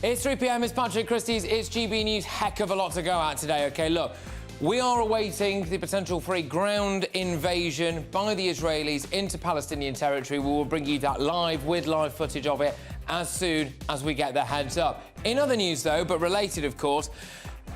It's 3 p.m, it's Patrick, Christys, it's GB News. Heck of a lot to go at today, OK? Look, we are awaiting the potential for a ground invasion by the Israelis into Palestinian territory. We will bring you that live footage of it as soon as we get the heads up. In other news, though, but related, of course,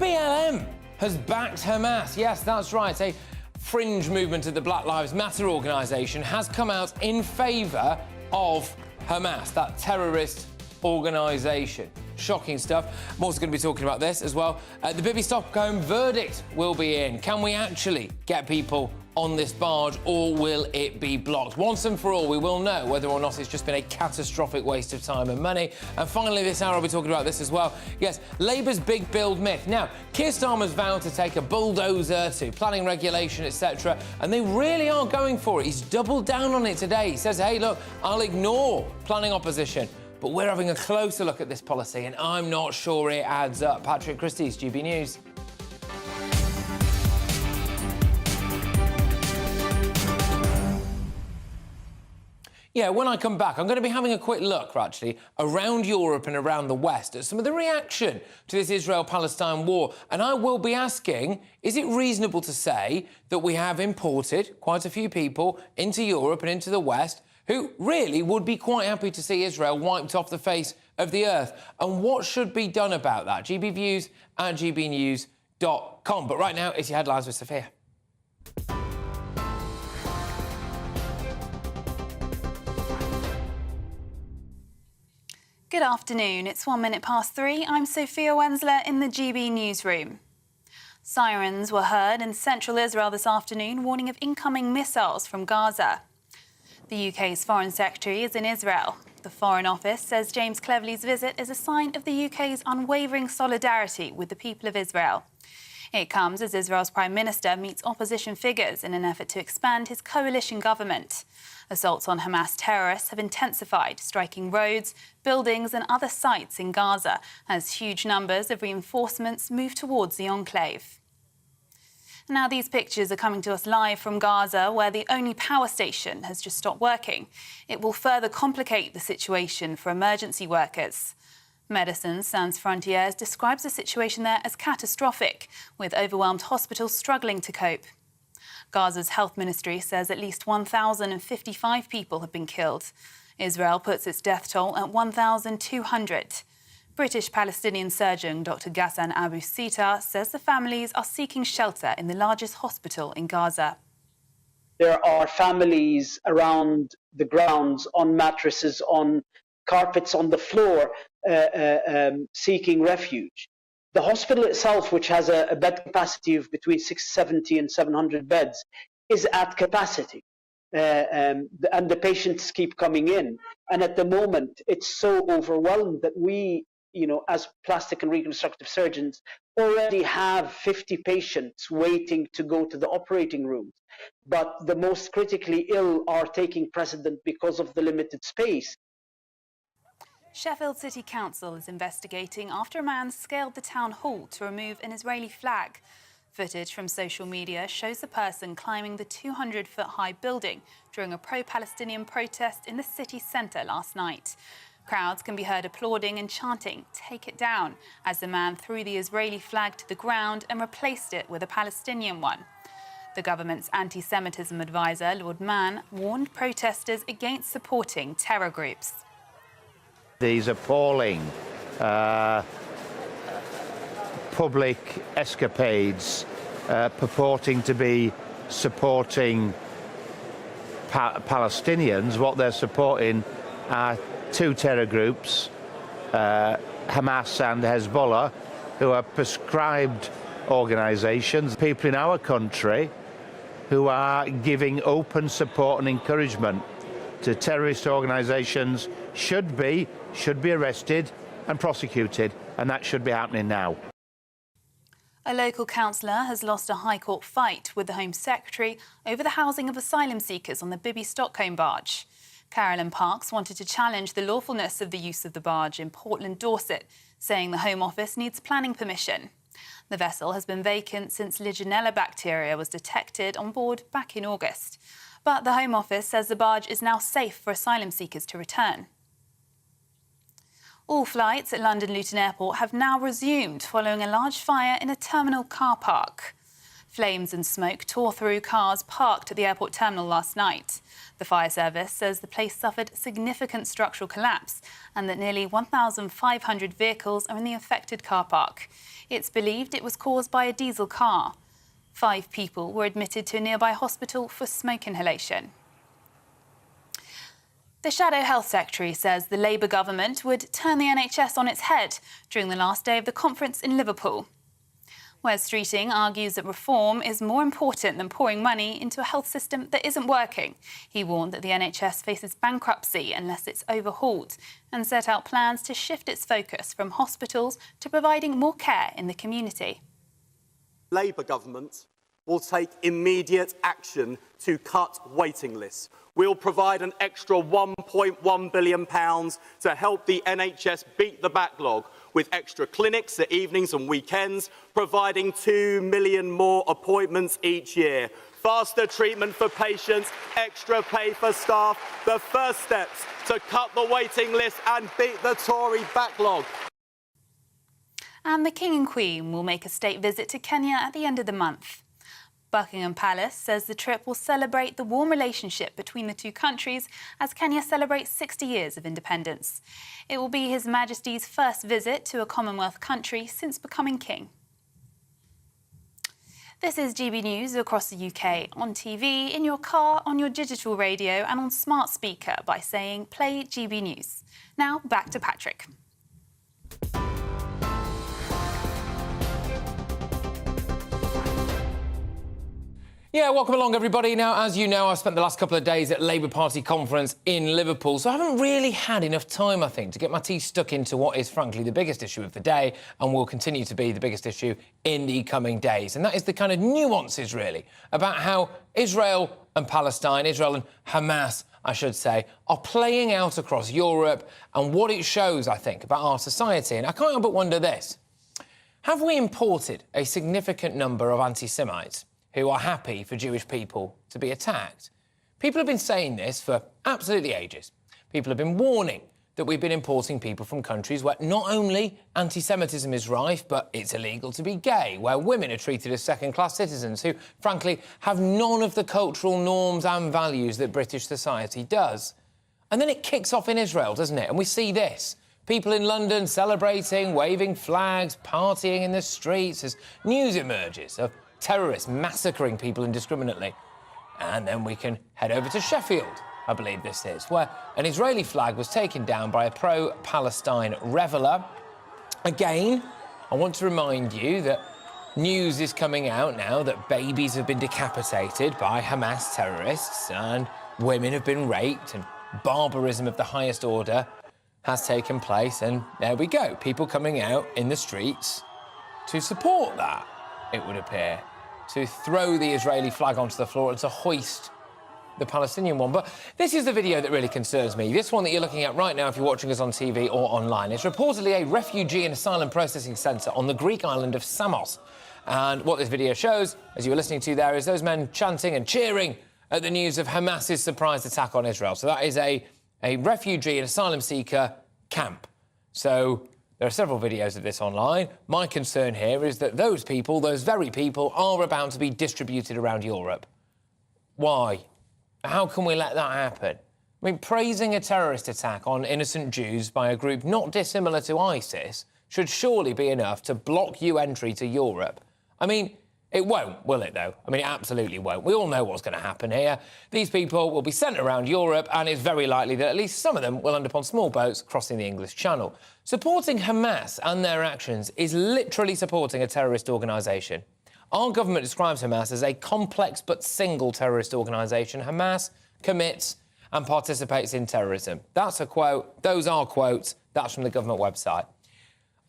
BLM has backed Hamas. Yes, that's right. A fringe movement of the Black Lives Matter organisation has come out in favour of Hamas, that terrorist organisation. Shocking stuff. I'm also going to be talking about this as well. The Bibi Stockholm verdict will be in. Can we actually get people on this barge, or will it be blocked? Once and for all, we will know whether or not it's just been a catastrophic waste of time and money. And finally, this hour, I'll be talking about this as well. Yes, Labour's big build myth. Now, Keir Starmer's vowed to take a bulldozer to planning regulation, etc., and they really are going for it. He's doubled down on it today. He says, hey, look, I'll ignore planning opposition. But we're having a closer look at this policy, and I'm not sure it adds up. Patrick, Christys, GB News. Yeah, when I come back, I'm going to be having a quick look, actually, around Europe and around the West at some of the reaction to this Israel-Palestine war. And I will be asking, is it reasonable to say that we have imported quite a few people into Europe and into the West who really would be quite happy to see Israel wiped off the face of the earth? And what should be done about that? GBviews at gbnews.com. But right now, it's your headlines with Sophia. Good afternoon. It's 3:01. I'm Sophia Wensler in the GB newsroom. Sirens were heard in central Israel this afternoon, warning of incoming missiles from Gaza. The UK's Foreign Secretary is in Israel. The Foreign Office says James Cleverly's visit is a sign of the UK's unwavering solidarity with the people of Israel. It comes as Israel's Prime Minister meets opposition figures in an effort to expand his coalition government. Assaults on Hamas terrorists have intensified, striking roads, buildings and other sites in Gaza as huge numbers of reinforcements move towards the enclave. Now, these pictures are coming to us live from Gaza, where the only power station has just stopped working. It will further complicate the situation for emergency workers. Médecins Sans Frontières describes the situation there as catastrophic, with overwhelmed hospitals struggling to cope. Gaza's health ministry says at least 1,055 people have been killed. Israel puts its death toll at 1,200. British-Palestinian surgeon Dr. Ghassan Abu Sita says the families are seeking shelter in the largest hospital in Gaza. There are families around the grounds, on mattresses, on carpets on the floor, seeking refuge. The hospital itself, which has a bed capacity of between 670 and 700 beds, is at capacity. And the patients keep coming in. And at the moment, it's so overwhelmed that we, as plastic and reconstructive surgeons, already have 50 patients waiting to go to the operating rooms. But the most critically ill are taking precedent because of the limited space. Sheffield City Council is investigating after a man scaled the town hall to remove an Israeli flag. Footage from social media shows the person climbing the 200-foot-high building during a pro-Palestinian protest in the city centre last night. Crowds can be heard applauding and chanting, "Take it down," as the man threw the Israeli flag to the ground and replaced it with a Palestinian one. The government's anti-Semitism advisor, Lord Mann, warned protesters against supporting terror groups. These appalling public escapades purporting to be supporting Palestinians, what they're supporting are two terror groups, Hamas and Hezbollah, who are prescribed organisations, people in our country who are giving open support and encouragement to terrorist organisations should be arrested and prosecuted, and that should be happening now. A local councillor has lost a High Court fight with the Home Secretary over the housing of asylum seekers on the Bibi Stockholm barge. Carolyn Parks wanted to challenge the lawfulness of the use of the barge in Portland, Dorset, saying the Home Office needs planning permission. The vessel has been vacant since Legionella bacteria was detected on board back in August. But the Home Office says the barge is now safe for asylum seekers to return. All flights at London Luton Airport have now resumed following a large fire in a terminal car park. Flames and smoke tore through cars parked at the airport terminal last night. The fire service says the place suffered significant structural collapse and that nearly 1,500 vehicles are in the affected car park. It's believed it was caused by a diesel car. 5 people were admitted to a nearby hospital for smoke inhalation. The Shadow Health Secretary says the Labour government would turn the NHS on its head during the last day of the conference in Liverpool. Wes Streeting argues that reform is more important than pouring money into a health system that isn't working. He warned that the NHS faces bankruptcy unless it's overhauled and set out plans to shift its focus from hospitals to providing more care in the community. Labour government will take immediate action to cut waiting lists. We'll provide an extra £1.1 billion to help the NHS beat the backlog, with extra clinics at evenings and weekends, providing 2 million more appointments each year. Faster treatment for patients, extra pay for staff, the first steps to cut the waiting list and beat the Tory backlog. And the King and Queen will make a state visit to Kenya at the end of the month. Buckingham Palace says the trip will celebrate the warm relationship between the two countries as Kenya celebrates 60 years of independence. It will be His Majesty's first visit to a Commonwealth country since becoming king. This is GB News across the UK, on TV, in your car, on your digital radio and on smart speaker by saying play GB News. Now back to Patrick. Yeah, welcome along, everybody. Now, as you know, I've spent the last couple of days at Labour Party conference in Liverpool, so I haven't really had enough time, I think, to get my teeth stuck into what is, frankly, the biggest issue of the day and will continue to be the biggest issue in the coming days. And that is the kind of nuances, really, about how Israel and Palestine, Israel and Hamas, I should say, are playing out across Europe and what it shows, I think, about our society. And I can't help but wonder this. Have we imported a significant number of anti-Semites who are happy for Jewish people to be attacked? People have been saying this for absolutely ages. People have been warning that we've been importing people from countries where not only anti-Semitism is rife, but it's illegal to be gay, where women are treated as second-class citizens who, frankly, have none of the cultural norms and values that British society does. And then it kicks off in Israel, doesn't it? And we see this. People in London celebrating, waving flags, partying in the streets as news emerges of terrorists massacring people indiscriminately. And then we can head over to Sheffield, I believe this is, where an Israeli flag was taken down by a pro-Palestine reveller. Again, I want to remind you that news is coming out now that babies have been decapitated by Hamas terrorists and women have been raped and barbarism of the highest order has taken place. And there we go, people coming out in the streets to support that, it would appear, to throw the Israeli flag onto the floor and to hoist the Palestinian one. But this is the video that really concerns me. This one that you're looking at right now, if you're watching us on TV or online, is reportedly a refugee and asylum processing centre on the Greek island of Samos. And what this video shows, as you were listening to there, is those men chanting and cheering at the news of Hamas's surprise attack on Israel. So that is a refugee and asylum seeker camp. So there are several videos of this online. My concern here is that those people, those very people, are about to be distributed around Europe. Why? How can we let that happen? I mean, praising a terrorist attack on innocent Jews by a group not dissimilar to ISIS should surely be enough to block you entry to Europe. I mean, it won't, will it, though? I mean, it absolutely won't. We all know what's going to happen here. These people will be sent around Europe, and it's very likely that at least some of them will end up on small boats crossing the English Channel. Supporting Hamas and their actions is literally supporting a terrorist organisation. Our government describes Hamas as a complex but single terrorist organisation. Hamas commits and participates in terrorism. That's a quote. Those are quotes. That's from the government website.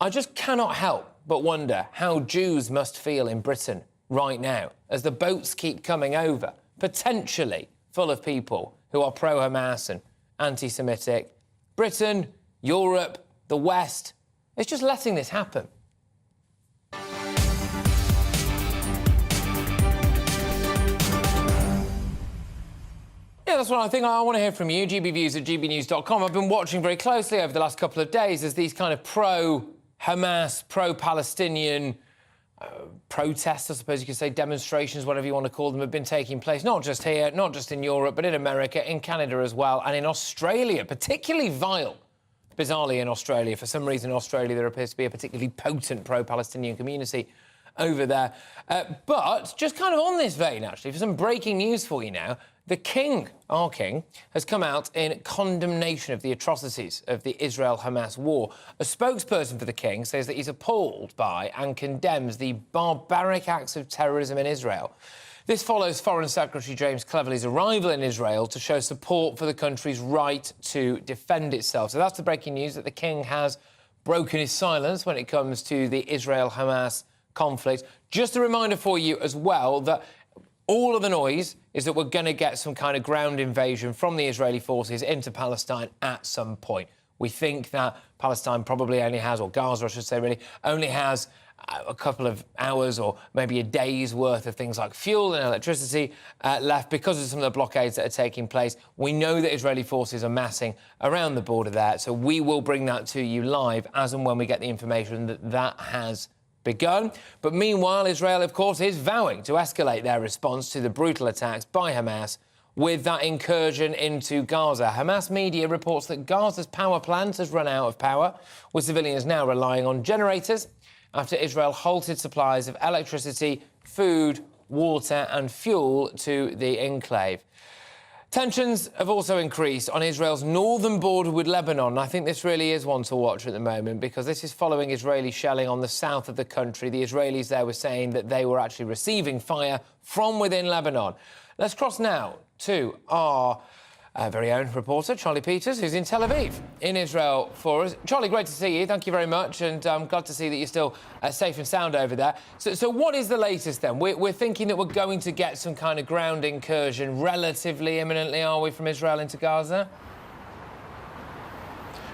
I just cannot help but wonder how Jews must feel in Britain right now as the boats keep coming over, potentially full of people who are pro-Hamas and anti-Semitic. Britain, Europe, the West, it's just letting this happen. Yeah, that's what I think. I want to hear from you, gbviews at gbnews.com. I've been watching very closely over the last couple of days as these kind of pro-Hamas, pro-Palestinian protests, I suppose you could say, demonstrations, whatever you want to call them, have been taking place, not just here, not just in Europe, but in America, in Canada as well, and in Australia, particularly vile. Bizarrely in Australia. For some reason in Australia there appears to be a particularly potent pro-Palestinian community over there. But just kind of on this vein, actually, for some breaking news for you now, the King, our King, has come out in condemnation of the atrocities of the Israel-Hamas war. A spokesperson for the King says that he's appalled by and condemns the barbaric acts of terrorism in Israel. This follows Foreign Secretary James Cleverly's arrival in Israel to show support for the country's right to defend itself. So that's the breaking news, that the King has broken his silence when it comes to the Israel-Hamas conflict. Just a reminder for you as well that all of the noise is that we're going to get some kind of ground invasion from the Israeli forces into Palestine at some point. We think that Palestine probably only has, or Gaza, I should say, really, only has a couple of hours or maybe a day's worth of things like fuel and electricity left because of some of the blockades that are taking place. We know that Israeli forces are massing around the border there, so we will bring that to you live as and when we get the information that that has begun. But meanwhile, Israel, of course, is vowing to escalate their response to the brutal attacks by Hamas with that incursion into Gaza. Hamas media reports that Gaza's power plant has run out of power, with civilians now relying on generators after Israel halted supplies of electricity, food, water and fuel to the enclave. Tensions have also increased on Israel's northern border with Lebanon. I think this really is one to watch at the moment because this is following Israeli shelling on the south of the country. The Israelis there were saying that they were actually receiving fire from within Lebanon. Let's cross now to our very own reporter, Charlie Peters, who's in Tel Aviv, in Israel for us. Charlie, great to see you. Thank you very much. And I'm glad to see that you're still safe and sound over there. So what is the latest then? We're thinking that we're going to get some kind of ground incursion relatively imminently, are we, from Israel into Gaza?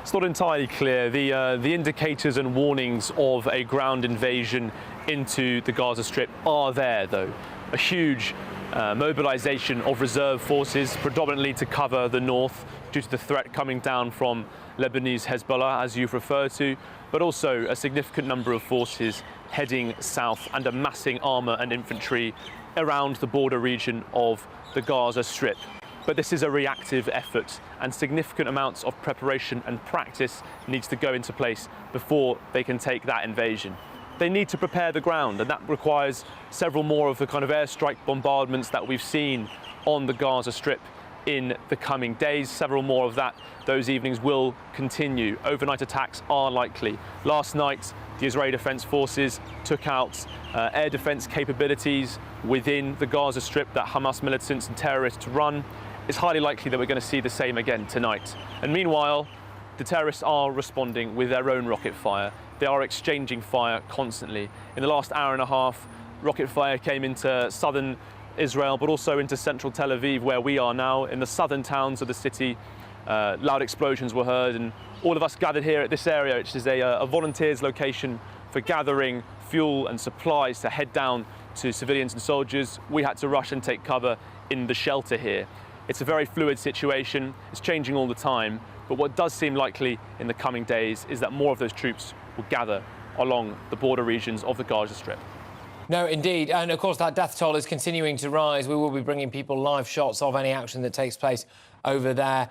It's not entirely clear. The indicators and warnings of a ground invasion into the Gaza Strip are there, though. A huge mobilisation of reserve forces, predominantly to cover the north due to the threat coming down from Lebanese Hezbollah, as you've referred to, but also a significant number of forces heading south and amassing armour and infantry around the border region of the Gaza Strip. But this is a reactive effort, and significant amounts of preparation and practice needs to go into place before they can take that invasion. They need to prepare the ground, and that requires several more of the kind of airstrike bombardments that we've seen on the Gaza Strip in the coming days. Several more of those evenings will continue. Overnight attacks are likely. Last night, the Israeli Defense Forces took out air defense capabilities within the Gaza Strip that Hamas militants and terrorists run. It's highly likely that we're going to see the same again tonight. And meanwhile, the terrorists are responding with their own rocket fire. They are exchanging fire constantly. In the last hour and a half, rocket fire came into southern Israel, but also into central Tel Aviv, where we are now. In the southern towns of the city, loud explosions were heard, and all of us gathered here at this area, which is a volunteers' location for gathering fuel and supplies to head down to civilians and soldiers. We had to rush and take cover in the shelter here. It's a very fluid situation. It's changing all the time. But what does seem likely in the coming days is that more of those troops will gather along the border regions of the Gaza Strip. No, indeed. And, of course, that death toll is continuing to rise. We will be bringing people live shots of any action that takes place over there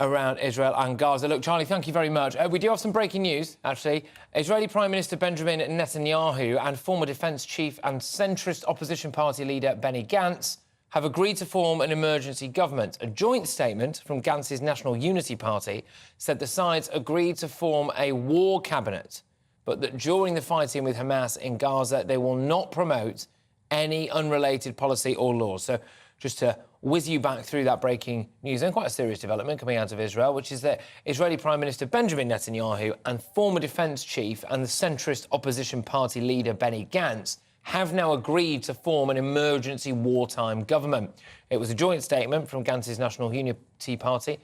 around Israel and Gaza. Look, Charlie, thank you very much. We do have some breaking news, actually. Israeli Prime Minister Benjamin Netanyahu and former defence chief and centrist opposition party leader Benny Gantz have agreed to form an emergency government. A joint statement from Gantz's National Unity Party said the sides agreed to form a war cabinet, but that during the fighting with Hamas in Gaza, they will not promote any unrelated policy or laws. So just to whiz you back through that breaking news, and quite a serious development coming out of Israel, which is that Israeli Prime Minister Benjamin Netanyahu and former defence chief and the centrist opposition party leader Benny Gantz have now agreed to form an emergency wartime government. It was a joint statement from Gantz's National Unity Party,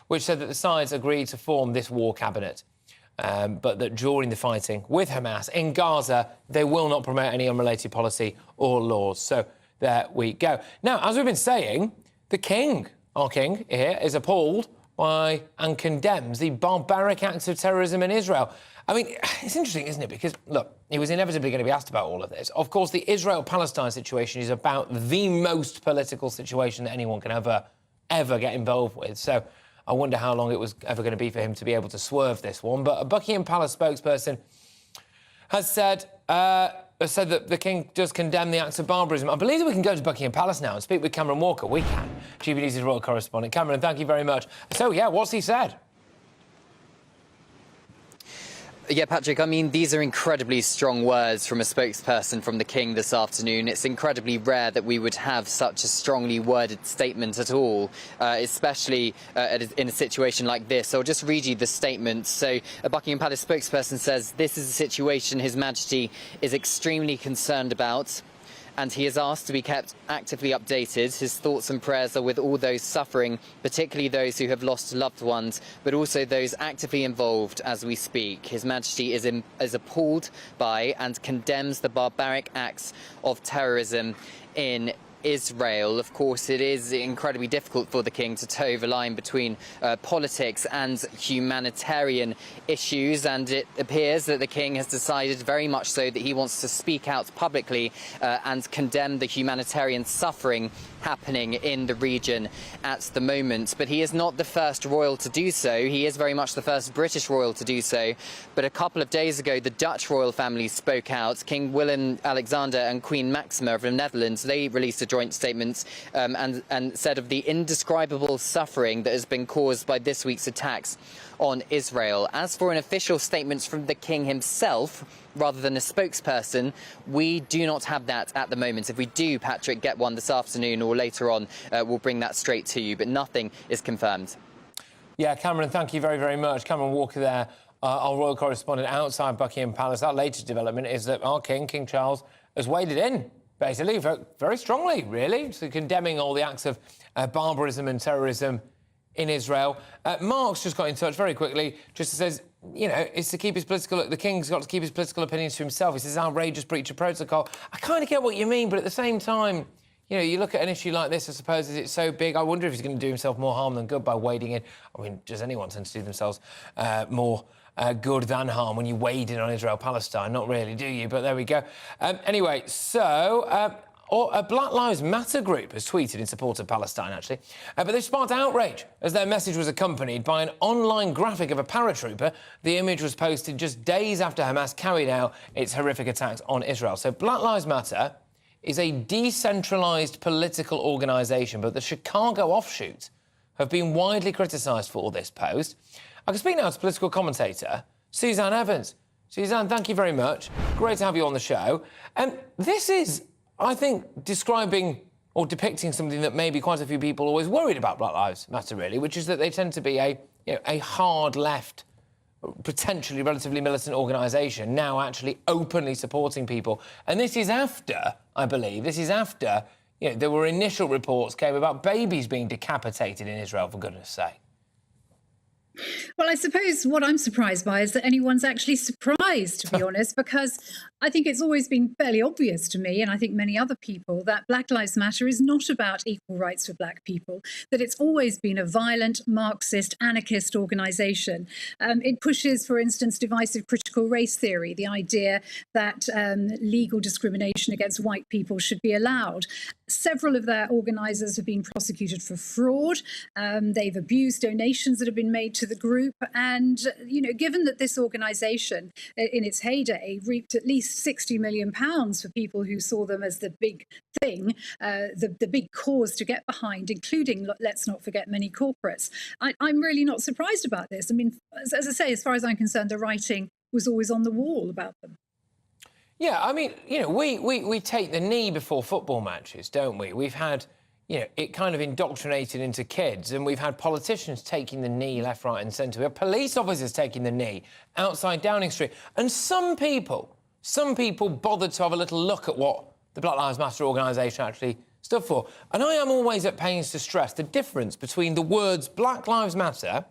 which said that the sides agreed to form this war cabinet, but that during the fighting with Hamas in Gaza, they will not promote any unrelated policy or laws. So there we go. Now, as we've been saying, the King our king here, is appalled by and condemns the barbaric acts of terrorism in Israel. I mean, it's interesting, isn't it? Because, look, he was inevitably going to be asked about all of this. Of course, the Israel-Palestine situation is about the most political situation that anyone can ever get involved with. So I wonder how long it was ever going to be for him to be able to swerve this one. But a Buckingham Palace spokesperson has said that the king does condemn the acts of barbarism. I believe that we can go to Buckingham Palace now and speak with Cameron Walker. We can. GBNews' royal correspondent. Cameron, thank you very much. So, yeah, what's he said? Yeah, Patrick, I mean, these are incredibly strong words from a spokesperson from the King this afternoon. It's incredibly rare that we would have such a strongly worded statement at all, especially in a situation like this. So I'll just read you the statement. So a Buckingham Palace spokesperson says, "This is a situation His Majesty is extremely concerned about, and he is asked to be kept actively updated. His thoughts and prayers are with all those suffering, particularly those who have lost loved ones, but also those actively involved as we speak. His Majesty is appalled by and condemns the barbaric acts of terrorism in Israel." Of course, it is incredibly difficult for the king to toe the line between politics and humanitarian issues, and it appears that the king has decided very much so that he wants to speak out publicly and condemn the humanitarian suffering happening in the region at the moment. But he is not the first royal to do so. He is very much the first British royal to do so. But a couple of days ago, the Dutch royal family spoke out. King Willem-Alexander and Queen Maxima of the Netherlands, they released a joint statement and said of the indescribable suffering that has been caused by this week's attacks on Israel. As for an official statement from the king himself, rather than a spokesperson, we do not have that at the moment. If we do, Patrick, get one this afternoon or later on, we'll bring that straight to you, but nothing is confirmed. Yeah, Cameron, thank you very, very much. Cameron Walker there, our royal correspondent outside Buckingham Palace. That latest development is that our king, King Charles, has waded in, basically, very strongly, really, so condemning all the acts of barbarism and terrorism in Israel. Mark's just got in touch very quickly, just says, you know, it's to keep his the king's got to keep his political opinions to himself. He says, outrageous breach of protocol. I kind of get what you mean, but at the same time, you know, you look at an issue like this, I suppose, is it so big? I wonder if he's going to do himself more harm than good by wading in. I mean, does anyone tend to do themselves more good than harm when you wade in on Israel-Palestine? Not really, do you? But there we go. Anyway, so a Black Lives Matter group has tweeted in support of Palestine, actually. But they sparked outrage as their message was accompanied by an online graphic of a paratrooper. The image was posted just days after Hamas carried out its horrific attacks on Israel. So Black Lives Matter is a decentralised political organisation, but the Chicago offshoot have been widely criticised for this post. I can speak now to political commentator Suzanne Evans. Suzanne, thank you very much. Great to have you on the show. This is, I think, describing or depicting something that maybe quite a few people always worried about Black Lives Matter, really, which is that they tend to be a hard left, potentially relatively militant organisation, now actually openly supporting people. And this is after, I believe, there were initial reports came about babies being decapitated in Israel, for goodness sake. Well, I suppose what I'm surprised by is that anyone's actually surprised, to be honest, because I think it's always been fairly obvious to me, and I think many other people, that Black Lives Matter is not about equal rights for black people, that it's always been a violent, Marxist, anarchist organisation. It pushes, for instance, divisive critical race theory, the idea that legal discrimination against white people should be allowed. Several of their organisers have been prosecuted for fraud. They've abused donations that have been made to the group. And, you know, given that this organisation in its heyday reaped at least £60 million for people who saw them as the big thing, the big cause to get behind, including, let's not forget, many corporates, I'm really not surprised about this. I mean, as I say, as far as I'm concerned, the writing was always on the wall about them. Yeah, I mean, you know, we take the knee before football matches, don't we? We've had, you know, it kind of indoctrinated into kids, and we've had politicians taking the knee left, right and centre. We have police officers taking the knee outside Downing Street. And some people bothered to have a little look at what the Black Lives Matter organisation actually stood for. And I am always at pains to stress the difference between the words Black Lives Matter,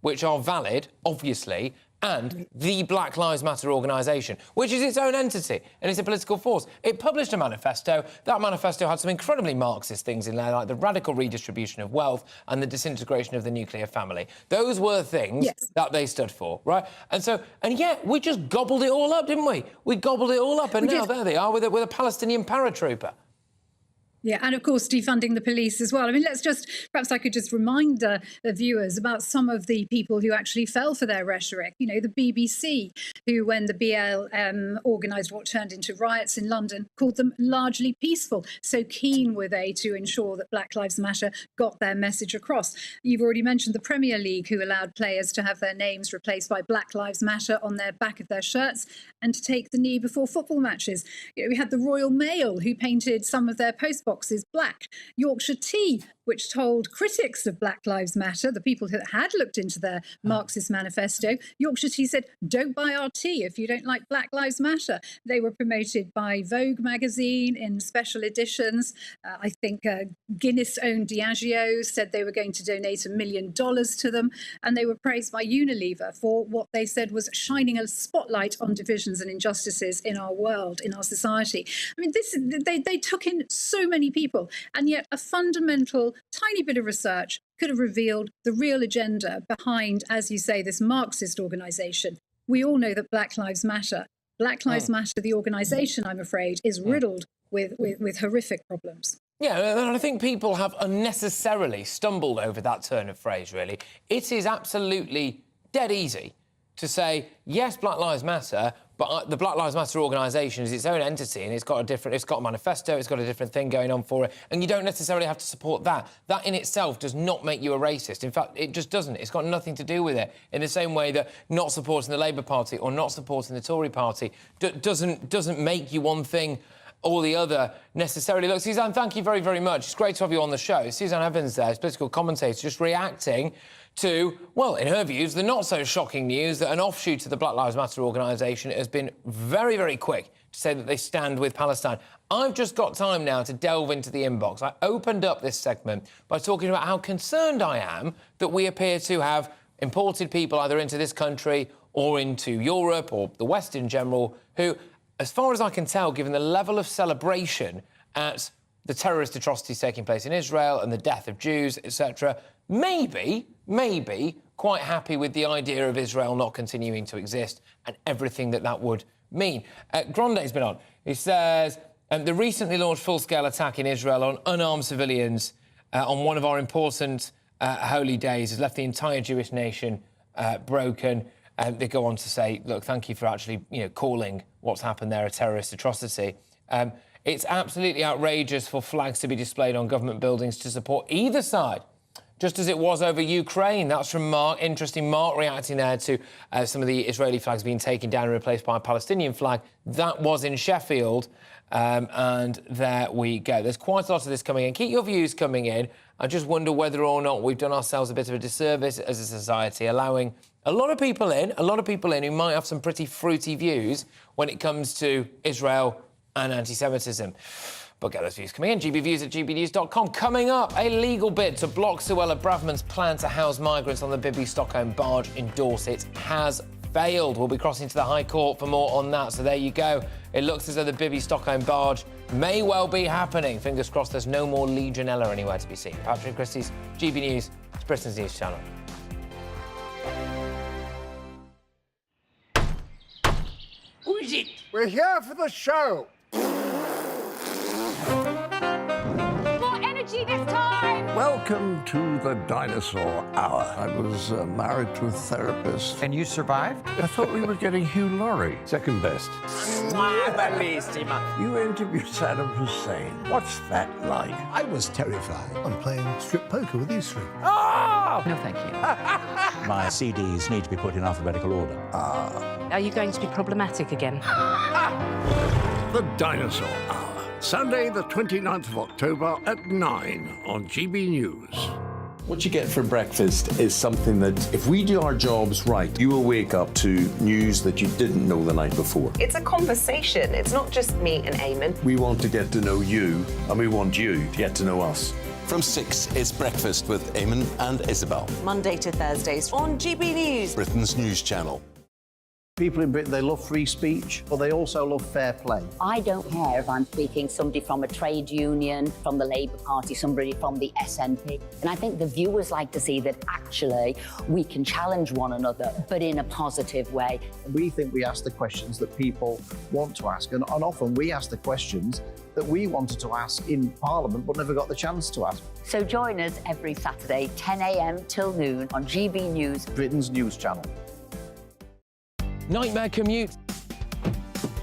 which are valid, obviously, and the Black Lives Matter organisation, which is its own entity and it's a political force. It published a manifesto. That manifesto had some incredibly Marxist things in there, like the radical redistribution of wealth and the disintegration of the nuclear family. Those were things that they stood for, right? And yet we just gobbled it all up, didn't we? We gobbled it all up, and now there they are with a Palestinian paratrooper. Yeah, and of course defunding the police as well. I mean, perhaps I could just remind the viewers about some of the people who actually fell for their rhetoric. You know, the BBC, who, when the BLM organised what turned into riots in London, called them largely peaceful. So keen were they to ensure that Black Lives Matter got their message across. You've already mentioned the Premier League, who allowed players to have their names replaced by Black Lives Matter on their back of their shirts and to take the knee before football matches. You know, we had the Royal Mail, who painted some of their post boxes black. Yorkshire Tea, which told critics of Black Lives Matter, the people who had looked into their Marxist manifesto, Yorkshire Tea said, don't buy our tea if you don't like Black Lives Matter. They were promoted by Vogue magazine in special editions. I think Guinness-owned Diageo said they were going to donate $1 million to them. And they were praised by Unilever for what they said was shining a spotlight on divisions and injustices in our world, in our society. I mean, they took in so many people, and yet a fundamental tiny bit of research could have revealed the real agenda behind, as you say, this Marxist organisation. We all know that Black Lives Matter, the organisation, I'm afraid, is riddled with horrific problems. Yeah, and I think people have unnecessarily stumbled over that turn of phrase, really. It is absolutely dead easy to say, yes, Black Lives Matter, but the Black Lives Matter organisation is its own entity and it's got a manifesto, it's got a different thing going on for it, and you don't necessarily have to support that. That in itself does not make you a racist. In fact, it just doesn't. It's got nothing to do with it. In the same way that not supporting the Labour Party or not supporting the Tory Party doesn't make you one thing or the other necessarily. Look, Suzanne, thank you very, very much. It's great to have you on the show. Suzanne Evans there, political commentator, just reacting to, well, in her views, the not-so-shocking news that an offshoot of the Black Lives Matter organisation has been very, very quick to say that they stand with Palestine. I've just got time now to delve into the inbox. I opened up this segment by talking about how concerned I am that we appear to have imported people either into this country or into Europe or the West in general who, as far as I can tell, given the level of celebration at the terrorist atrocities taking place in Israel and the death of Jews, etc., maybe quite happy with the idea of Israel not continuing to exist and everything that would mean. Grande's been on. He says, the recently launched full-scale attack in Israel on unarmed civilians on one of our important holy days has left the entire Jewish nation broken. They go on to say, look, thank you for actually, calling what's happened there a terrorist atrocity. It's absolutely outrageous for flags to be displayed on government buildings to support either side, just as it was over Ukraine. That's from Mark. Interesting, Mark reacting there to some of the Israeli flags being taken down and replaced by a Palestinian flag. That was in Sheffield, and there we go. There's quite a lot of this coming in. Keep your views coming in. I just wonder whether or not we've done ourselves a bit of a disservice as a society, allowing a lot of people in who might have some pretty fruity views when it comes to Israel and anti-Semitism. But get those views coming in. gbviews@gbnews.com. Coming up, a legal bid to block Suella Braverman's plan to house migrants on the Bibby Stockholm barge in Dorset has failed. We'll be crossing to the High Court for more on that. So there you go. It looks as though the Bibby Stockholm barge may well be happening. Fingers crossed there's no more Legionella anywhere to be seen. Patrick Christys, GB News, it's Britain's news channel. Who is it? We're here for the show. More energy this time! Welcome to the Dinosaur Hour. I was married to a therapist. And you survived? I thought we were getting Hugh Laurie. Second best. You interviewed Saddam Hussein. What's that like? I was terrified. I'm playing strip poker with these three. Oh! No, thank you. My CDs need to be put in alphabetical order. Are you going to be problematic again? The Dinosaur Hour. Sunday, the 29th of October at 9 on GB News. What you get for breakfast is something that, if we do our jobs right, you will wake up to news that you didn't know the night before. It's a conversation. It's not just me and Eamon. We want to get to know you, and we want you to get to know us. From 6, it's Breakfast with Eamon and Isabel. Monday to Thursdays on GB News, Britain's news channel. People in Britain, they love free speech, but they also love fair play. I don't care if I'm speaking somebody from a trade union, from the Labour Party, somebody from the SNP. And I think the viewers like to see that actually we can challenge one another, but in a positive way. We think we ask the questions that people want to ask, and often we ask the questions that we wanted to ask in Parliament but never got the chance to ask. So join us every Saturday, 10 a.m. till noon on GB News, Britain's news channel. Nightmare commute.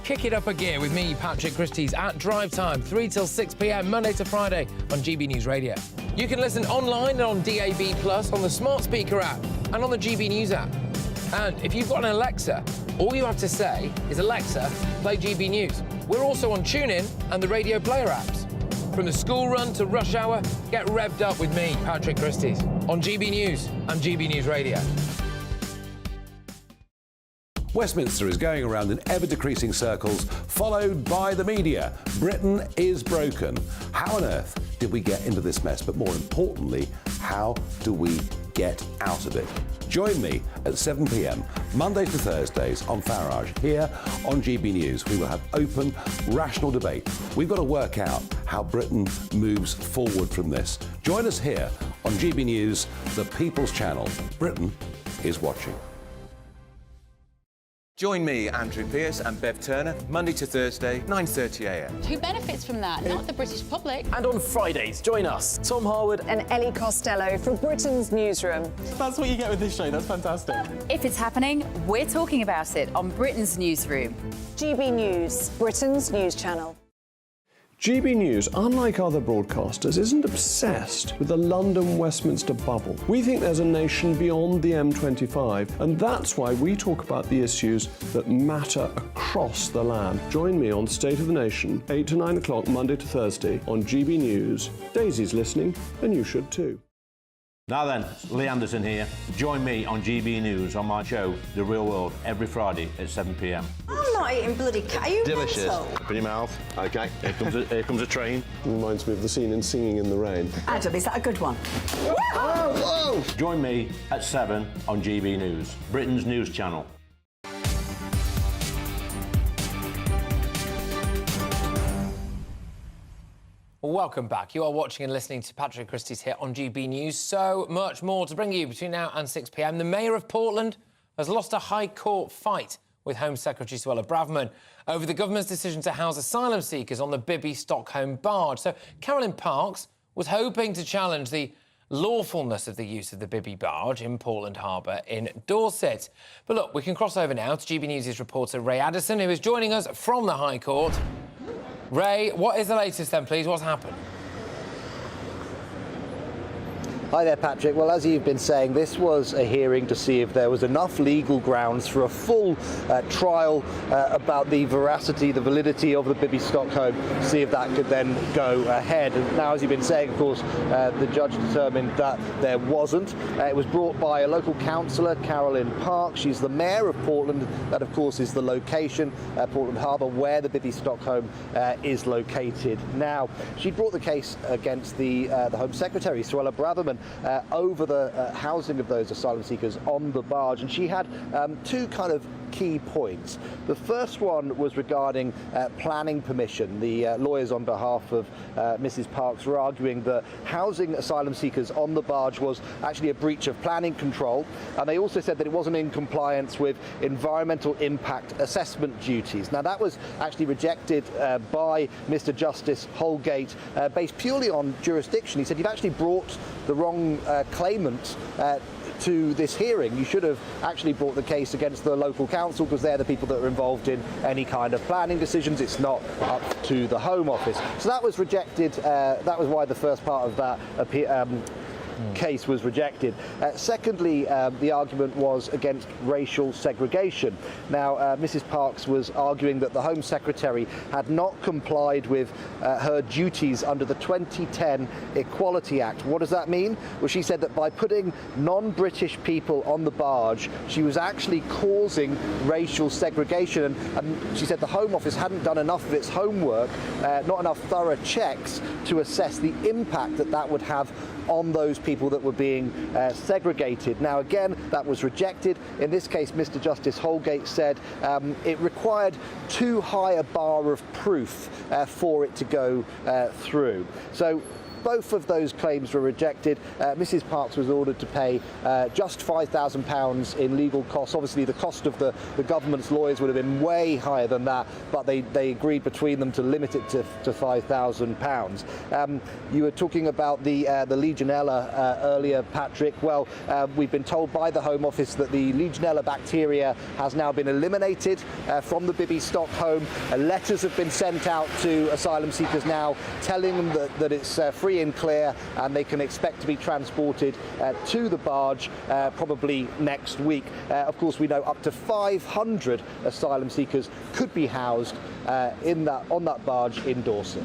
Kick it up a gear with me, Patrick Christys, at drive time, 3 till 6 p.m, Monday to Friday on GB News Radio. You can listen online and on DAB+, on the smart speaker app and on the GB News app. And if you've got an Alexa, all you have to say is, Alexa, play GB News. We're also on TuneIn and the Radio Player apps. From the school run to rush hour, get revved up with me, Patrick Christys, on GB News and GB News Radio. Westminster is going around in ever-decreasing circles, followed by the media. Britain is broken. How on earth did we get into this mess? But more importantly, how do we get out of it? Join me at 7 p.m, Mondays to Thursdays on Farage, here on GB News. We will have open, rational debate. We've got to work out how Britain moves forward from this. Join us here on GB News, the People's Channel. Britain is watching. Join me, Andrew Pearce and Bev Turner, Monday to Thursday, 9:30 a.m. Who benefits from that? Not the British public. And on Fridays, join us, Tom Harwood and Ellie Costello from Britain's Newsroom. That's what you get with this show. That's fantastic. If it's happening, we're talking about it on Britain's Newsroom. GB News, Britain's news channel. GB News, unlike other broadcasters, isn't obsessed with the London-Westminster bubble. We think there's a nation beyond the M25, and that's why we talk about the issues that matter across the land. Join me on State of the Nation, 8 to 9 o'clock, Monday to Thursday, on GB News. Daisy's listening, and you should too. Now then, Lee Anderson here. Join me on GB News on my show, The Real World, every Friday at 7 p.m. I'm not eating bloody cat. Are you Delicious. mental? Put in your mouth. OK, here comes a train. Reminds me of the scene in Singing in the Rain. Adam, is that a good one? Whoa! Join me at 7 on GB News, Britain's news channel. Welcome back. You are watching and listening to Patrick Christys here on GB News. So much more to bring you between now and 6 p.m. The Mayor of Portland has lost a High Court fight with Home Secretary Suella Braverman over the government's decision to house asylum seekers on the Bibby Stockholm barge. So Carolyn Parks was hoping to challenge the lawfulness of the use of the Bibby barge in Portland Harbour in Dorset. But look, we can cross over now to GB News' reporter Ray Addison, who is joining us from the High Court. Ray, what is the latest then, please? What's happened? Hi there, Patrick. Well, as you've been saying, this was a hearing to see if there was enough legal grounds for a full trial about the veracity, the validity of the Bibby Stockholm, to see if that could then go ahead. And now, as you've been saying, of course, the judge determined that there wasn't. It was brought by a local councillor, Carolyn Parks. She's the mayor of Portland. That, of course, is the location, Portland Harbour, where the Bibby Stockholm is located. Now, she brought the case against the Home Secretary, Suella Braverman, over the housing of those asylum seekers on the barge, and she had two kind of key points. The first one was regarding planning permission. The lawyers on behalf of Mrs. Parks were arguing that housing asylum seekers on the barge was actually a breach of planning control, and they also said that it wasn't in compliance with environmental impact assessment duties. Now, that was actually rejected by Mr. Justice Holgate based purely on jurisdiction. He said, you've actually brought the wrong claimant to this hearing. You should have actually brought the case against the local council, because they're the people that are involved in any kind of planning decisions. It's not up to the Home Office. So that was rejected. That was why the first part of that case was rejected. Secondly, the argument was against racial segregation. Now, Mrs. Parks was arguing that the Home Secretary had not complied with her duties under the 2010 Equality Act. What does that mean? Well, she said that by putting non-British people on the barge, she was actually causing racial segregation, and she said the Home Office hadn't done enough of its homework, not enough thorough checks to assess the impact that that would have on those people that were being segregated. Now, again, that was rejected. In this case, Mr. Justice Holgate said it required too high a bar of proof for it to go through. So both of those claims were rejected. Mrs. Parks was ordered to pay just £5,000 in legal costs. Obviously, the cost of the government's lawyers would have been way higher than that, but they agreed between them to limit it to £5,000. You were talking about the Legionella earlier, Patrick. Well, we've been told by the Home Office that the Legionella bacteria has now been eliminated from the Bibby stock home. Letters have been sent out to asylum seekers now telling them that it's free and clear, and they can expect to be transported to the barge probably next week. Of course, we know up to 500 asylum seekers could be housed on that barge in Dorset.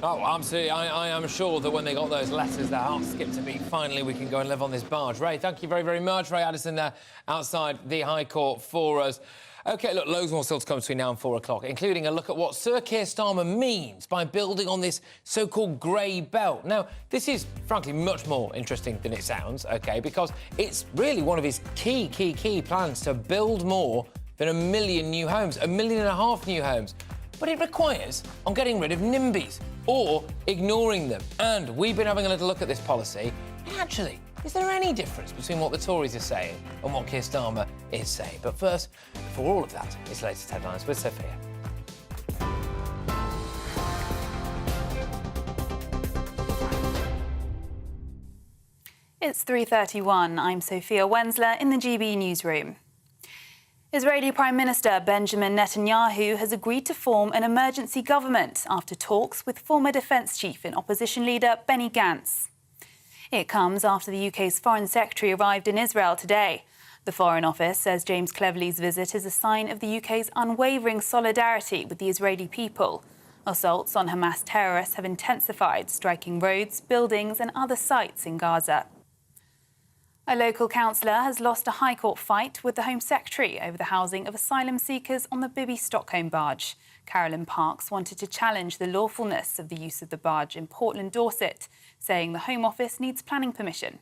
Oh, absolutely. I am sure that when they got those letters, their hearts skipped a beat. Finally, we can go and live on this barge. Ray, thank you very, very much. Ray Addison there outside the High Court for us. OK, look, loads more still to come between now and 4 o'clock, including a look at what Sir Keir Starmer means by building on this so-called grey belt. Now, this is, frankly, much more interesting than it sounds, OK, because it's really one of his key plans to build more than 1 million new homes, 1.5 million new homes. But it requires on getting rid of NIMBYs or ignoring them. And we've been having a little look at this policy. Actually, is there any difference between what the Tories are saying and what Keir Starmer is saying? But first, before all of that, it's the latest headlines with Sophia. It's 3:31. I'm Sophia Wensler in the GB newsroom. Israeli Prime Minister Benjamin Netanyahu has agreed to form an emergency government after talks with former defence chief and opposition leader Benny Gantz. It comes after the UK's Foreign Secretary arrived in Israel today. The Foreign Office says James Cleverly's visit is a sign of the UK's unwavering solidarity with the Israeli people. Assaults on Hamas terrorists have intensified, striking roads, buildings and other sites in Gaza. A local councillor has lost a High Court fight with the Home Secretary over the housing of asylum seekers on the Bibby Stockholm barge. Carolyn Parks wanted to challenge the lawfulness of the use of the barge in Portland, Dorset, saying the Home Office needs planning permission.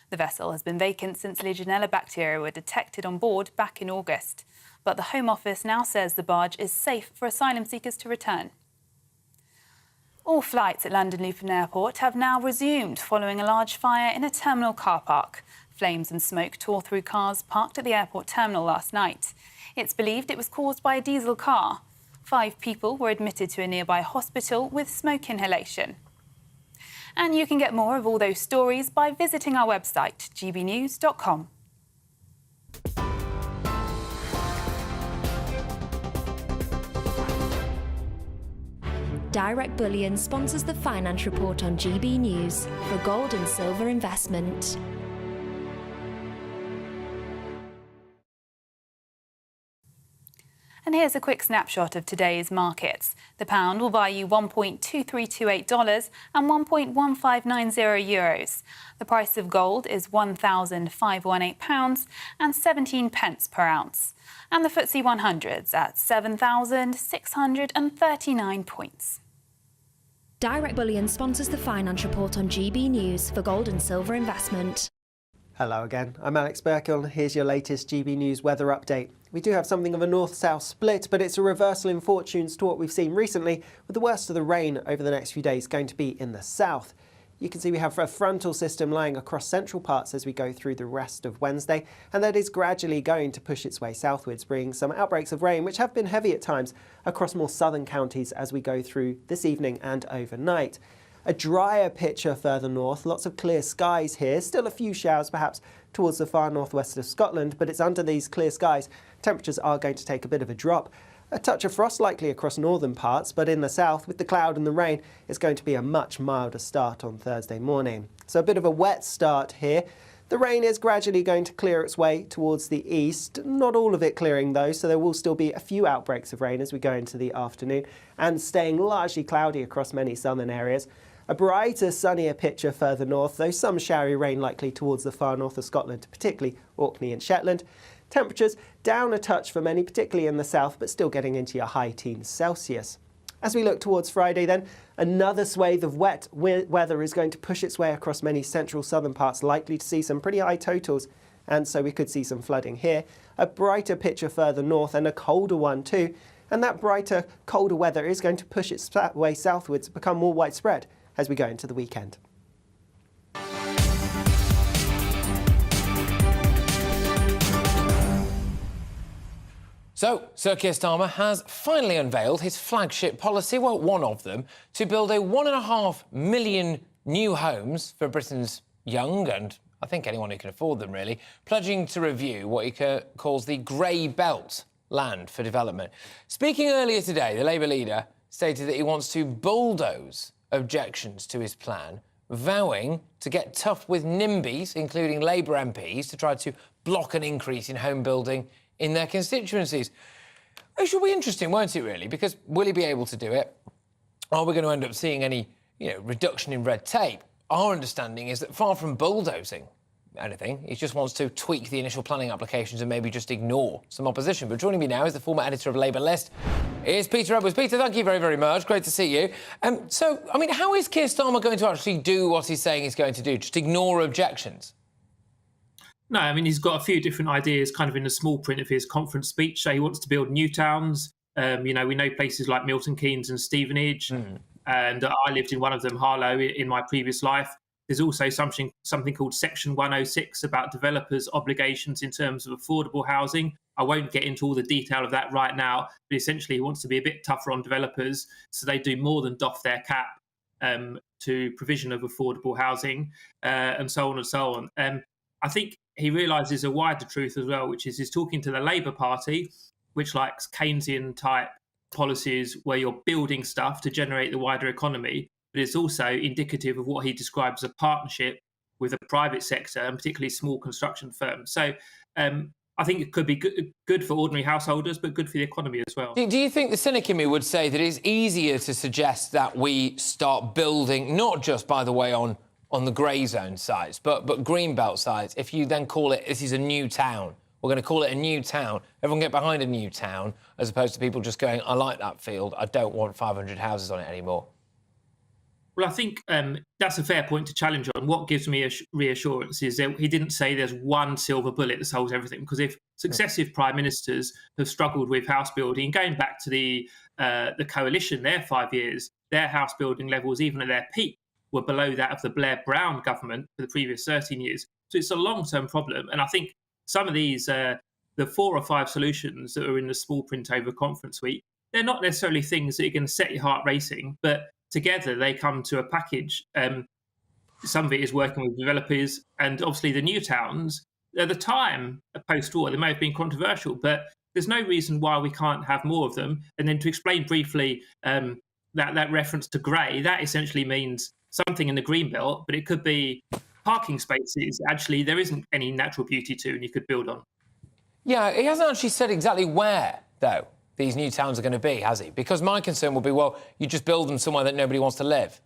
The vessel has been vacant since Legionella bacteria were detected on board back in August. But the Home Office now says the barge is safe for asylum seekers to return. All flights at London Luton Airport have now resumed following a large fire in a terminal car park. Flames and smoke tore through cars parked at the airport terminal last night. It's believed it was caused by a diesel car. 5 people were admitted to a nearby hospital with smoke inhalation. And you can get more of all those stories by visiting our website, gbnews.com. Direct Bullion sponsors the Finance Report on GB News for gold and silver investment. And here's a quick snapshot of today's markets. The pound will buy you $1.2328 and €1.1590. The price of gold is £1,518 and 17 pence per ounce. And the FTSE 100's at 7,639 points. Direct Bullion sponsors the Finance Report on GB News for gold and silver investment. Hello again, I'm Alex Birkill. Here's your latest GB News weather update. We do have something of a north-south split, but it's a reversal in fortunes to what we've seen recently, with the worst of the rain over the next few days going to be in the south. You can see we have a frontal system lying across central parts as we go through the rest of Wednesday, and that is gradually going to push its way southwards, bringing some outbreaks of rain, which have been heavy at times, across more southern counties as we go through this evening and overnight. A drier picture further north, lots of clear skies here, still a few showers perhaps towards the far northwest of Scotland, but it's under these clear skies. Temperatures are going to take a bit of a drop. A touch of frost likely across northern parts, but in the south, with the cloud and the rain, it's going to be a much milder start on Thursday morning. So a bit of a wet start here. The rain is gradually going to clear its way towards the east. Not all of it clearing though, so there will still be a few outbreaks of rain as we go into the afternoon, and staying largely cloudy across many southern areas. A brighter, sunnier picture further north, though some showery rain likely towards the far north of Scotland, particularly Orkney and Shetland. Temperatures down a touch for many, particularly in the south, but still getting into your high teens Celsius. As we look towards Friday then, another swathe of wet weather is going to push its way across many central southern parts, likely to see some pretty high totals, and so we could see some flooding here. A brighter picture further north and a colder one too, and that brighter, colder weather is going to push its way southwards, become more widespread as we go into the weekend. So, Sir Keir Starmer has finally unveiled his flagship policy, well, one of them, to build 1.5 million new homes for Britain's young and, I think, anyone who can afford them, really, pledging to review what he calls the grey belt land for development. Speaking earlier today, the Labour leader stated that he wants to bulldoze objections to his plan, vowing to get tough with NIMBYs, including Labour MPs, to try to block an increase in home building in their constituencies. It should be interesting, won't it, really? Because will he be able to do it? Are we going to end up seeing any, reduction in red tape? Our understanding is that far from bulldozing anything, he just wants to tweak the initial planning applications and maybe just ignore some opposition. But joining me now is the former editor of Labour List, is Peter Edwards. Peter, thank you very, very much. Great to see you. How is Keir Starmer going to actually do what he's saying he's going to do? Just ignore objections? No, he's got a few different ideas kind of in the small print of his conference speech. So he wants to build new towns. We know places like Milton Keynes and Stevenage, and I lived in one of them, Harlow, in my previous life. There's also something called Section 106 about developers' obligations in terms of affordable housing. I won't get into all the detail of that right now, but essentially he wants to be a bit tougher on developers so they do more than doff their cap to provision of affordable housing, and so on and so on. I think he realises a wider truth as well, which is he's talking to the Labour Party, which likes Keynesian-type policies where you're building stuff to generate the wider economy, but it's also indicative of what he describes as a partnership with the private sector and particularly small construction firms. So I think it could be good for ordinary householders, but good for the economy as well. Do you think the cynic in me would say that it's easier to suggest that we start building, not just, by the way, on the grey zone sites, but green belt sites, if you then call it, this is a new town, we're going to call it a new town, everyone get behind a new town, as opposed to people just going, I like that field, I don't want 500 houses on it anymore? Well, I think that's a fair point to challenge on. What gives me a reassurance is that he didn't say there's one silver bullet that solves everything, because if successive prime ministers have struggled with house building, going back to the coalition, their 5 years, their house building levels, even at their peak, were below that of the Blair-Brown government for the previous 13 years. So it's a long-term problem. And I think some of these, the 4 or 5 solutions that are in the small print over conference week, they're not necessarily things that are going to set your heart racing, but together they come to a package. Some of it is working with developers, and obviously the new towns, at the time, post-war, they may have been controversial, but there's no reason why we can't have more of them. And then to explain briefly that reference to grey, that essentially means something in the green belt, but it could be parking spaces. Actually, there isn't any natural beauty to, and you could build on. Yeah, he hasn't actually said exactly where, though, these new towns are going to be, has he? Because my concern would be, well, you just build them somewhere that nobody wants to live.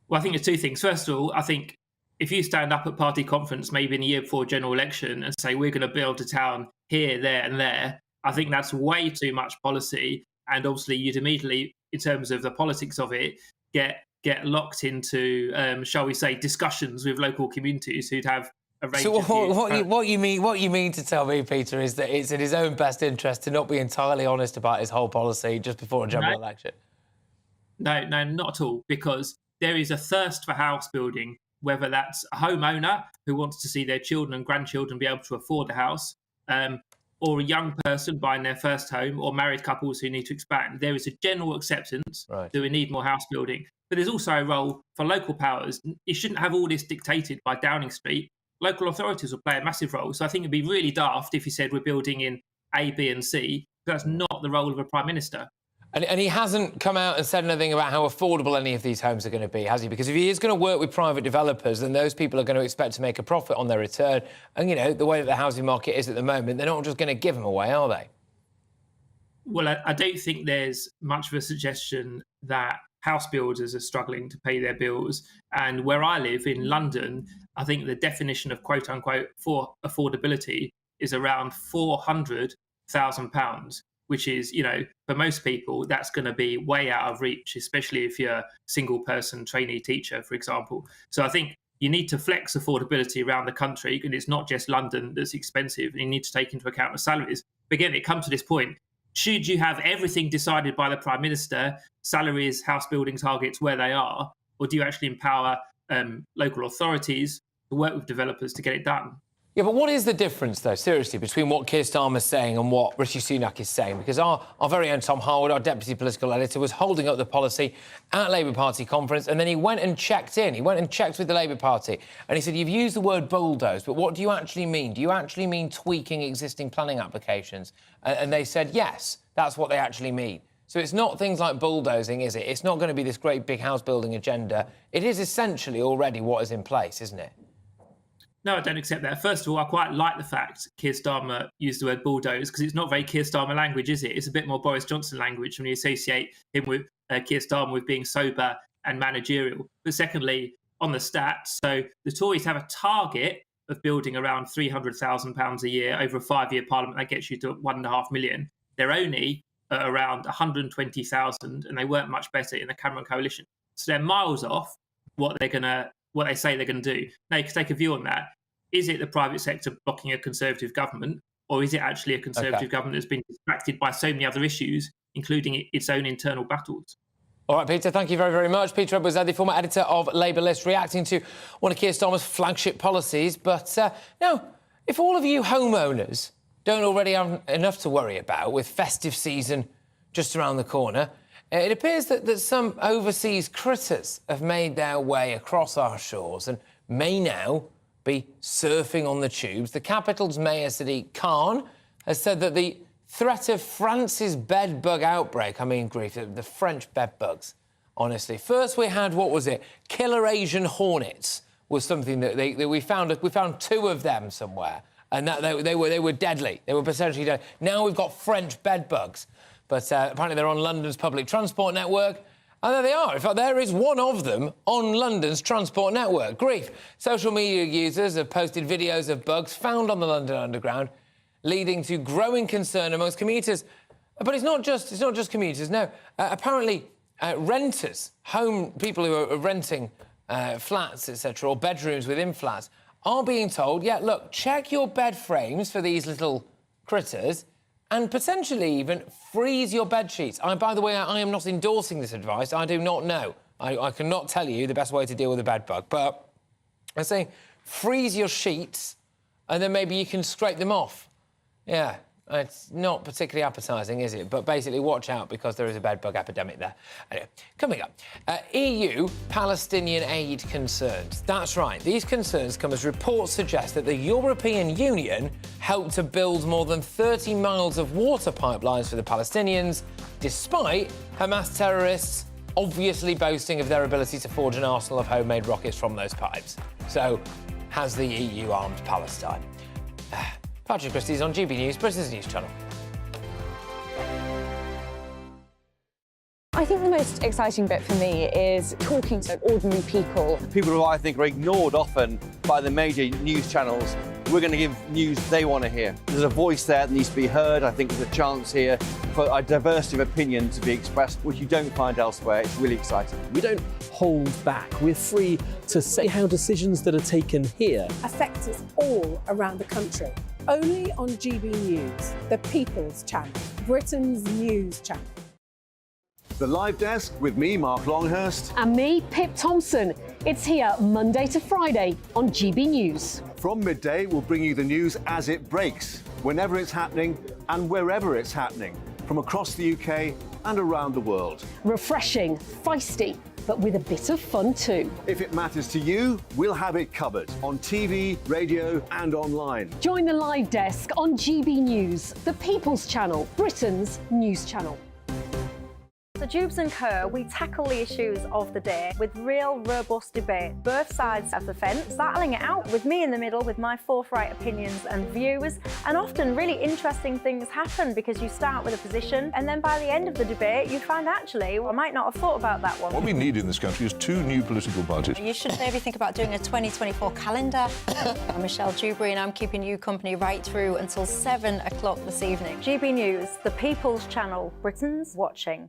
Well, I think there's two things. First of all, I think if you stand up at party conference, maybe in a year before a general election, and say, we're going to build a town here, there and there, I think that's way too much policy. And obviously you'd immediately, in terms of the politics of it, get locked into, shall we say, discussions with local communities who'd have a range of views. What you mean to tell me, Peter, is that it's in his own best interest to not be entirely honest about his whole policy just before a general election? No, not at all, because there is a thirst for house building, whether that's a homeowner who wants to see their children and grandchildren be able to afford a house, or a young person buying their first home, or married couples who need to expand. There is a general acceptance that we need more house building. But there's also a role for local powers. You shouldn't have all this dictated by Downing Street. Local authorities will play a massive role. So I think it'd be really daft if he said we're building in A, B and C. That's not the role of a Prime Minister. And he hasn't come out and said anything about how affordable any of these homes are going to be, has he? Because if he is going to work with private developers, then those people are going to expect to make a profit on their return. And, the way that the housing market is at the moment, they're not just going to give them away, are they? Well, I don't think there's much of a suggestion that house builders are struggling to pay their bills. And where I live in London, I think the definition of quote-unquote for affordability is around £400,000. which is, for most people, that's going to be way out of reach, especially if you're a single person trainee teacher, for example. So I think you need to flex affordability around the country, and it's not just London that's expensive. And you need to take into account the salaries. But again, it comes to this point. Should you have everything decided by the Prime Minister, salaries, house building targets, where they are, or do you actually empower local authorities to work with developers to get it done? Yeah, but what is the difference, though, seriously, between what Keir Starmer's saying and what Rishi Sunak is saying? Because our very own Tom Harwood, our deputy political editor, was holding up the policy at Labour Party conference, and then he went and checked in. He went and checked with the Labour Party, and he said, you've used the word bulldoze, but what do you actually mean? Do you actually mean tweaking existing planning applications? And they said, yes, that's what they actually mean. So it's not things like bulldozing, is it? It's not going to be this great big house-building agenda. It is essentially already what is in place, isn't it? No, I don't accept that. First of all, I quite like the fact Keir Starmer used the word bulldoze, because it's not very Keir Starmer language, is it? It's a bit more Boris Johnson language when you associate him with Keir Starmer with being sober and managerial. But secondly, on the stats, so the Tories have a target of building around £300,000 a year over a 5-year parliament. That gets you to 1.5 million. They're only around 120,000, and they weren't much better in the Cameron coalition. So they're miles off what they say they're going to do. Now, you can take a view on that. Is it the private sector blocking a Conservative government, or is it actually a Conservative government that's been distracted by so many other issues, including its own internal battles? All right, Peter, thank you very, very much. Peter Edwards, the former editor of Labour List, reacting to one of Keir Starmer's flagship policies. But now, if all of you homeowners don't already have enough to worry about with festive season just around the corner, it appears that some overseas critters have made their way across our shores and may now be surfing on the tubes. The capital's Mayor Sadiq Khan has said that the threat of France's bedbug outbreak, I mean, grief, the French bedbugs, honestly. First we had, what was it? Killer Asian hornets was something that we found. We found 2 of them somewhere, and that they were deadly. They were potentially deadly. Now we've got French bedbugs. But apparently they're on London's public transport network. And there they are. In fact, there is one of them on London's transport network. Grief. Social media users have posted videos of bugs found on the London Underground, leading to growing concern amongst commuters. But it's not just commuters, no. Apparently, renters, people who are renting flats, etc., or bedrooms within flats, are being told, yeah, look, check your bed frames for these little critters, and potentially even freeze your bed sheets. By the way, I am not endorsing this advice. I do not know. I cannot tell you the best way to deal with a bed bug. But I'm saying freeze your sheets and then maybe you can scrape them off. Yeah, it's not particularly appetising, is it? But basically, watch out because there is a bed bug epidemic there. Anyway, coming up, EU-Palestinian aid concerns. That's right. These concerns come as reports suggest that the European Union helped to build more than 30 miles of water pipelines for the Palestinians, despite Hamas terrorists obviously boasting of their ability to forge an arsenal of homemade rockets from those pipes. So, has the EU armed Palestine? Patrick Christys on GB News, Britain's news channel. I think the most exciting bit for me is talking to ordinary people. People who I think are ignored often by the major news channels. We're going to give news they want to hear. There's a voice there that needs to be heard. I think there's a chance here for a diversity of opinion to be expressed, which you don't find elsewhere. It's really exciting. We don't hold back. We're free to say how decisions that are taken here affect us all around the country. Only on GB News, the People's Channel, Britain's news channel. The Live Desk with me, Mark Longhurst. And me, Pip Thompson. It's here Monday to Friday on GB News. From midday, we'll bring you the news as it breaks, whenever it's happening and wherever it's happening, from across the UK and around the world. Refreshing, feisty, but with a bit of fun too. If it matters to you, we'll have it covered on TV, radio and online. Join the Live Desk on GB News, the People's Channel, Britain's news channel. So Jubes and Kerr, we tackle the issues of the day with real robust debate, both sides of the fence, battling it out with me in the middle with my forthright opinions and views. And often really interesting things happen because you start with a position and then by the end of the debate you find actually, well, I might not have thought about that one. What we need in this country is 2 new political parties. You should maybe think about doing a 2024 calendar. I'm Michelle Dewberry and I'm keeping you company right through until 7 o'clock this evening. GB News, the People's Channel, Britain's watching.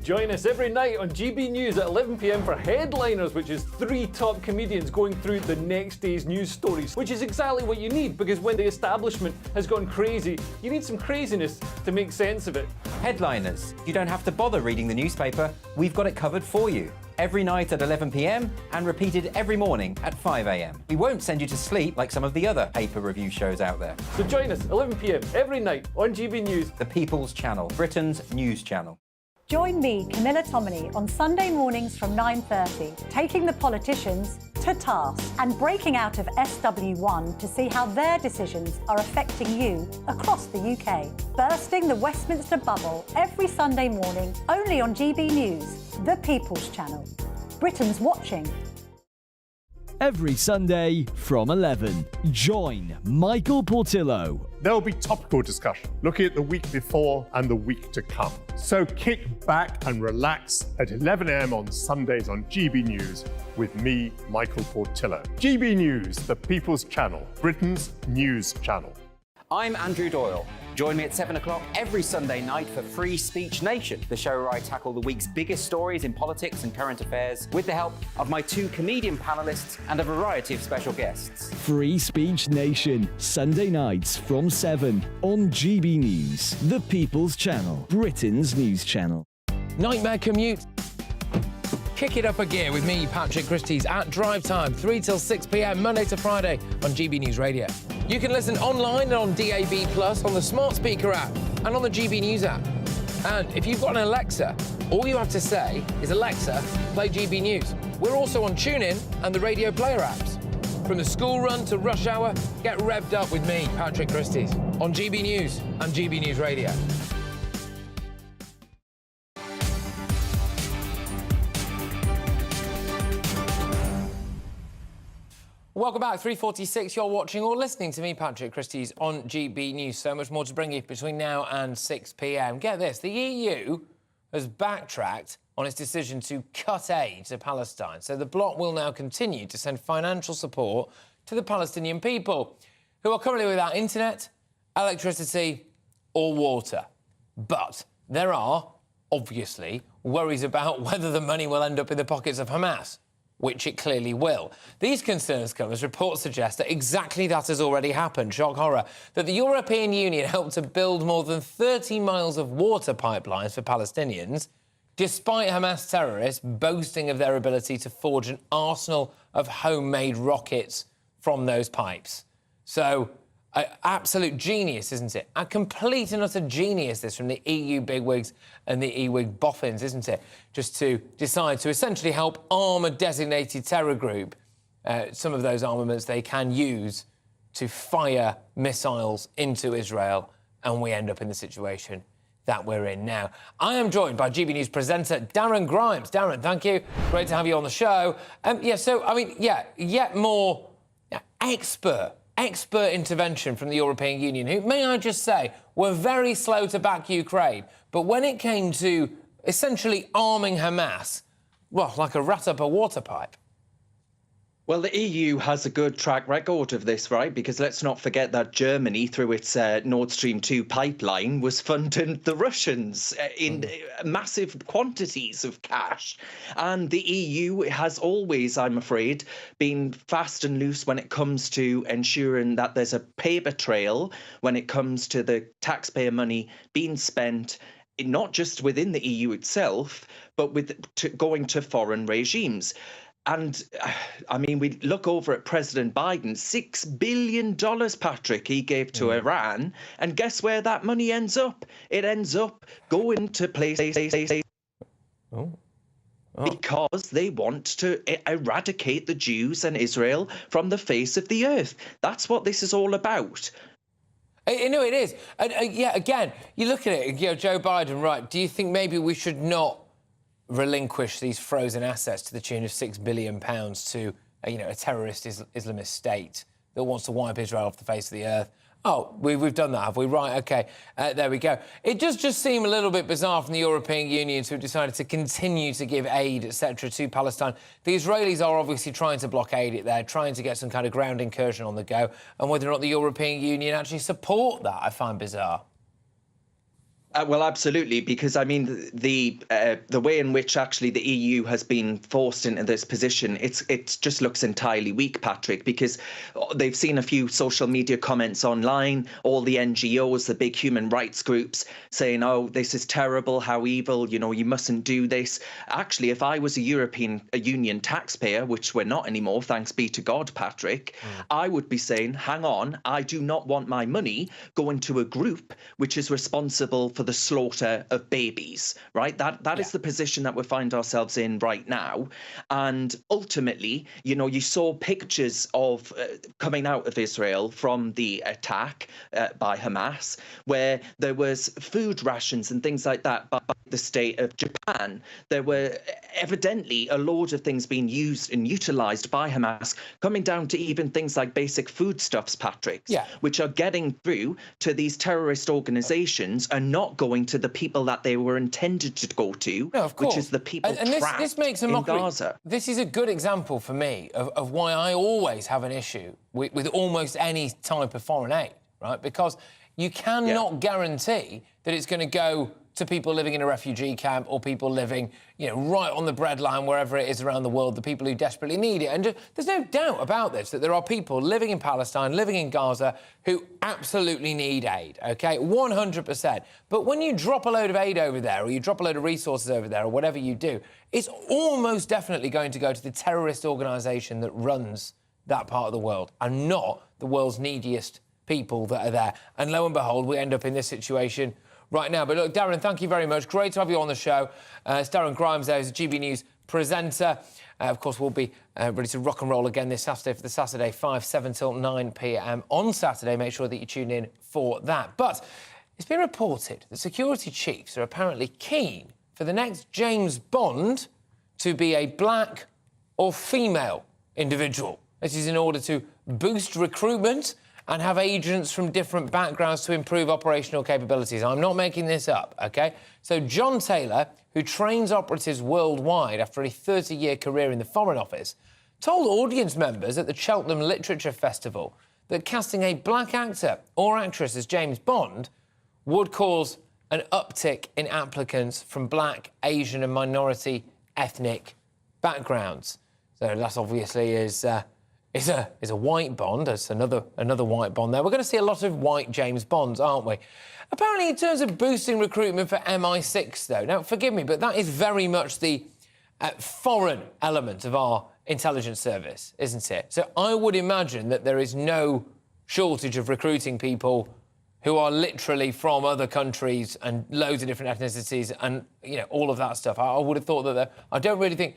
Join us every night on GB News at 11 p.m. for Headliners, which is 3 top comedians going through the next day's news stories, which is exactly what you need, because when the establishment has gone crazy, you need some craziness to make sense of it. Headliners. You don't have to bother reading the newspaper. We've got it covered for you. Every night at 11 p.m. and repeated every morning at 5 a.m. We won't send you to sleep like some of the other paper review shows out there. So join us 11 p.m. every night on GB News. The People's Channel, Britain's news channel. Join me, Camilla Tominey, on Sunday mornings from 9:30, taking the politicians to task and breaking out of SW1 to see how their decisions are affecting you across the UK. Bursting the Westminster bubble every Sunday morning, only on GB News, the People's Channel. Britain's watching. Every Sunday from 11, join Michael Portillo. There'll be topical discussion, looking at the week before and the week to come. So kick back and relax at 11 a.m. on Sundays on GB News with me, Michael Portillo. GB News, the People's Channel, Britain's news channel. I'm Andrew Doyle. Join me at 7 o'clock every Sunday night for Free Speech Nation, the show where I tackle the week's biggest stories in politics and current affairs with the help of my 2 comedian panellists and a variety of special guests. Free Speech Nation, Sunday nights from 7 on GB News, the People's Channel, Britain's news channel. Nightmare commute. Kick it up a gear with me, Patrick Christys, at drive time, 3 till 6 p.m, Monday to Friday on GB News Radio. You can listen online and on DAB+, on the smart speaker app, and on the GB News app. And if you've got an Alexa, all you have to say is, Alexa, play GB News. We're also on TuneIn and the Radio Player apps. From the school run to rush hour, get revved up with me, Patrick Christys, on GB News and GB News Radio. Welcome back, 3:46. You're watching or listening to me, Patrick Christys, on GB News. So much more to bring you between now and 6 p.m. Get this, the EU has backtracked on its decision to cut aid to Palestine. So the bloc will now continue to send financial support to the Palestinian people, who are currently without internet, electricity or water. But there are, obviously, worries about whether the money will end up in the pockets of Hamas, which it clearly will. These concerns come as reports suggest that exactly that has already happened. Shock horror. That the European Union helped to build more than 30 miles of water pipelines for Palestinians, despite Hamas terrorists boasting of their ability to forge an arsenal of homemade rockets from those pipes. So, absolute genius, isn't it? A complete and utter genius, this, from the EU bigwigs and the EU boffins, isn't it? Just to decide to essentially help arm a designated terror group. Some of those armaments they can use to fire missiles into Israel, and we end up in the situation that we're in now. I am joined by GB News presenter Darren Grimes. Darren, thank you. Great to have you on the show. Yet more expert intervention from the European Union, who, may I just say, were very slow to back Ukraine. But when it came to essentially arming Hamas, well, like a rat up a water pipe. Well, the EU has a good track record of this, right? Because let's not forget that Germany, through its Nord Stream 2 pipeline, was funding the Russians in massive quantities of cash. And the EU has always, I'm afraid, been fast and loose when it comes to ensuring that there's a paper trail when it comes to the taxpayer money being spent, not just within the EU itself, but going to foreign regimes. And, I mean, we look over at President Biden, $6 billion, Patrick, he gave to Iran. And guess where that money ends up? It ends up going to places because they want to eradicate the Jews and Israel from the face of the earth. That's what this is all about. No, it is. And yeah, again, you look at it, you know, Joe Biden, right, do you think maybe we should not relinquish these frozen assets to the tune of £6 billion to, you know, a terrorist Islamist state that wants to wipe Israel off the face of the earth? Oh, we've done that, have we? Right, OK, there we go. It does just seem a little bit bizarre from the European Union to have decided to continue to give aid, etc., to Palestine. The Israelis are obviously trying to blockade it there, trying to get some kind of ground incursion on the go, and whether or not the European Union actually support that, I find bizarre. Well, absolutely, because I mean the way in which actually the EU has been forced into this position, it just looks entirely weak, Patrick, because they've seen a few social media comments online, all the NGOs, the big human rights groups saying, "Oh, this is terrible, how evil, you know, you mustn't do this." Actually, if I was a European Union taxpayer, which we're not anymore, thanks be to God, Patrick, I would be saying, "Hang on, I do not want my money going to a group which is responsible for the slaughter of babies," right? That is the position that we find ourselves in right now. And ultimately, you know, you saw pictures of coming out of Israel from the attack by Hamas, where there was food rations and things like that by the state of Japan. There were evidently a load of things being used and utilized by Hamas, coming down to even things like basic foodstuffs, Patrick, which are getting through to these terrorist organizations and not going to the people that they were intended to go to, which is the people trapped this makes a in mockery. Gaza. This is a good example for me of why I always have an issue with almost any type of foreign aid, right? Because you cannot guarantee that it's going to go to people living in a refugee camp or people living, you know, right on the breadline, wherever it is around the world, the people who desperately need it. And there's no doubt about this, that there are people living in Palestine, living in Gaza, who absolutely need aid, OK? 100%. But when you drop a load of aid over there, or you drop a load of resources over there, or whatever you do, it's almost definitely going to go to the terrorist organisation that runs that part of the world, and not the world's neediest people that are there. And lo and behold, we end up in this situation right now. But look, Darren, thank you very much. Great to have you on the show. It's Darren Grimes there, who's a GB News presenter. Of course, we'll be ready to rock and roll again this Saturday for the Saturday 5, 7 till 9 p.m. on Saturday. Make sure that you tune in for that. But it's been reported that security chiefs are apparently keen for the next James Bond to be a black or female individual. This is in order to boost recruitment and have agents from different backgrounds to improve operational capabilities. I'm not making this up, OK? So John Taylor, who trains operatives worldwide after a 30-year career in the Foreign Office, told audience members at the Cheltenham Literature Festival that casting a black actor or actress as James Bond would cause an uptick in applicants from black, Asian and minority ethnic backgrounds. So that obviously is a white Bond. There's another white Bond there. We're going to see a lot of white James Bonds, aren't we? Apparently, in terms of boosting recruitment for MI6, though, now, forgive me, but that is very much the foreign element of our intelligence service, isn't it? So I would imagine that there is no shortage of recruiting people who are literally from other countries and loads of different ethnicities and, you know, all of that stuff. I would have thought that I don't really think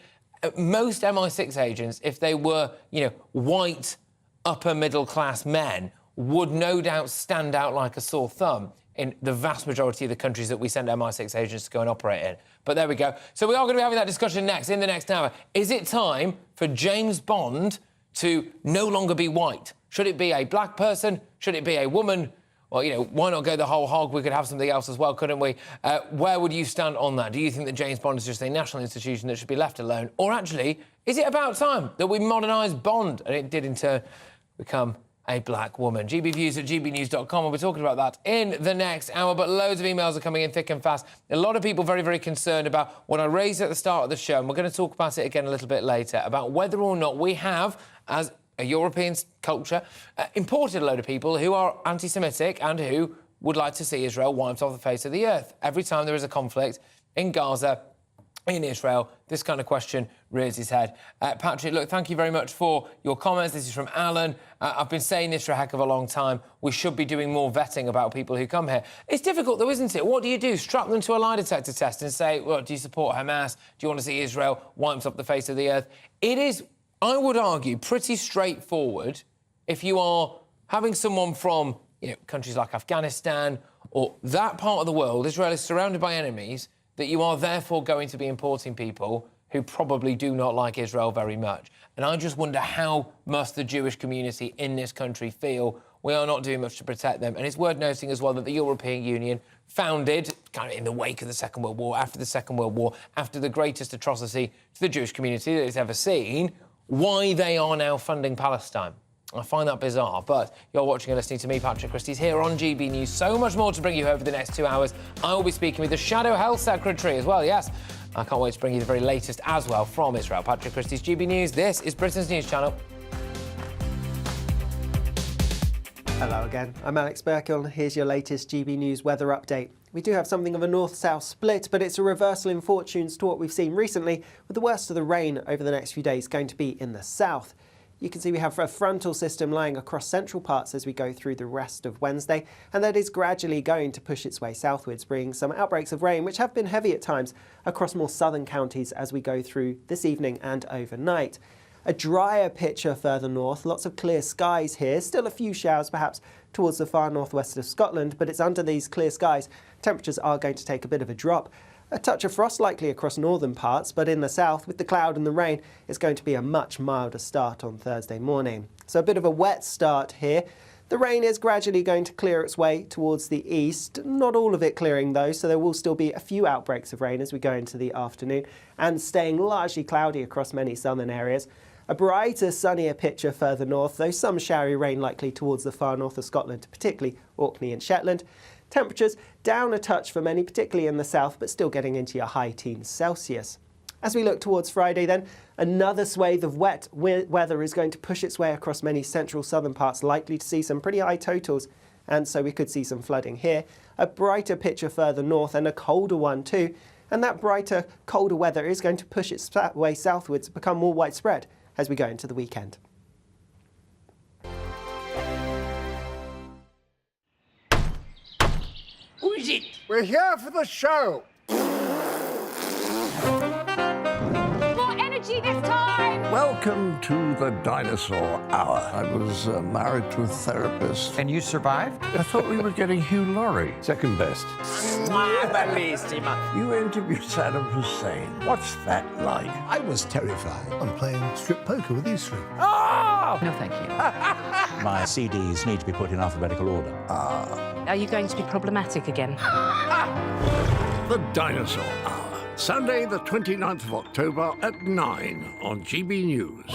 most MI6 agents, if they were, you know, white, upper-middle-class men, would no doubt stand out like a sore thumb in the vast majority of the countries that we send MI6 agents to go and operate in. But there we go. So we are going to be having that discussion next, in the next hour. Is it time for James Bond to no longer be white? Should it be a black person? Should it be a woman? Well, you know, why not go the whole hog? We could have something else as well, couldn't we? Where would you stand on that? Do you think that James Bond is just a national institution that should be left alone? Or actually, is it about time that we modernise Bond? And it did, in turn, become a black woman. GBViews at gbnews.com. We'll be talking about that in the next hour, but loads of emails are coming in thick and fast. A lot of people very, very concerned about what I raised at the start of the show, and we're going to talk about it again a little bit later, about whether or not we have, as a European culture, imported a load of people who are anti-Semitic and who would like to see Israel wiped off the face of the earth. Every time there is a conflict in Gaza, in Israel, this kind of question rears its head. Patrick, look, thank you very much for your comments. This is from Alan. I've been saying this for a heck of a long time. We should be doing more vetting about people who come here. It's difficult, though, isn't it? What do you do? Strap them to a lie detector test and say, well, do you support Hamas? Do you want to see Israel wiped off the face of the earth? It is, I would argue, pretty straightforward if you are having someone from countries like Afghanistan or that part of the world, Israel is surrounded by enemies, that you are therefore going to be importing people who probably do not like Israel very much. And I just wonder how must the Jewish community in this country feel we are not doing much to protect them. And it's worth noting as well that the European Union, founded kind of in the wake of the Second World War, after the Second World War, after the greatest atrocity to the Jewish community that it's ever seen, why they are now funding Palestine. I find that bizarre, but you're watching and listening to me, Patrick Christys, here on GB News. So much more to bring you over the next 2 hours. I will be speaking with the Shadow Health Secretary as well, yes. I can't wait to bring you the very latest as well from Israel. Patrick Christys, GB News. This is Britain's news channel. Hello again, I'm Alex Birkill. Here's your latest GB News weather update. We do have something of a north-south split, but it's a reversal in fortunes to what we've seen recently, with the worst of the rain over the next few days going to be in the south. You can see we have a frontal system lying across central parts as we go through the rest of Wednesday, and that is gradually going to push its way southwards, bringing some outbreaks of rain, which have been heavy at times, across more southern counties as we go through this evening and overnight. A drier picture further north, lots of clear skies here, still a few showers perhaps towards the far northwest of Scotland, but it's under these clear skies. Temperatures are going to take a bit of a drop. A touch of frost likely across northern parts, but in the south, with the cloud and the rain, it's going to be a much milder start on Thursday morning. So a bit of a wet start here. The rain is gradually going to clear its way towards the east, not all of it clearing though, so there will still be a few outbreaks of rain as we go into the afternoon, and staying largely cloudy across many southern areas. A brighter, sunnier picture further north, though some showery rain likely towards the far north of Scotland, particularly Orkney and Shetland. Temperatures down a touch for many, particularly in the south, but still getting into your high teens Celsius. As we look towards Friday then, another swathe of wet weather is going to push its way across many central southern parts, likely to see some pretty high totals, and so we could see some flooding here. A brighter picture further north and a colder one too, and that brighter, colder weather is going to push its way southwards, become more widespread as we go into the weekend. Who is it? We're here for the show. More energy this time! Welcome to the Dinosaur Hour. I was married to a therapist. And you survived? I thought we were getting Hugh Laurie. Second best. You interviewed Saddam Hussein. What's that like? I was terrified. I'm playing strip poker with these three. Oh! No, thank you. My CDs need to be put in alphabetical order. Are you going to be problematic again? The Dinosaur Hour. Sunday, the 29th of October at 9 on GB News.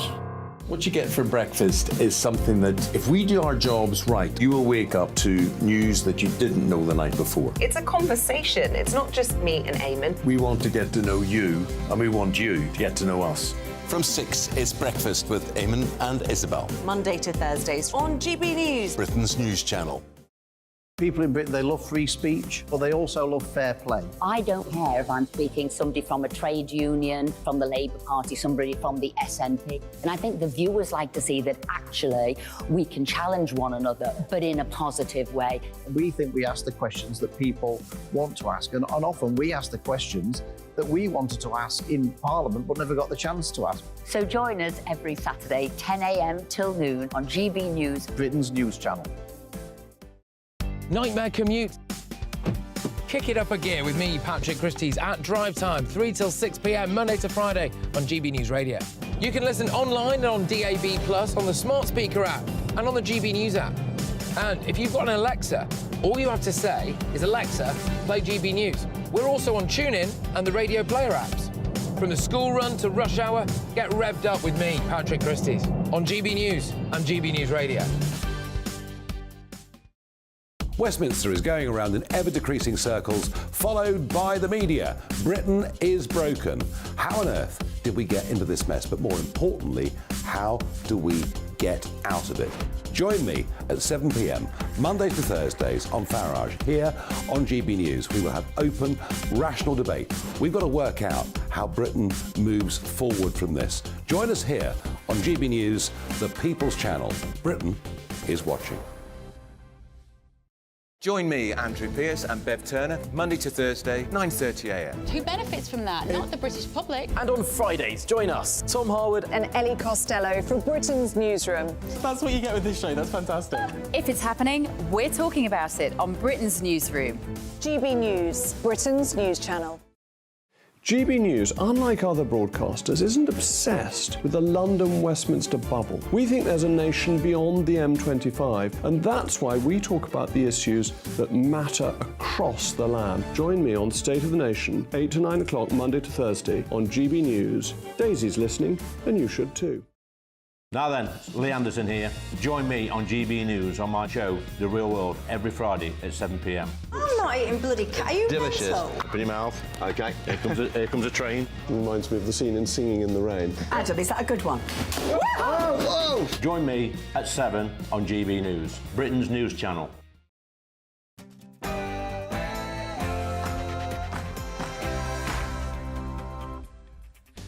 What you get for breakfast is something that, if we do our jobs right, you will wake up to news that you didn't know the night before. It's a conversation. It's not just me and Eamon. We want to get to know you, and we want you to get to know us. From 6, it's Breakfast with Eamon and Isabel. Monday to Thursdays on GB News. Britain's news channel. People in Britain, they love free speech, but they also love fair play. I don't care if I'm speaking somebody from a trade union, from the Labour Party, somebody from the SNP. And I think the viewers like to see that actually we can challenge one another, but in a positive way. We think we ask the questions that people want to ask, and often we ask the questions that we wanted to ask in Parliament but never got the chance to ask. So join us every Saturday, 10 a.m. till noon on GB News, Britain's news channel. Nightmare commute. Kick it up a gear with me, Patrick Christys, at drive time, 3 till 6 p.m, Monday to Friday on GB News Radio. You can listen online and on DAB+, on the smart speaker app and on the GB News app. And if you've got an Alexa, all you have to say is, Alexa, play GB News. We're also on TuneIn and the Radio Player apps. From the school run to rush hour, get revved up with me, Patrick Christys, on GB News and GB News Radio. Westminster is going around in ever-decreasing circles, followed by the media. Britain is broken. How on earth did we get into this mess? But more importantly, how do we get out of it? Join me at 7 p.m, Mondays to Thursdays on Farage, here on GB News. We will have open, rational debate. We've got to work out how Britain moves forward from this. Join us here on GB News, the People's Channel. Britain is watching. Join me, Andrew Pearce and Bev Turner, Monday to Thursday, 9:30 a.m. Who benefits from that? Not the British public. And on Fridays, join us, Tom Harwood and Ellie Costello from Britain's Newsroom. That's what you get with this show. That's fantastic. If it's happening, we're talking about it on Britain's Newsroom. GB News, Britain's news channel. GB News, unlike other broadcasters, isn't obsessed with the London-Westminster bubble. We think there's a nation beyond the M25, and that's why we talk about the issues that matter across the land. Join me on State of the Nation, 8 to 9 o'clock, Monday to Thursday, on GB News. Daisy's listening, and you should too. Now then, Lee Anderson here. Join me on GB News on my show, The Real World, every Friday at 7 p.m. I'm not eating bloody cat. Are you Delicious. mental? Open your mouth. OK, here comes a train. Reminds me of the scene in Singing in the Rain. Adam, is that a good one? Whoa! Join me at 7 on GB News, Britain's news channel.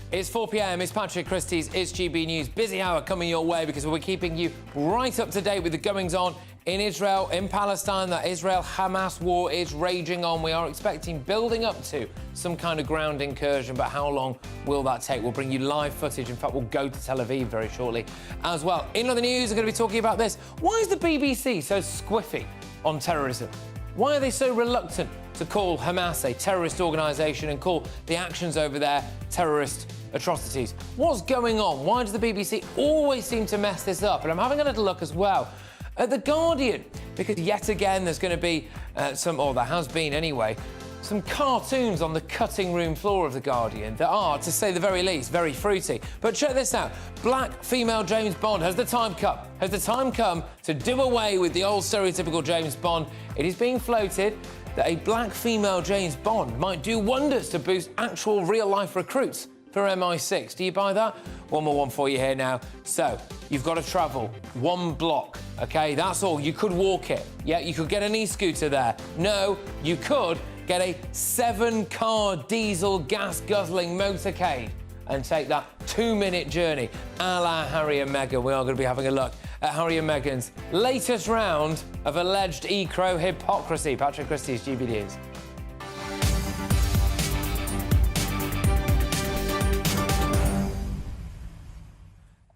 It's 4 p.m, it's Patrick Christys, it's GB News. Busy hour coming your way because we'll be keeping you right up to date with the goings-on in Israel, in Palestine. That Israel-Hamas war is raging on. We are expecting building up to some kind of ground incursion, but how long will that take? We'll bring you live footage. In fact, we'll go to Tel Aviv very shortly as well. In other news, I'm going to be talking about this. Why is the BBC so squiffy on terrorism? Why are they so reluctant to call Hamas a terrorist organisation and call the actions over there terrorist atrocities? What's going on? Why does the BBC always seem to mess this up? And I'm having a little look as well at The Guardian, because yet again there's going to be there has been anyway, some cartoons on the cutting room floor of The Guardian that are, to say the very least, very fruity. But check this out. Black female James Bond. Has the time come? Has the time come to do away with the old stereotypical James Bond? It is being floated that a black female James Bond might do wonders to boost actual real-life recruits for MI6. Do you buy that? One more one for you here now. So, you've got to travel 1 block, OK? That's all. You could walk it. Yeah, you could get an e-scooter there. No, you could get a 7-car diesel gas-guzzling motorcade and take that 2-minute journey a la Harry and Meghan. We are going to be having a look at Harry and Meghan's latest round of alleged e-crow hypocrisy. Patrick Christys, GB News.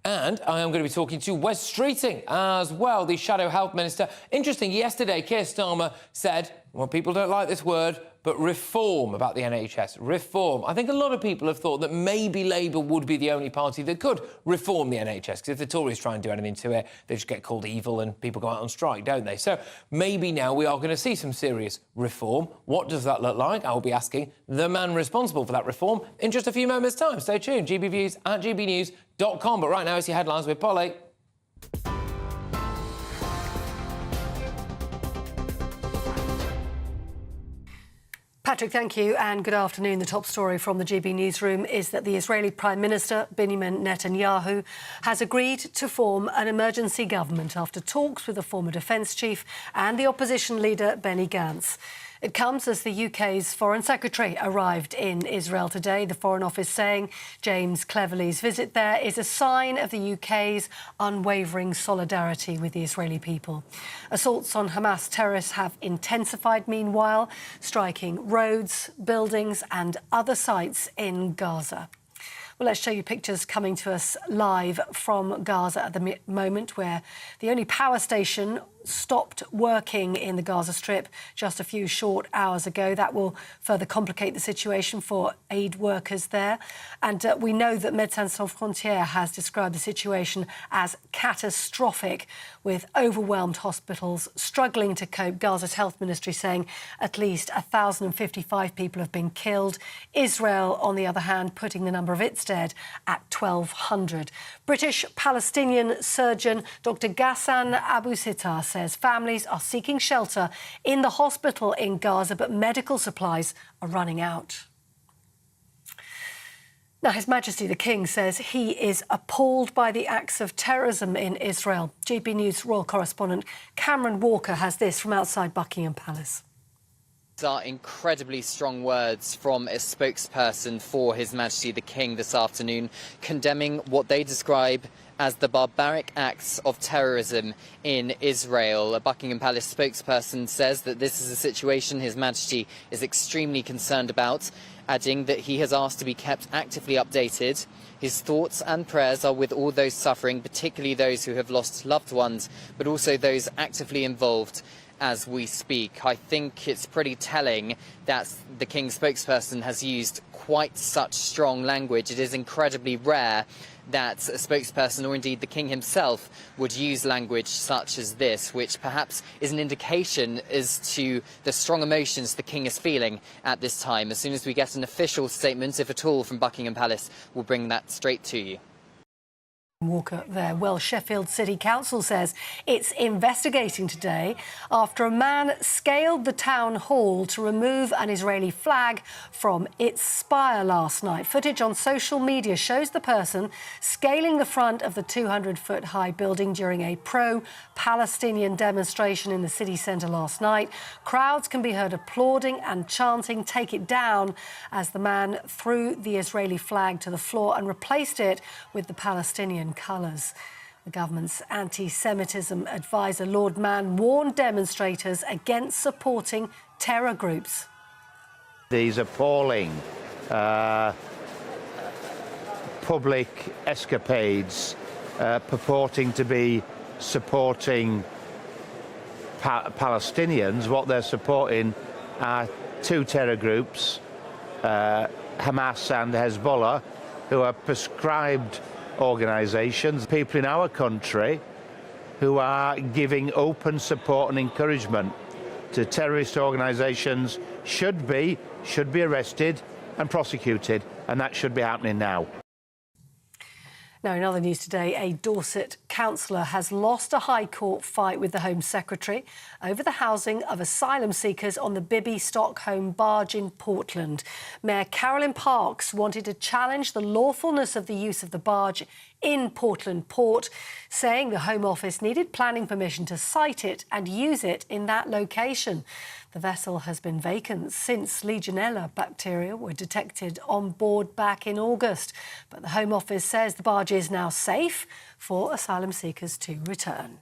And I am going to be talking to Wes Streeting as well, the Shadow Health Minister. Interesting, yesterday Keir Starmer said, well, people don't like this word, but reform about the NHS. Reform. I think a lot of people have thought that maybe Labour would be the only party that could reform the NHS, because if the Tories try and do anything to it, they just get called evil and people go out on strike, don't they? So maybe now we are going to see some serious reform. What does that look like? I will be asking the man responsible for that reform in just a few moments' time. Stay tuned. GB Views at gbnews.com. But right now, it's your headlines with Polly. Patrick, thank you, and good afternoon. The top story from the GB newsroom is that the Israeli Prime Minister, Benjamin Netanyahu, has agreed to form an emergency government after talks with the former defence chief and the opposition leader, Benny Gantz. It comes as the UK's Foreign Secretary arrived in Israel today. The Foreign Office saying James Cleverly's visit there is a sign of the UK's unwavering solidarity with the Israeli people. Assaults on Hamas terrorists have intensified meanwhile, striking roads, buildings and other sites in Gaza. Well, let's show you pictures coming to us live from Gaza at the moment, where the only power station stopped working in the Gaza Strip just a few short hours ago. That will further complicate the situation for aid workers there. And we know that Médecins Sans Frontières has described the situation as catastrophic, with overwhelmed hospitals struggling to cope. Gaza's health ministry saying at least 1,055 people have been killed. Israel, on the other hand, putting the number of its dead at 1,200. British-Palestinian surgeon Dr. Ghassan Abu Sittar says families are seeking shelter in the hospital in Gaza, but medical supplies are running out. Now, His Majesty the King says he is appalled by the acts of terrorism in Israel. GB News royal correspondent Cameron Walker has this from outside Buckingham Palace. Are incredibly strong words from a spokesperson for His Majesty the King this afternoon, condemning what they describe as the barbaric acts of terrorism in Israel. A Buckingham Palace spokesperson says that this is a situation His Majesty is extremely concerned about, adding that he has asked to be kept actively updated. His thoughts and prayers are with all those suffering, particularly those who have lost loved ones, but also those actively involved as we speak. I think it's pretty telling that the King's spokesperson has used quite such strong language. It is incredibly rare that a spokesperson, or indeed the King himself, would use language such as this, which perhaps is an indication as to the strong emotions the King is feeling at this time. As soon as we get an official statement, if at all, from Buckingham Palace, we'll bring that straight to you. Walker there. Well, Sheffield City Council says it's investigating today after a man scaled the town hall to remove an Israeli flag from its spire last night. Footage on social media shows the person scaling the front of the 200-foot-high building during a pro-Palestinian demonstration in the city centre last night. Crowds can be heard applauding and chanting, "Take it down," as the man threw the Israeli flag to the floor and replaced it with the Palestinian colours. The government's anti-Semitism advisor, Lord Mann, warned demonstrators against supporting terror groups. These appalling public escapades purporting to be supporting Palestinians, what they're supporting are two terror groups, Hamas and Hezbollah, who are prescribed organisations, people in our country who are giving open support and encouragement to terrorist organisations should be arrested and prosecuted, and that should be happening now. Now, in other news today, a Dorset councillor has lost a High Court fight with the Home Secretary over the housing of asylum seekers on the Bibby Stockholm barge in Portland. Mayor Carolyn Parks wanted to challenge the lawfulness of the use of the barge in Portland Port, saying the Home Office needed planning permission to site it and use it in that location. The vessel has been vacant since Legionella bacteria were detected on board back in August. But the Home Office says the barge is now safe for asylum seekers to return.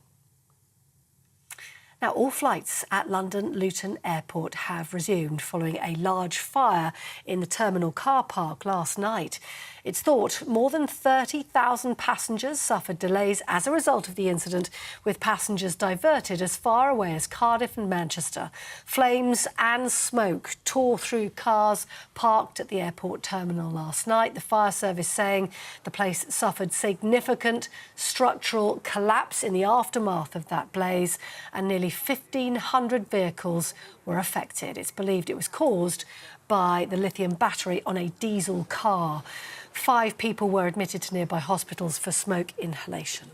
Now, all flights at London Luton Airport have resumed following a large fire in the terminal car park last night. It's thought more than 30,000 passengers suffered delays as a result of the incident, with passengers diverted as far away as Cardiff and Manchester. Flames and smoke tore through cars parked at the airport terminal last night. The fire service saying the place suffered significant structural collapse in the aftermath of that blaze, and nearly 1,500 vehicles were affected. It's believed it was caused by the lithium battery on a diesel car. 5 people were admitted to nearby hospitals for smoke inhalation.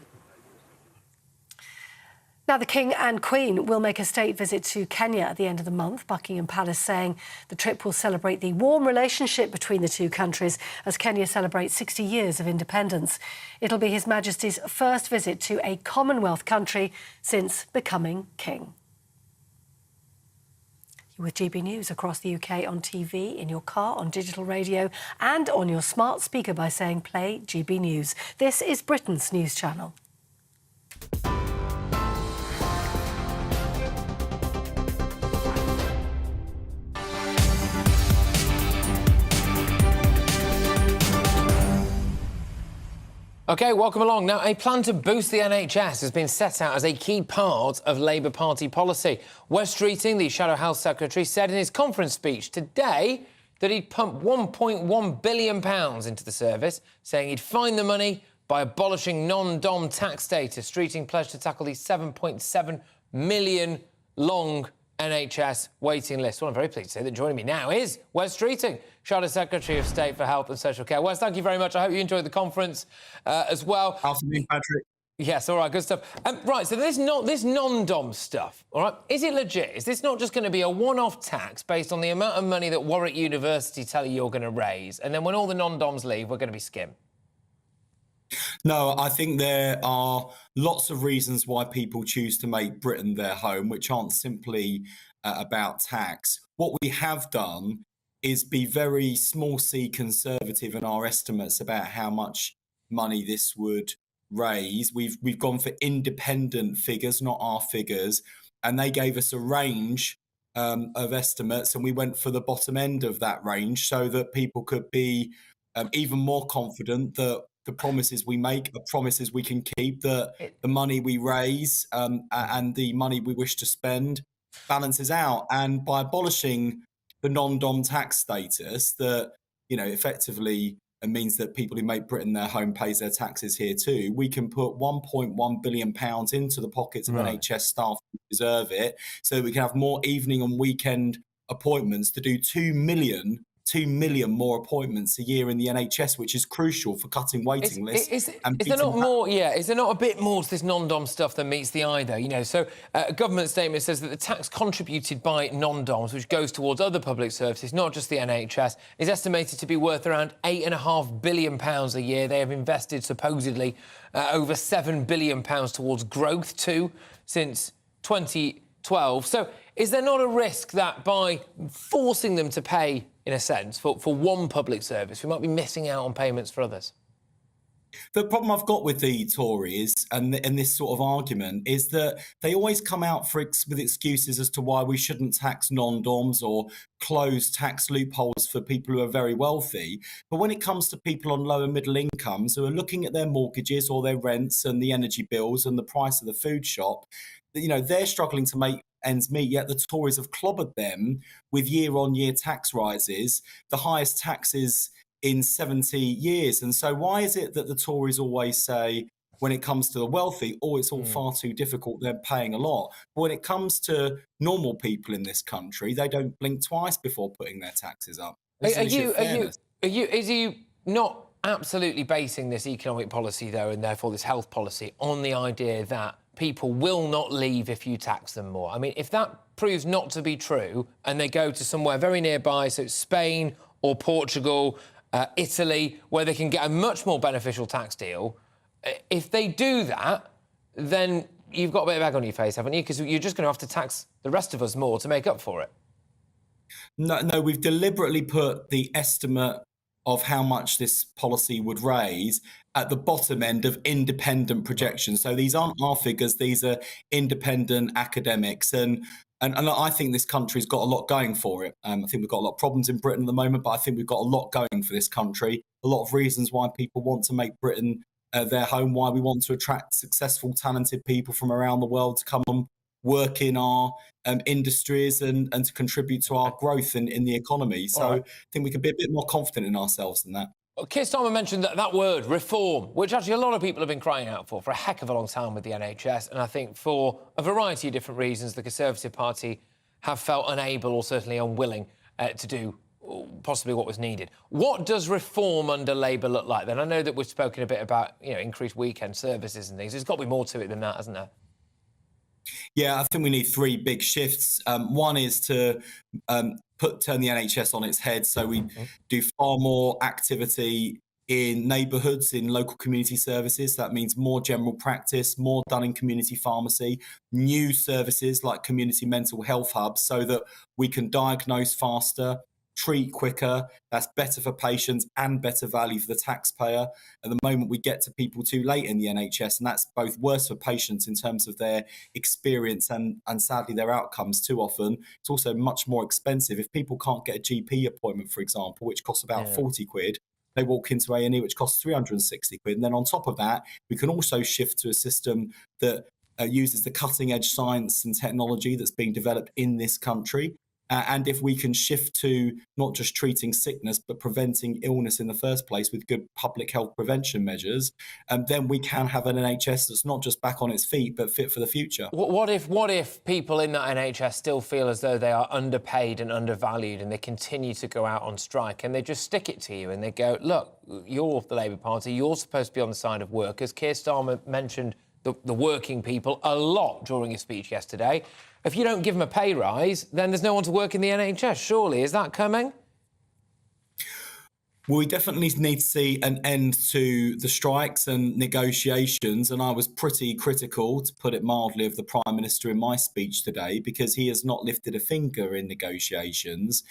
Now, the King and Queen will make a state visit to Kenya at the end of the month. Buckingham Palace saying the trip will celebrate the warm relationship between the two countries as Kenya celebrates 60 years of independence. It'll be His Majesty's first visit to a Commonwealth country since becoming king. With GB News across the UK on TV, in your car, on digital radio and on your smart speaker by saying play GB News. This is Britain's news channel. OK, welcome along. Now, a plan to boost the NHS has been set out as a key part of Labour Party policy. Wes Streeting, the Shadow Health Secretary, said in his conference speech today that he'd pump £1.1 billion into the service, saying he'd find the money by abolishing non-dom tax status. Streeting pledged to tackle the 7.7 million long NHS waiting list. Well, I'm very pleased to say that joining me now is Wes Streeting, Shadow Secretary of State for Health and Social Care. Wes, thank you very much. I hope you enjoyed the conference as well. Afternoon, Patrick. Yes, all right, good stuff. Right, so this non-dom stuff, all right, is it legit? Is this not just going to be a one-off tax based on the amount of money that Warwick University tell you you're going to raise, and then when all the non-doms leave, we're going to be skim? No, I think there are lots of reasons why people choose to make Britain their home, which aren't simply about tax. What we have done is be very small c conservative in our estimates about how much money this would raise. We've gone for independent figures, not our figures, and they gave us a range of estimates, and we went for the bottom end of that range so that people could be even more confident that the promises we make are promises we can keep, that the money we raise and the money we wish to spend balances out. And by abolishing the non-dom tax status that, effectively means that people who make Britain their home pays their taxes here too, we can put £1.1 billion into the pockets of NHS staff who deserve it, so that we can have more evening and weekend appointments to do 2 million more appointments a year in the NHS, which is crucial for cutting waiting lists. Is there not more? Yeah, is there not a bit more to this non-dom stuff than meets the eye, though? So a government statement says that the tax contributed by non-doms, which goes towards other public services, not just the NHS, is estimated to be worth around £8.5 billion a year. They have invested supposedly over £7 billion towards growth too since 2012. So is there not a risk that by forcing them to pay, in a sense, for one public service, we might be missing out on payments for others? The problem I've got with the Tories and this sort of argument is that they always come out with excuses as to why we shouldn't tax non-doms or close tax loopholes for people who are very wealthy. But when it comes to people on lower middle incomes who are looking at their mortgages or their rents and the energy bills and the price of the food shop, they're struggling to make ends meet, yet the Tories have clobbered them with year-on-year tax rises, the highest taxes in 70 years. And so why is it that the Tories always say, when it comes to the wealthy, it's all far too difficult, they're paying a lot. But when it comes to normal people in this country, they don't blink twice before putting their taxes up. Is he not absolutely basing this economic policy, though, and therefore this health policy, on the idea that people will not leave if you tax them more? I mean, if that proves not to be true and they go to somewhere very nearby, so Spain or Portugal, Italy, where they can get a much more beneficial tax deal, if they do that, then you've got a bit of egg on your face, haven't you? Because you're just going to have to tax the rest of us more to make up for it. No, we've deliberately put the estimate of how much this policy would raise at the bottom end of independent projections. So these aren't our figures, these are independent academics. And I think this country's got a lot going for it. I think we've got a lot of problems in Britain at the moment, but I think we've got a lot going for this country. A lot of reasons why people want to make Britain their home, why we want to attract successful, talented people from around the world to come and work in our industries and to contribute to our growth in the economy. So I think we can be a bit more confident in ourselves than that. Well, Keir Starmer mentioned that word, reform, which actually a lot of people have been crying out for a heck of a long time with the NHS. And I think for a variety of different reasons, the Conservative Party have felt unable or certainly unwilling to do possibly what was needed. What does reform under Labour look like then? I know that we've spoken a bit about, increased weekend services and things. There's got to be more to it than that, hasn't there? Yeah, I think we need three big shifts. One is to turn the NHS on its head, so we do far more activity in neighbourhoods, in local community services. That means more general practice, more done in community pharmacy, new services like community mental health hubs, so that we can diagnose faster, treat quicker. That's better for patients and better value for the taxpayer. At the moment, we get to people too late in the NHS, and that's both worse for patients in terms of their experience and sadly their outcomes too often. It's also much more expensive. If people can't get a GP appointment, for example, which costs about 40 quid, they walk into A&E, which costs 360 quid. And then on top of that, we can also shift to a system that uses the cutting edge science and technology that's being developed in this country. And if we can shift to not just treating sickness, but preventing illness in the first place with good public health prevention measures, then we can have an NHS that's not just back on its feet, but fit for the future. What if people in that NHS still feel as though they are underpaid and undervalued and they continue to go out on strike and they just stick it to you and they go, look, you're the Labour Party, you're supposed to be on the side of workers. Keir Starmer mentioned the working people a lot during his speech yesterday. If you don't give them a pay rise, then there's no one to work in the NHS, surely. Is that coming? We definitely need to see an end to the strikes and negotiations. And I was pretty critical, to put it mildly, of the Prime Minister in my speech today, because he has not lifted a finger in negotiations.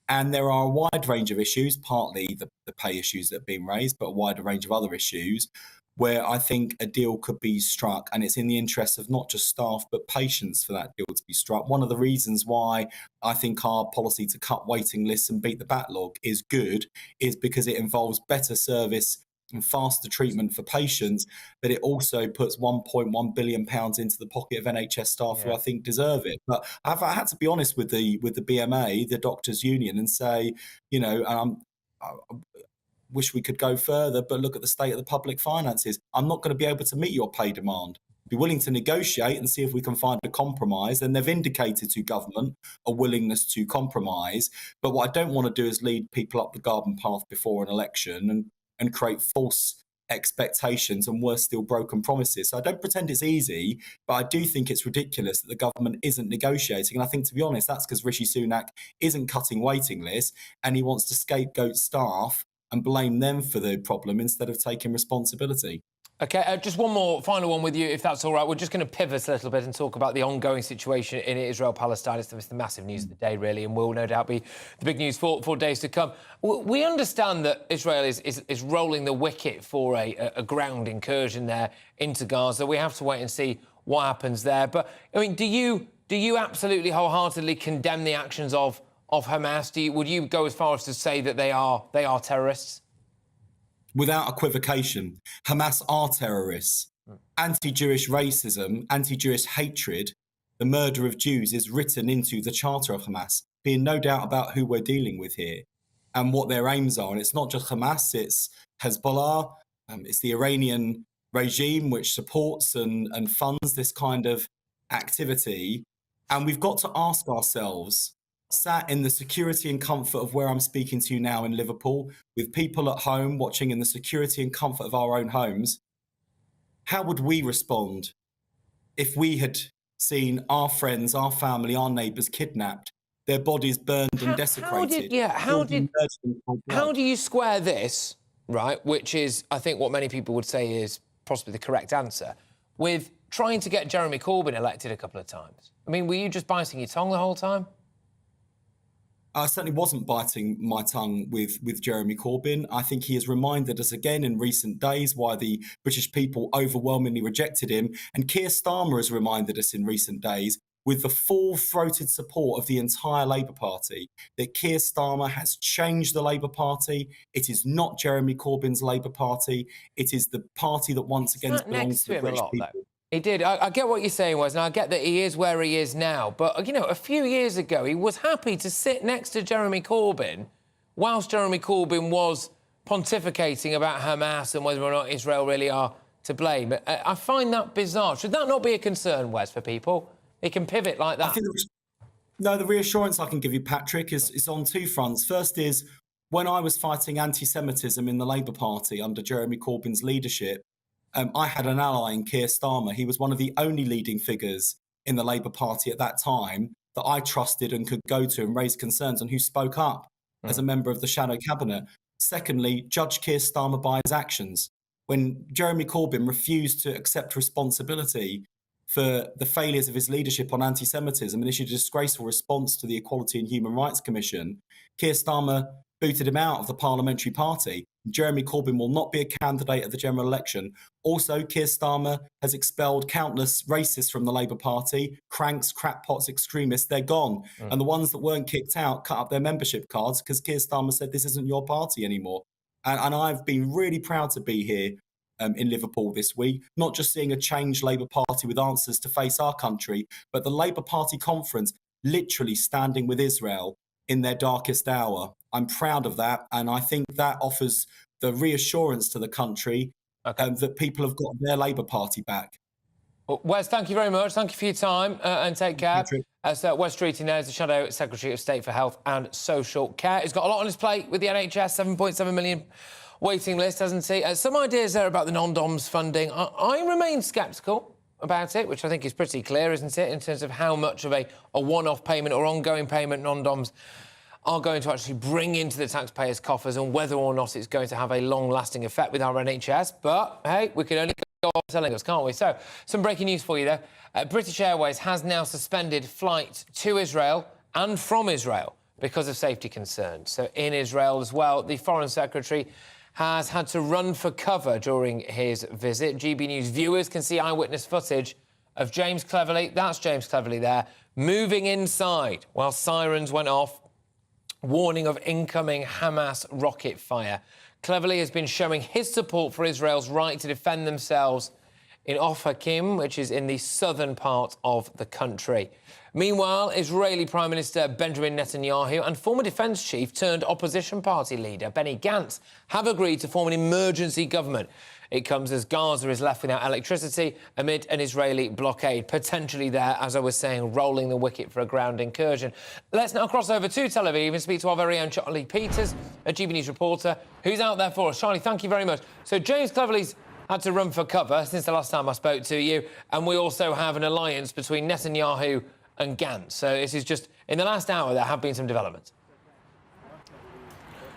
And there are a wide range of issues, partly the pay issues that have been raised, but a wider range of other issues where I think a deal could be struck. And it's in the interest of not just staff, but patients for that deal to be struck. One of the reasons why I think our policy to cut waiting lists and beat the backlog is good is because it involves better service and faster treatment for patients, but it also puts £1.1 billion into the pocket of NHS staff who I think deserve it. But I had to be honest with the BMA, the Doctors' Union, and say, you know, I wish we could go further, but look at the state of the public finances. I'm not going to be able to meet your pay demand. Be willing to negotiate and see if we can find a compromise. And they've indicated to government a willingness to compromise. But what I don't want to do is lead people up the garden path before an election and create false expectations and, worse still, broken promises. So I don't pretend it's easy, but I do think it's ridiculous that the government isn't negotiating. And I think, to be honest, that's because Rishi Sunak isn't cutting waiting lists and he wants to scapegoat staff and blame them for the problem instead of taking responsibility. OK, just one more final one with you, if that's all right. We're just going to pivot a little bit and talk about the ongoing situation in Israel-Palestine. It's the massive news of the day, really, and will no doubt be the big news for days to come. We understand that Israel is rolling the wicket for a ground incursion there into Gaza. We have to wait and see what happens there. But, I mean, do you absolutely wholeheartedly condemn the actions of Hamas? Would you go as far as to say that they are terrorists? Without equivocation, Hamas are terrorists. Anti-Jewish racism, anti-Jewish hatred, the murder of Jews is written into the charter of Hamas, being no doubt about who we're dealing with here and what their aims are. And it's not just Hamas, it's Hezbollah, it's the Iranian regime which supports and funds this kind of activity. And we've got to ask ourselves, sat in the security and comfort of where I'm speaking to you now in Liverpool, with people at home watching in the security and comfort of our own homes, how would we respond if we had seen our friends, our family, our neighbours kidnapped, their bodies burned and desecrated? How do you square this, right, which is, I think, what many people would say is possibly the correct answer, with trying to get Jeremy Corbyn elected a couple of times? I mean, were you just biting your tongue the whole time? I certainly wasn't biting my tongue with Jeremy Corbyn. I think he has reminded us again in recent days why the British people overwhelmingly rejected him. And Keir Starmer has reminded us in recent days, with the full-throated support of the entire Labour Party, that Keir Starmer has changed the Labour Party. It is not Jeremy Corbyn's Labour Party. It is the party that once again belongs to the British people. He did. I get what you're saying, Wes, and I get that he is where he is now. But, you know, a few years ago, he was happy to sit next to Jeremy Corbyn whilst Jeremy Corbyn was pontificating about Hamas and whether or not Israel really are to blame. I find that bizarre. Should that not be a concern, Wes, for people? They can pivot like that. No, the reassurance I can give you, Patrick, is on two fronts. First is, when I was fighting anti-Semitism in the Labour Party under Jeremy Corbyn's leadership, I had an ally in Keir Starmer. He was one of the only leading figures in the Labour Party at that time that I trusted and could go to and raise concerns, and who spoke up as a member of the shadow cabinet. Secondly, judge Keir Starmer by his actions. When Jeremy Corbyn refused to accept responsibility for the failures of his leadership on anti-Semitism and issued a disgraceful response to the Equality and Human Rights Commission, Keir Starmer booted him out of the parliamentary party. Jeremy Corbyn will not be a candidate at the general election. Also, Keir Starmer has expelled countless racists from the Labour Party, cranks, crackpots, extremists. They're gone. And the ones that weren't kicked out cut up their membership cards because Keir Starmer said this isn't your party anymore. And I've been really proud to be here in Liverpool this week, not just seeing a changed Labour Party with answers to face our country, but the Labour Party conference literally standing with Israel in their darkest hour. I'm proud of that, and I think that offers the reassurance to the country that people have got their Labour Party back. Well, Wes, thank you very much. Thank you for your time and take care. So Wes Streeting there is the Shadow Secretary of State for Health and Social Care. He's got a lot on his plate with the NHS, 7.7 million waiting list, hasn't he? Some ideas there about the non-DOMS funding. I remain sceptical about it, which I think is pretty clear, isn't it, in terms of how much of a one-off payment or ongoing payment non-DOMS are going to actually bring into the taxpayers' coffers and whether or not it's going to have a long-lasting effect with our NHS. But, hey, we can only go on telling us, can't we? So, some breaking news for you, though. British Airways has now suspended flights to Israel and from Israel because of safety concerns. So, in Israel as well, the Foreign Secretary has had to run for cover during his visit. GB News viewers can see eyewitness footage of James Cleverly, that's James Cleverly there, moving inside while sirens went off, warning of incoming Hamas rocket fire. Cleverly has been showing his support for Israel's right to defend themselves in Ofakim, which is in the southern part of the country. Meanwhile, Israeli Prime Minister Benjamin Netanyahu and former defence chief turned opposition party leader Benny Gantz have agreed to form an emergency government. It comes as Gaza is left without electricity amid an Israeli blockade, potentially there, as I was saying, rolling the wicket for a ground incursion. Let's now cross over to Tel Aviv and speak to our very own Charlie Peters, a GB News reporter, who's out there for us. Charlie, thank you very much. So James Cleverly's had to run for cover since the last time I spoke to you, and we also have an alliance between Netanyahu and Gantz. So this is just, in the last hour, there have been some developments.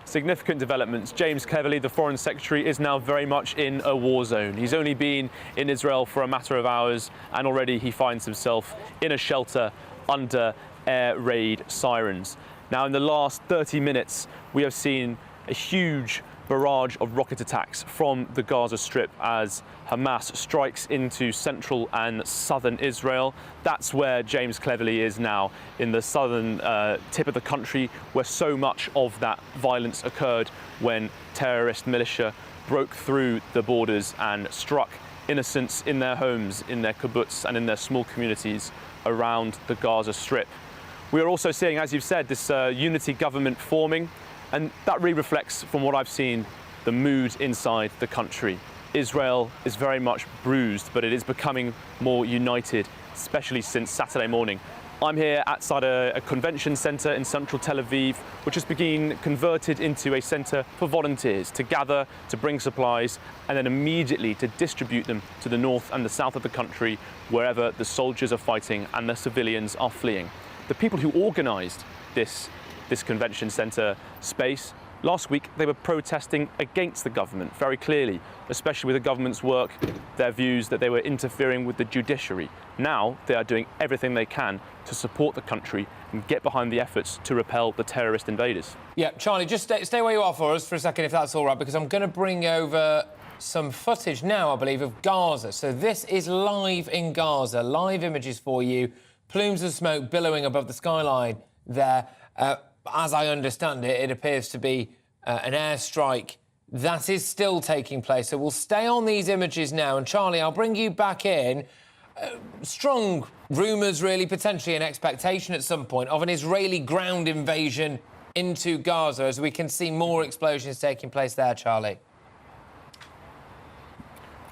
Significant developments. James Cleverly, the Foreign Secretary, is now very much in a war zone. He's only been in Israel for a matter of hours, and already he finds himself in a shelter under air raid sirens. Now, in the last 30 minutes, we have seen a huge barrage of rocket attacks from the Gaza Strip as Hamas strikes into central and southern Israel. That's where James Cleverly is now, in the southern tip of the country, where so much of that violence occurred when terrorist militia broke through the borders and struck innocents in their homes, in their kibbutz and in their small communities around the Gaza Strip. We are also seeing, as you've said, this unity government forming. And that really reflects, from what I've seen, the mood inside the country. Israel is very much bruised, but it is becoming more united, especially since Saturday morning. I'm here outside a convention centre in central Tel Aviv, which has been converted into a centre for volunteers to gather, to bring supplies, and then immediately to distribute them to the north and the south of the country, wherever the soldiers are fighting and the civilians are fleeing. The people who organised this convention centre space, last week they were protesting against the government very clearly, especially with the government's work, their views that they were interfering with the judiciary. Now they are doing everything they can to support the country and get behind the efforts to repel the terrorist invaders. Yeah, Charlie, just stay where you are for us for a second, if that's all right, because I'm going to bring over some footage now, I believe, of Gaza. So this is live in Gaza, live images for you, plumes of smoke billowing above the skyline there. As I understand it, it appears to be an airstrike that is still taking place. So we'll stay on these images now. And, Charlie, I'll bring you back in. Strong rumours, really, potentially an expectation at some point of an Israeli ground invasion into Gaza, as we can see more explosions taking place there, Charlie.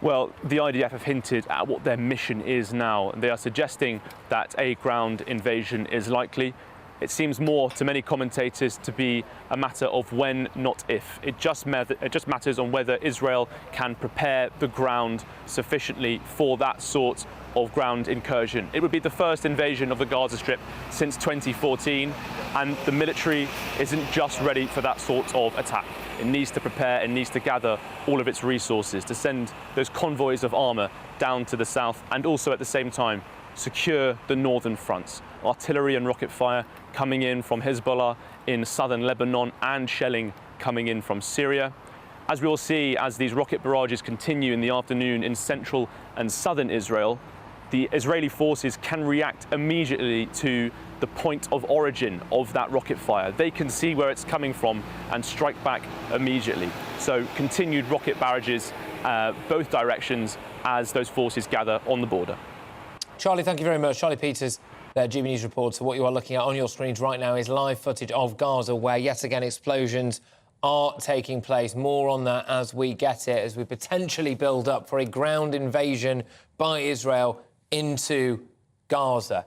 Well, the IDF have hinted at what their mission is now. They are suggesting that a ground invasion is likely. It seems more to many commentators to be a matter of when, not if. It just matters on whether Israel can prepare the ground sufficiently for that sort of ground incursion. It would be the first invasion of the Gaza Strip since 2014, and the military isn't just ready for that sort of attack. It needs to prepare, it needs to gather all of its resources to send those convoys of armour down to the south, and also at the same time secure the northern fronts. Artillery and rocket fire coming in from Hezbollah in southern Lebanon and shelling coming in from Syria. As we will see, as these rocket barrages continue in the afternoon in central and southern Israel, the Israeli forces can react immediately to the point of origin of that rocket fire. They can see where it's coming from and strike back immediately. So continued rocket barrages both directions as those forces gather on the border. Charlie, thank you very much. Charlie Peters, GB News reporter. What you are looking at on your screens right now is live footage of Gaza, where yet again explosions are taking place. More on that as we get it, as we potentially build up for a ground invasion by Israel into Gaza.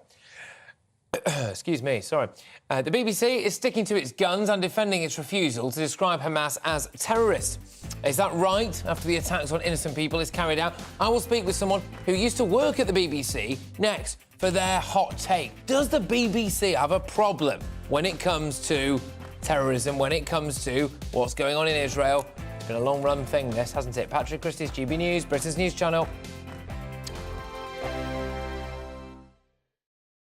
Excuse me, sorry. The BBC is sticking to its guns and defending its refusal to describe Hamas as terrorists. Is that right? After the attacks on innocent people is carried out, I will speak with someone who used to work at the BBC next for their hot take. Does the BBC have a problem when it comes to terrorism, when it comes to what's going on in Israel. It's been a long-run thing, this, hasn't it? Patrick Christys, GB News, Britain's news channel.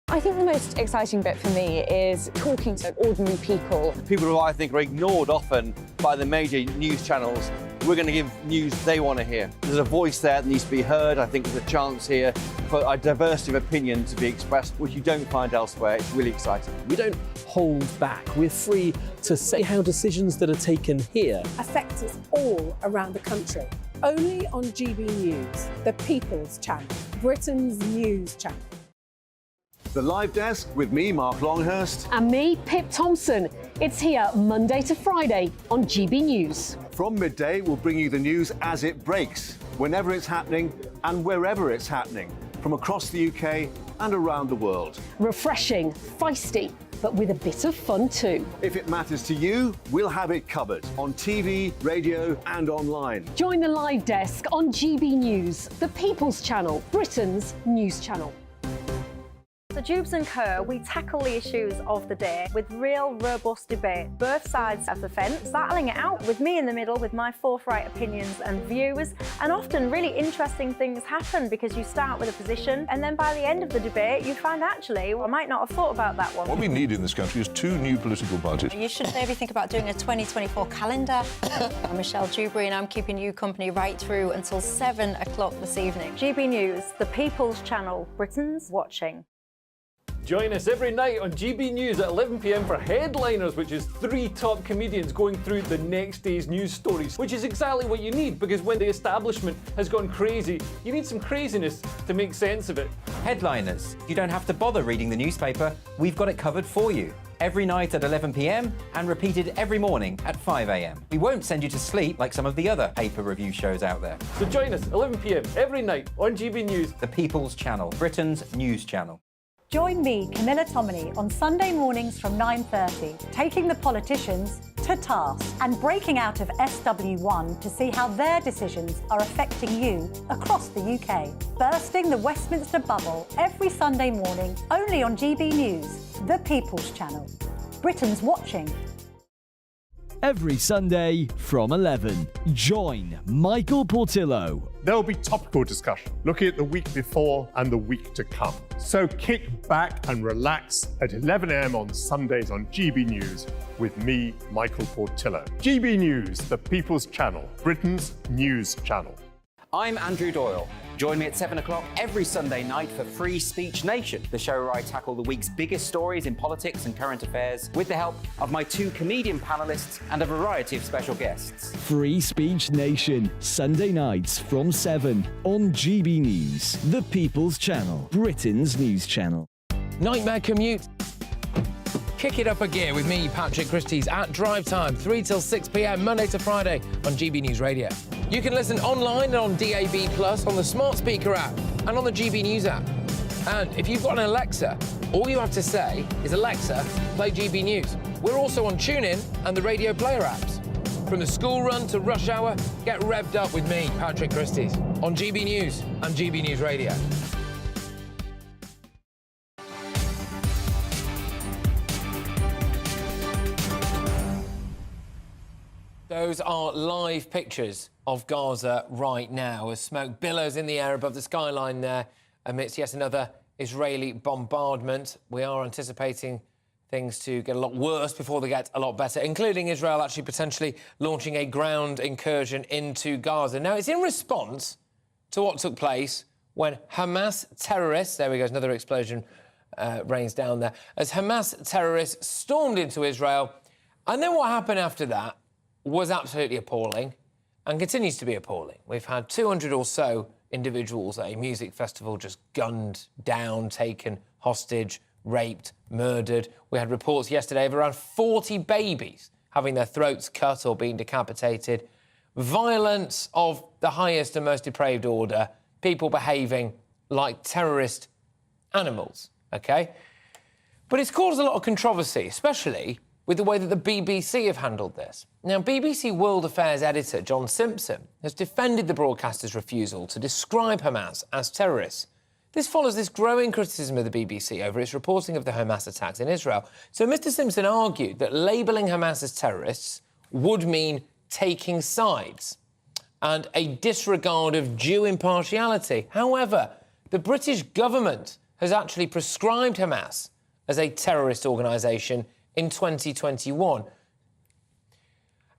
I think the most exciting bit for me is talking to ordinary people. People who I think are ignored often by the major news channels. We're going to give news they want to hear. There's a voice there that needs to be heard. I think there's a chance here for a diversity of opinion to be expressed, which you don't find elsewhere. It's really exciting. We don't hold back. We're free to say how decisions that are taken here affect us all around the country. Only on GB News, the People's Channel, Britain's news channel. The Live Desk with me, Mark Longhurst. And me, Pip Thompson. It's here Monday to Friday on GB News. From midday, we'll bring you the news as it breaks, whenever it's happening and wherever it's happening, from across the UK and around the world. Refreshing, feisty, but with a bit of fun too. If it matters to you, we'll have it covered on TV, radio and online. Join the Live Desk on GB News, the People's Channel, Britain's news channel. So Jubes and Kerr, we tackle the issues of the day with real robust debate, both sides of the fence, battling it out with me in the middle with my forthright opinions and views. And often really interesting things happen because you start with a position and then by the end of the debate you find actually, well, I might not have thought about that one. What we need in this country is two new political parties. You should maybe think about doing a 2024 calendar. I'm Michelle Dewberry and I'm keeping you company right through until 7 o'clock this evening. GB News, the People's Channel, Britain's watching. Join us every night on GB News at 11 p.m. for Headliners, which is 3 top comedians going through the next day's news stories, which is exactly what you need, because when the establishment has gone crazy, you need some craziness to make sense of it. Headliners. You don't have to bother reading the newspaper. We've got it covered for you. Every night at 11 p.m. and repeated every morning at 5 a.m. We won't send you to sleep like some of the other paper review shows out there. So join us 11 p.m. every night on GB News. The People's Channel, Britain's news channel. Join me, Camilla Tominey, on Sunday mornings from 9:30, taking the politicians to task and breaking out of SW1 to see how their decisions are affecting you across the UK. Bursting the Westminster bubble every Sunday morning, only on GB News, the People's Channel. Britain's watching. Every Sunday from 11, join Michael Portillo. There will be topical discussion, looking at the week before and the week to come. So kick back and relax at 11 a.m. on Sundays on GB News with me, Michael Portillo. GB News, the People's Channel, Britain's news channel. I'm Andrew Doyle. Join me at 7 o'clock every Sunday night for Free Speech Nation, the show where I tackle the week's biggest stories in politics and current affairs with the help of my 2 comedian panellists and a variety of special guests. Free Speech Nation, Sunday nights from 7 on GB News, the People's Channel, Britain's news channel. Nightmare commute. Kick it up a gear with me, Patrick Christys, at drive time, 3 till 6 p.m, Monday to Friday on GB News Radio. You can listen online and on DAB+, on the smart speaker app and on the GB News app. And if you've got an Alexa, all you have to say is, Alexa, play GB News. We're also on TuneIn and the Radio Player apps. From the school run to rush hour, get revved up with me, Patrick Christys, on GB News and GB News Radio. Those are live pictures of Gaza right now as smoke billows in the air above the skyline there amidst yet another Israeli bombardment. We are anticipating things to get a lot worse before they get a lot better, including Israel actually potentially launching a ground incursion into Gaza. Now, it's in response to what took place when Hamas terrorists, there we go, another explosion rains down there, as Hamas terrorists stormed into Israel. And then what happened after that was absolutely appalling and continues to be appalling. We've had 200 or so individuals at a music festival just gunned down, taken hostage, raped, murdered. We had reports yesterday of around 40 babies having their throats cut or being decapitated. Violence of the highest and most depraved order. People behaving like terrorist animals, OK? But it's caused a lot of controversy, especially with the way that the BBC have handled this. Now, BBC World Affairs editor John Simpson has defended the broadcaster's refusal to describe Hamas as terrorists. This follows this growing criticism of the BBC over its reporting of the Hamas attacks in Israel. So Mr Simpson argued that labelling Hamas as terrorists would mean taking sides and a disregard of due impartiality. However, the British government has actually prescribed Hamas as a terrorist organisation in 2021.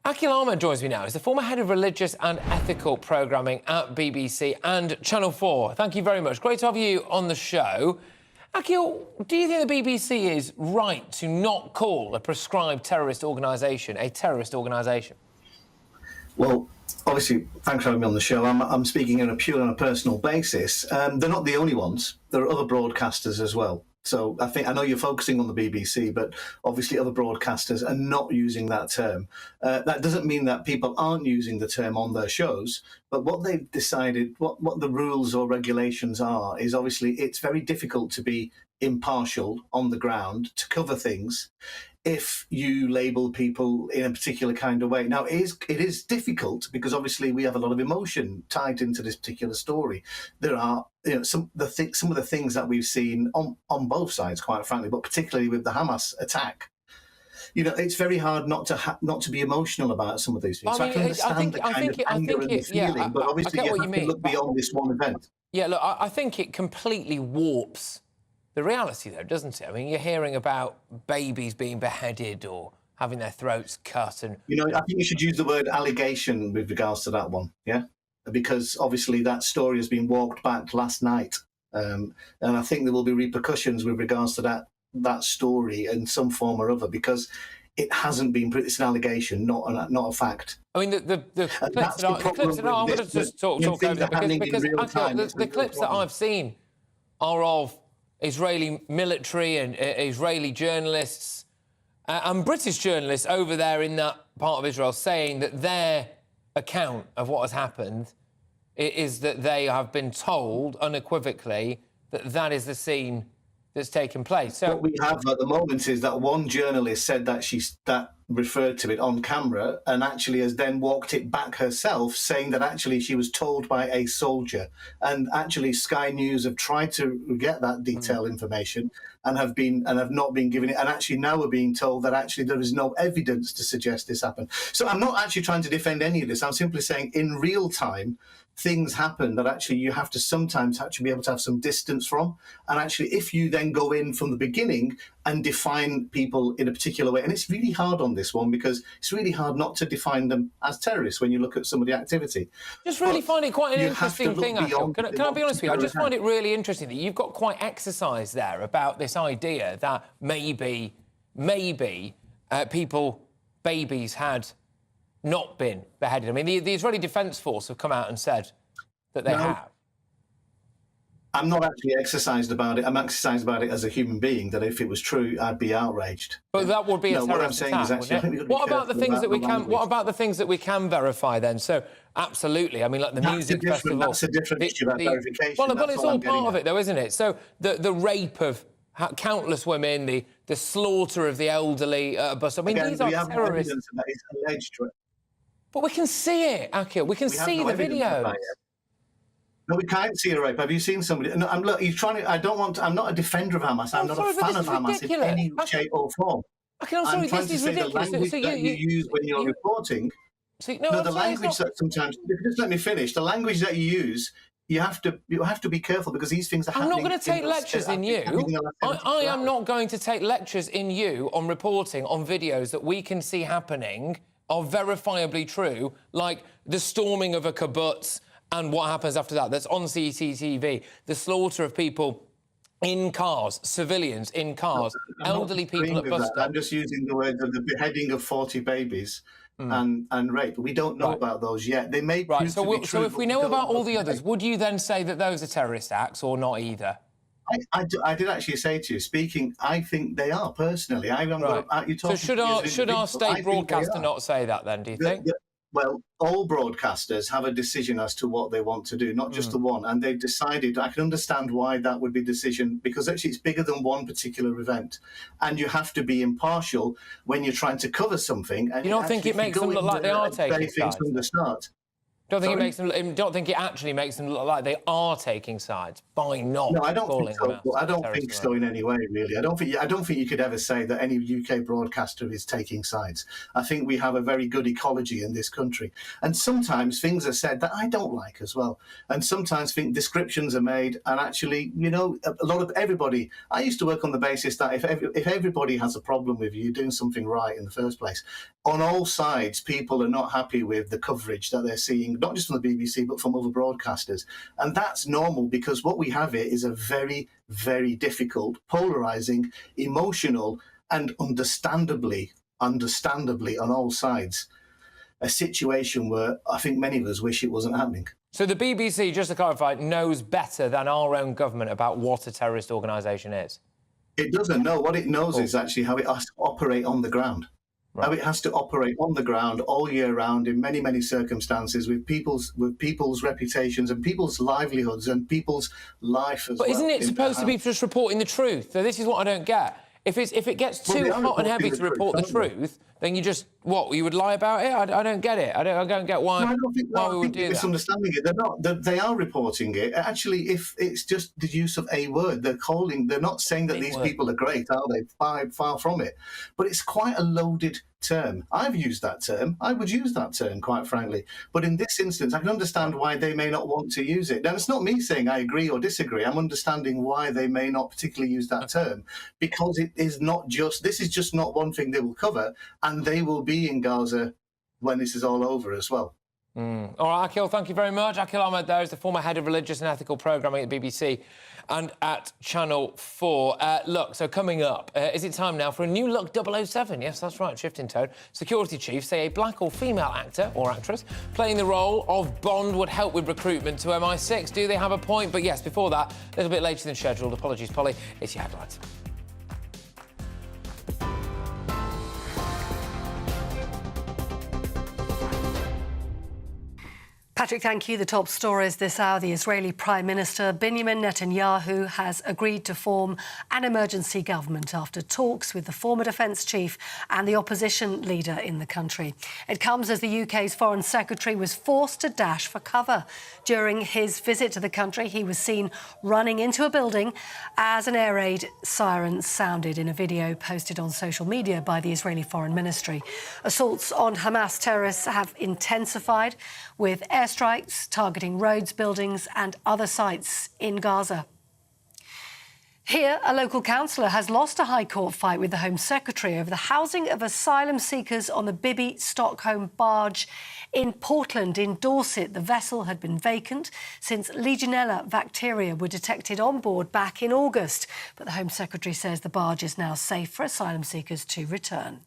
Akhil Ahmed joins me now. He's the former head of religious and ethical programming at BBC and Channel 4. Thank you very much. Great to have you on the show. Akhil, do you think the BBC is right to not call a prescribed terrorist organisation a terrorist organisation? Well, obviously, thanks for having me on the show. I'm speaking on a personal basis. They're not the only ones. There are other broadcasters as well. So I know you're focusing on the BBC, but obviously other broadcasters are not using that term. That doesn't mean that people aren't using the term on their shows, but what they've decided, what the rules or regulations are, is obviously it's very difficult to be impartial on the ground to cover things if you label people in a particular kind of way. Now, it is difficult because obviously we have a lot of emotion tied into this particular story. There are some of the things that we've seen on both sides, quite frankly, but particularly with the Hamas attack. It's very hard not to be emotional about some of these things. I mean, so I can understand the kind of anger and the feeling, but obviously you have to look beyond this one event. Yeah, look, I think it completely warps the reality, though, doesn't it? I mean, you're hearing about babies being beheaded or having their throats cut, and I think you should use the word allegation with regards to that one, yeah, because obviously that story has been walked back last night, and I think there will be repercussions with regards to that story in some form or other because it hasn't been. It's an allegation, not a fact. I mean, the clips that I'm going to just talk over that because the clips that I've seen are of Israeli military and Israeli journalists and British journalists over there in that part of Israel saying that their account of what has happened is that they have been told unequivocally that is the scene that's taken place. So what we have at the moment is that one journalist said that referred to it on camera and actually has then walked it back herself, saying that actually she was told by a soldier. And actually Sky News have tried to get that detailed information and have not been given it. And actually now we're being told that actually there is no evidence to suggest this happened. So I'm not actually trying to defend any of this. I'm simply saying in real time, things happen that actually you have to sometimes actually be able to have some distance from. And actually, if you then go in from the beginning and define people in a particular way, and it's really hard on this one because it's really hard not to define them as terrorists when you look at some of the activity. Just really find it quite an interesting thing, Akhil. Can I be honest with you? I just find it really interesting that you've got quite exercise there about this idea that maybe babies had not been beheaded. I mean, the Israeli Defence Force have come out and said that they have. I'm not actually exercised about it. I'm exercised about it as a human being, that if it was true, I'd be outraged. But that would be a terrorist what I'm saying attack, is actually, what about the things that we can? What about the things that we can verify then? So, absolutely. I mean, like the music festival. That's a different issue. That verification. Well, but it's all part of it, though, isn't it? So the rape of countless women, the slaughter of the elderly at a bus. I mean, these are terrorists. That is alleged. But we can see it, Akhil. We can see the videos. No, we can't see a rape. Have you seen somebody? No, I'm trying to. I'm not a defender of Hamas. I'm not a fan of Hamas in any shape or form. Okay, I'm sorry, trying to say the language that you use when you're reporting. The language that sometimes. Just let me finish. The language that you use. You have to be careful because these things are happening. I'm not going to take lectures in you. I am not going to take lectures in you on reporting on videos that we can see happening are verifiably true, like the storming of a kibbutz and what happens after that. That's on CCTV. The slaughter of people in cars, civilians in cars, elderly people at bus stops. I'm just using the word of the beheading of 40 babies and rape. We don't know about those yet. They may prove to be true. So if we know about all the others, would you then say that those are terrorist acts or not either? I did actually say to you, I think they are, personally. So should our state broadcaster not say that then, do you think? Well, all broadcasters have a decision as to what they want to do, not just the one. And they've decided, I can understand why that would be a decision, because actually it's bigger than one particular event. And you have to be impartial when you're trying to cover something. And you don't think it makes them look like they are taking sides? From the start. Don't think it actually makes them look like they are taking sides by not. No, I don't calling think so. them out I don't as think terrorists. so in any way, really. I don't think you could ever say that any UK broadcaster is taking sides. I think we have a very good ecology in this country, and sometimes things are said that I don't like as well. And sometimes descriptions are made, and actually, you know, a lot of everybody. I used to work on the basis that if everybody has a problem with you doing something right in the first place, on all sides, people are not happy with the coverage that they're seeing, not just from the BBC, but from other broadcasters. And that's normal, because what we have here is a very, very difficult, polarising, emotional, and understandably on all sides, a situation where I think many of us wish it wasn't happening. So the BBC, just to clarify, knows better than our own government about what a terrorist organisation is? It doesn't know. What it knows is actually how it has to operate on the ground. How it has to operate on the ground all year round in many, many circumstances with people's reputations and people's livelihoods and people's life as well. But isn't it supposed to be just reporting the truth? So this is what I don't get. If it gets too hot and heavy to report the truth, then you just you would lie about it? I don't get it. I don't get why. No, I don't think, why I we think would do you're that. misunderstanding it. They're not. They are reporting it. Actually, if it's just the use of a word, they're not saying that these people are great, are they? Far from it. But it's quite a loaded term. I've used that term. I would use that term, quite frankly. But in this instance, I can understand why they may not want to use it. Now, it's not me saying I agree or disagree. I'm understanding why they may not particularly use that term, because it is not just. This is just not one thing they will cover, and they will be in Gaza when this is all over as well. All right, Akhil, thank you very much. Akhil Ahmed there is the former head of religious and ethical programming at the BBC and at Channel 4. Look, so coming up, is it time now for a new look 007? Yes, that's right, shifting tone. Security chiefs say a black or female actor or actress playing the role of Bond would help with recruitment to MI6. Do they have a point? But yes, before that, a little bit later than scheduled. Apologies, Polly. It's your headlines. Patrick, thank you. The top stories this hour. The Israeli Prime Minister Benjamin Netanyahu has agreed to form an emergency government after talks with the former defence chief and the opposition leader in the country. It comes as the UK's Foreign Secretary was forced to dash for cover. During his visit to the country, he was seen running into a building as an air raid siren sounded in a video posted on social media by the Israeli Foreign Ministry. Assaults on Hamas terrorists have intensified, with airstrikes targeting roads, buildings and other sites in Gaza. Here, a local councillor has lost a High Court fight with the Home Secretary over the housing of asylum seekers on the Bibi Stockholm barge in Portland in Dorset. The vessel had been vacant since Legionella bacteria were detected on board back in August. But the Home Secretary says the barge is now safe for asylum seekers to return.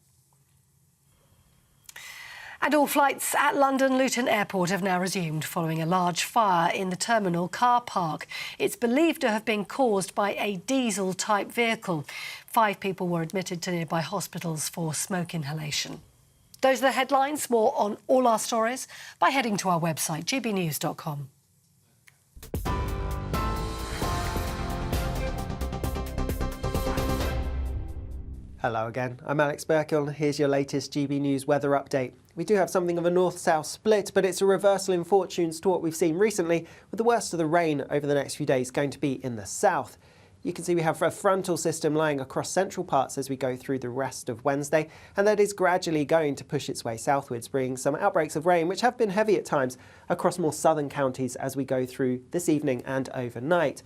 And all flights at London Luton Airport have now resumed following a large fire in the terminal car park. It's believed to have been caused by a diesel-type vehicle. 5 people were admitted to nearby hospitals for smoke inhalation. Those are the headlines. More on all our stories by heading to our website, gbnews.com. Hello again, I'm Alex Burkill and here's your latest GB News weather update. We do have something of a north-south split, but it's a reversal in fortunes to what we've seen recently, with the worst of the rain over the next few days going to be in the south. You can see we have a frontal system lying across central parts as we go through the rest of Wednesday, and that is gradually going to push its way southwards, bringing some outbreaks of rain, which have been heavy at times, across more southern counties as we go through this evening and overnight.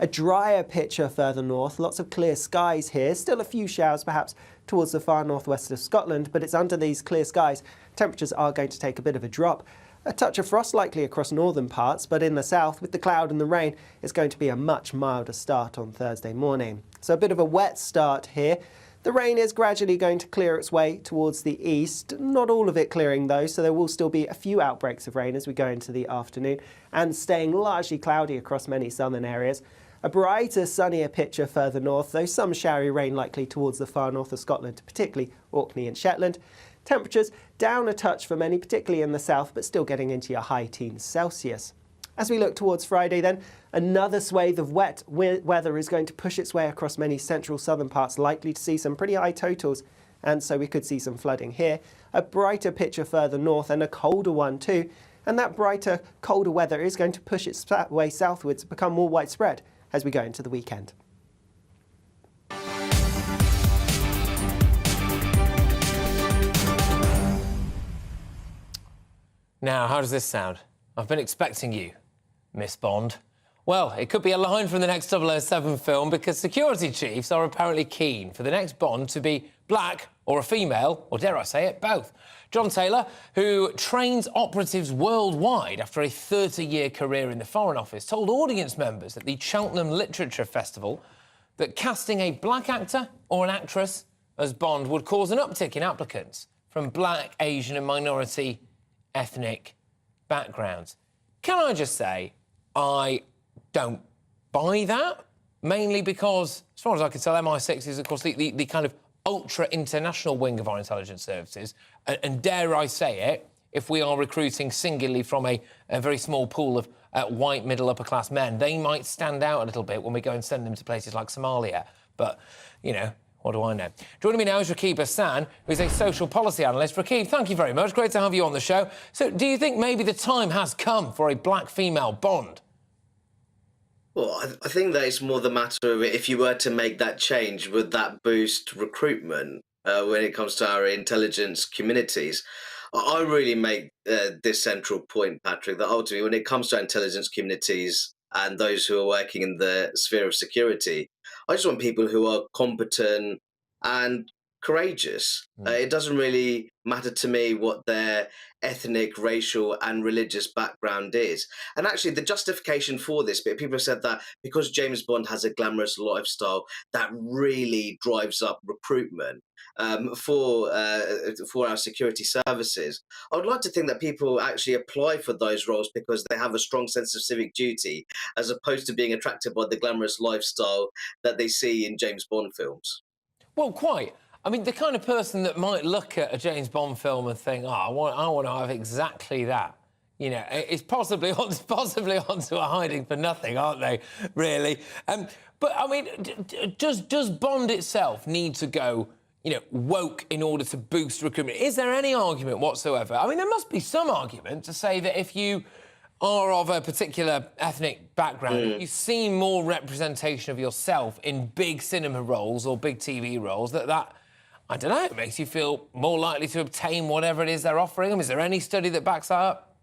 A drier picture further north, lots of clear skies here, still a few showers perhaps towards the far northwest of Scotland, but it's under these clear skies. Temperatures are going to take a bit of a drop. A touch of frost likely across northern parts, but in the south, with the cloud and the rain, it's going to be a much milder start on Thursday morning. So a bit of a wet start here. The rain is gradually going to clear its way towards the east. Not all of it clearing though, so there will still be a few outbreaks of rain as we go into the afternoon, and staying largely cloudy across many southern areas. A brighter, sunnier picture further north, though some showery rain likely towards the far north of Scotland, particularly Orkney and Shetland. Temperatures down a touch for many, particularly in the south, but still getting into your high teens Celsius. As we look towards Friday then, another swathe of wet weather is going to push its way across many central southern parts, likely to see some pretty high totals, and so we could see some flooding here. A brighter picture further north and a colder one too. And that brighter, colder weather is going to push its way southwards, become more widespread as we go into the weekend. Now, how does this sound? I've been expecting you, Miss Bond. Well, it could be a line from the next 007 film, because security chiefs are apparently keen for the next Bond to be black or a female, or dare I say it, both. John Taylor, who trains operatives worldwide after a 30-year career in the Foreign Office, told audience members at the Cheltenham Literature Festival that casting a black actor or an actress as Bond would cause an uptick in applicants from black, Asian and minority ethnic backgrounds. Can I just say, I don't buy that, mainly because, as far as I can tell, MI6 is, of course, the kind of ultra-international wing of our intelligence services, and dare I say it, if we are recruiting singularly from a very small pool of white, middle, upper-class men, they might stand out a little bit when we go and send them to places like Somalia. But, you know, what do I know? Joining me now is Rakib Hassan, who's a social policy analyst. Rakib, thank you very much. Great to have you on the show. So, do you think maybe the time has come for a black female Bond? Well, I think that it's more the matter of if you were to make that change, would that boost recruitment when it comes to our intelligence communities? I really make this central point, Patrick, that ultimately when it comes to our intelligence communities and those who are working in the sphere of security, I just want people who are competent and courageous. It doesn't really matter to me what their ethnic, racial and religious background is. And actually the justification for this bit, people have said that because James Bond has a glamorous lifestyle, that really drives up recruitment for our security services. I would like to think that people actually apply for those roles because they have a strong sense of civic duty, as opposed to being attracted by the glamorous lifestyle that they see in James Bond films. Well, quite. I mean, the kind of person that might look at a James Bond film and think, oh, I want to have exactly that. You know, it's possibly onto a hiding for nothing, aren't they, really? But, I mean, does Bond itself need to go, you know, woke in order to boost recruitment? Is there any argument whatsoever? I mean, there must be some argument to say that if you are of a particular ethnic background, you see more representation of yourself in big cinema roles or big TV roles, that I don't know, it makes you feel more likely to obtain whatever it is they're offering them. Is there any study that backs that up?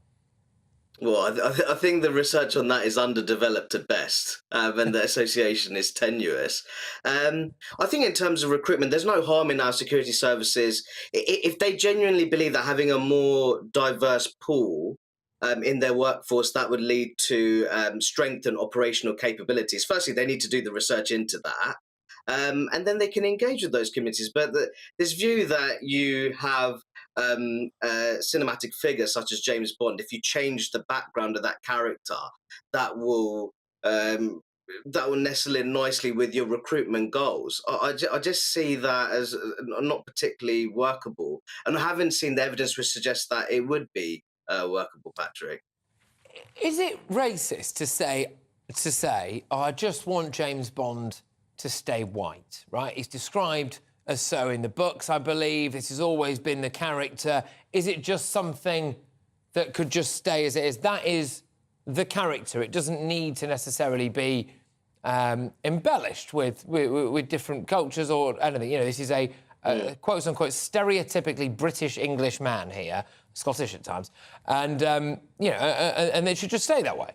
Well, I think the research on that is underdeveloped at best, and the association is tenuous. I think in terms of recruitment, there's no harm in our security services if they genuinely believe that having a more diverse pool in their workforce, that would lead to strengthen operational capabilities. Firstly, they need to do the research into that. And then they can engage with those committees. But this view that you have a cinematic figure such as James Bond, if you change the background of that character, that will nestle in nicely with your recruitment goals. I just see that as not particularly workable. And I haven't seen the evidence which suggests that it would be workable, Patrick. Is it racist to say, oh, I just want James Bond to stay white, right? He's described as so in the books, I believe. This has always been the character. Is it just something that could just stay as it is? That is the character. It doesn't need to necessarily be embellished with different cultures or anything. You know, this is a quote-unquote stereotypically British English man here, Scottish at times, and, you know, and it should just stay that way.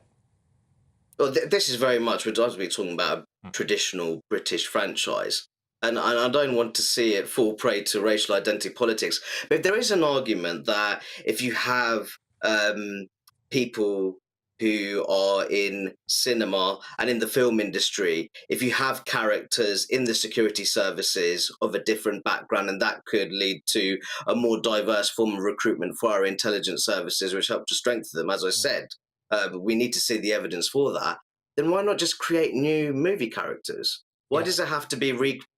Well, this is very much, we're talking about a traditional British franchise, and I don't want to see it fall prey to racial identity politics. But there is an argument that if you have people who are in cinema and in the film industry, if you have characters in the security services of a different background, and that could lead to a more diverse form of recruitment for our intelligence services, which help to strengthen them, as I said. We need to see the evidence for that. Then why not just create new movie characters? Why does it have to be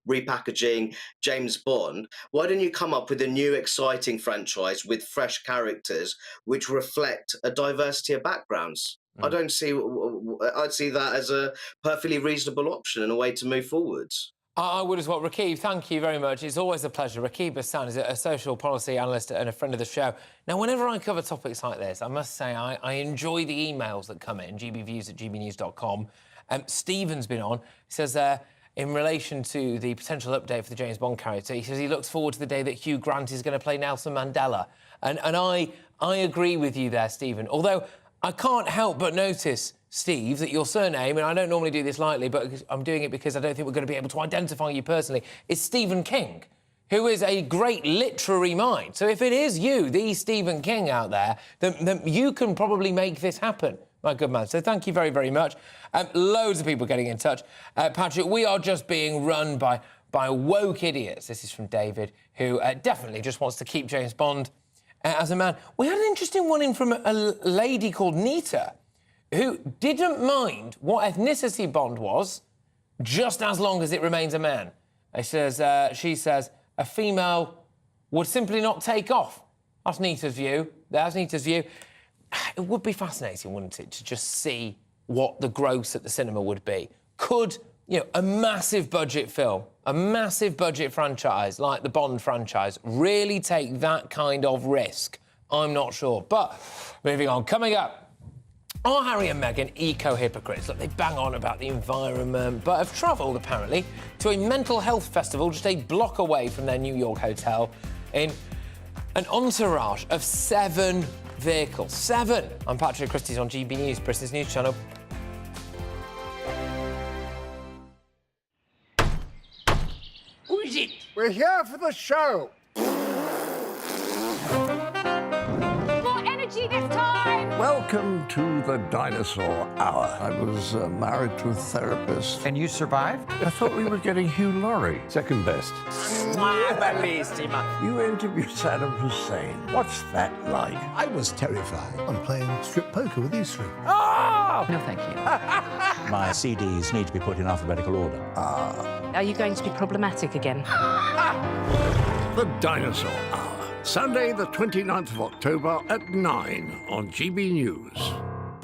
repackaging James Bond? Why don't you come up with a new exciting franchise with fresh characters which reflect a diversity of backgrounds? I'd see that as a perfectly reasonable option and a way to move forwards. I would as well. Rakib, thank you very much. It's always a pleasure. Rakib Hassan is a social policy analyst and a friend of the show. Now, whenever I cover topics like this, I must say I enjoy the emails that come in, gbviews@gbnews.com. Stephen's been on. He says, in relation to the potential update for the James Bond character, he says he looks forward to the day that Hugh Grant is going to play Nelson Mandela. And I agree with you there, Stephen. Although I can't help but notice, Steve, that your surname, and I don't normally do this lightly, but I'm doing it because I don't think we're going to be able to identify you personally, is Stephen King, who is a great literary mind. So if it is you, the Stephen King out there, then you can probably make this happen, my good man. So thank you very, very much. Loads of people getting in touch. Patrick, we are just being run by woke idiots. This is from David, who definitely just wants to keep James Bond as a man. We had an interesting one in from a lady called Nita, who didn't mind what ethnicity Bond was, just as long as it remains a man. She says, a female would simply not take off. That's Nita's view. That's Nita's view. It would be fascinating, wouldn't it, to just see what the gross at the cinema would be. Could, a massive budget film, a massive budget franchise like the Bond franchise really take that kind of risk? I'm not sure. But moving on, coming up, are Harry and Meghan eco-hypocrites? Look, they bang on about the environment, but have travelled, apparently, to a mental health festival just a block away from their New York hotel in an entourage of 7 vehicles. 7! I'm Patrick Christys on GB News, Britain's news channel. Who is it? We're here for the show. More energy this time! Welcome to the Dinosaur Hour. I was married to a therapist. And you survived? I thought we were getting Hugh Laurie. Second best. You interviewed Saddam Hussein. What's that like? I was terrified. I'm playing strip poker with these three. Oh! No, thank you. My CDs need to be put in alphabetical order. Are you going to be problematic again? The Dinosaur Hour. Sunday, the 29th of October at 9 on GB News.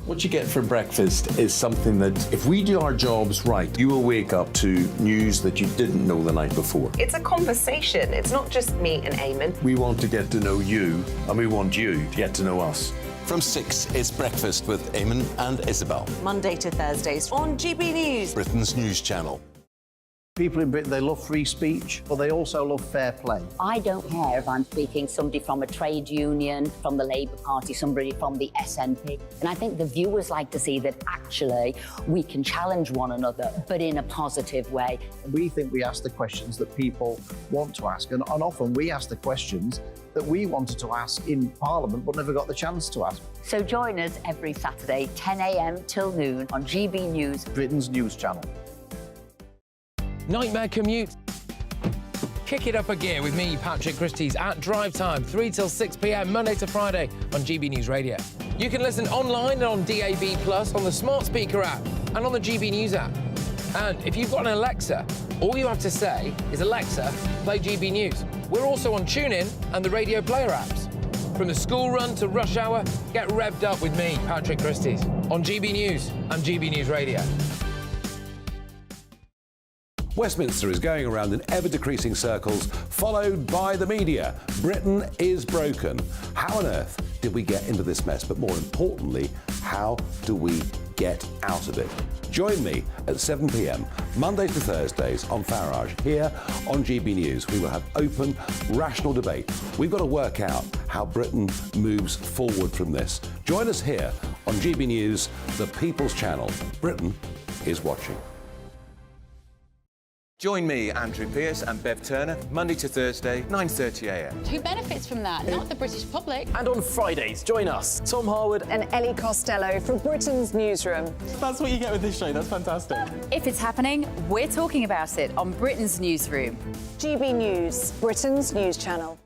What you get for breakfast is something that, if we do our jobs right, you will wake up to news that you didn't know the night before. It's a conversation. It's not just me and Eamon. We want to get to know you, and we want you to get to know us. From 6, it's Breakfast with Eamon and Isabel. Monday to Thursdays on GB News. Britain's news channel. People in Britain, they love free speech, but they also love fair play. I don't care if I'm speaking somebody from a trade union, from the Labour Party, somebody from the SNP. And I think the viewers like to see that actually we can challenge one another, but in a positive way. We think we ask the questions that people want to ask, and often we ask the questions that we wanted to ask in Parliament but never got the chance to ask. So join us every Saturday, 10 a.m. till noon on GB News, Britain's news channel. Nightmare commute. Kick it up a gear with me, Patrick Christys, at drive time, 3 till 6 p.m, Monday to Friday on GB News Radio. You can listen online and on DAB+, on the smart speaker app and on the GB News app. And if you've got an Alexa, all you have to say is, Alexa, play GB News. We're also on TuneIn and the Radio Player apps. From the school run to rush hour, get revved up with me, Patrick Christys, on GB News and GB News Radio. Westminster is going around in ever-decreasing circles, followed by the media. Britain is broken. How on earth did we get into this mess? But more importantly, how do we get out of it? Join me at 7 p.m, Mondays to Thursdays on Farage, here on GB News. We will have open, rational debate. We've got to work out how Britain moves forward from this. Join us here on GB News, the People's Channel. Britain is watching. Join me, Andrew Pearce and Bev Turner, Monday to Thursday, 9:30 a.m. Who benefits from that? Not the British public. And on Fridays, join us, Tom Harwood and Ellie Costello from Britain's Newsroom. That's what you get with this show. That's fantastic. If it's happening, we're talking about it on Britain's Newsroom. GB News, Britain's news channel.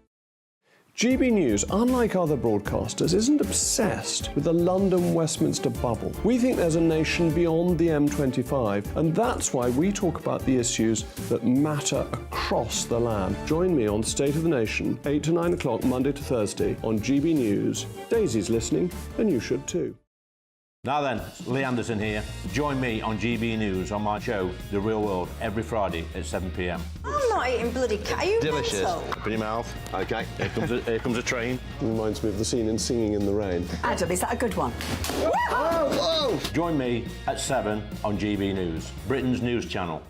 GB News, unlike other broadcasters, isn't obsessed with the London-Westminster bubble. We think there's a nation beyond the M25, and that's why we talk about the issues that matter across the land. Join me on State of the Nation, 8 to 9 o'clock, Monday to Thursday on GB News. Daisy's listening, and you should too. Now then, Lee Anderson here. Join me on GB News on my show, The Real World, every Friday at 7 p.m. I'm not eating bloody cat. Are you Delicious. mental? Put in your mouth. OK, here comes a train. Reminds me of the scene in Singing in the Rain. Adam, is that a good one? Whoa! Join me at 7 on GB News, Britain's news channel.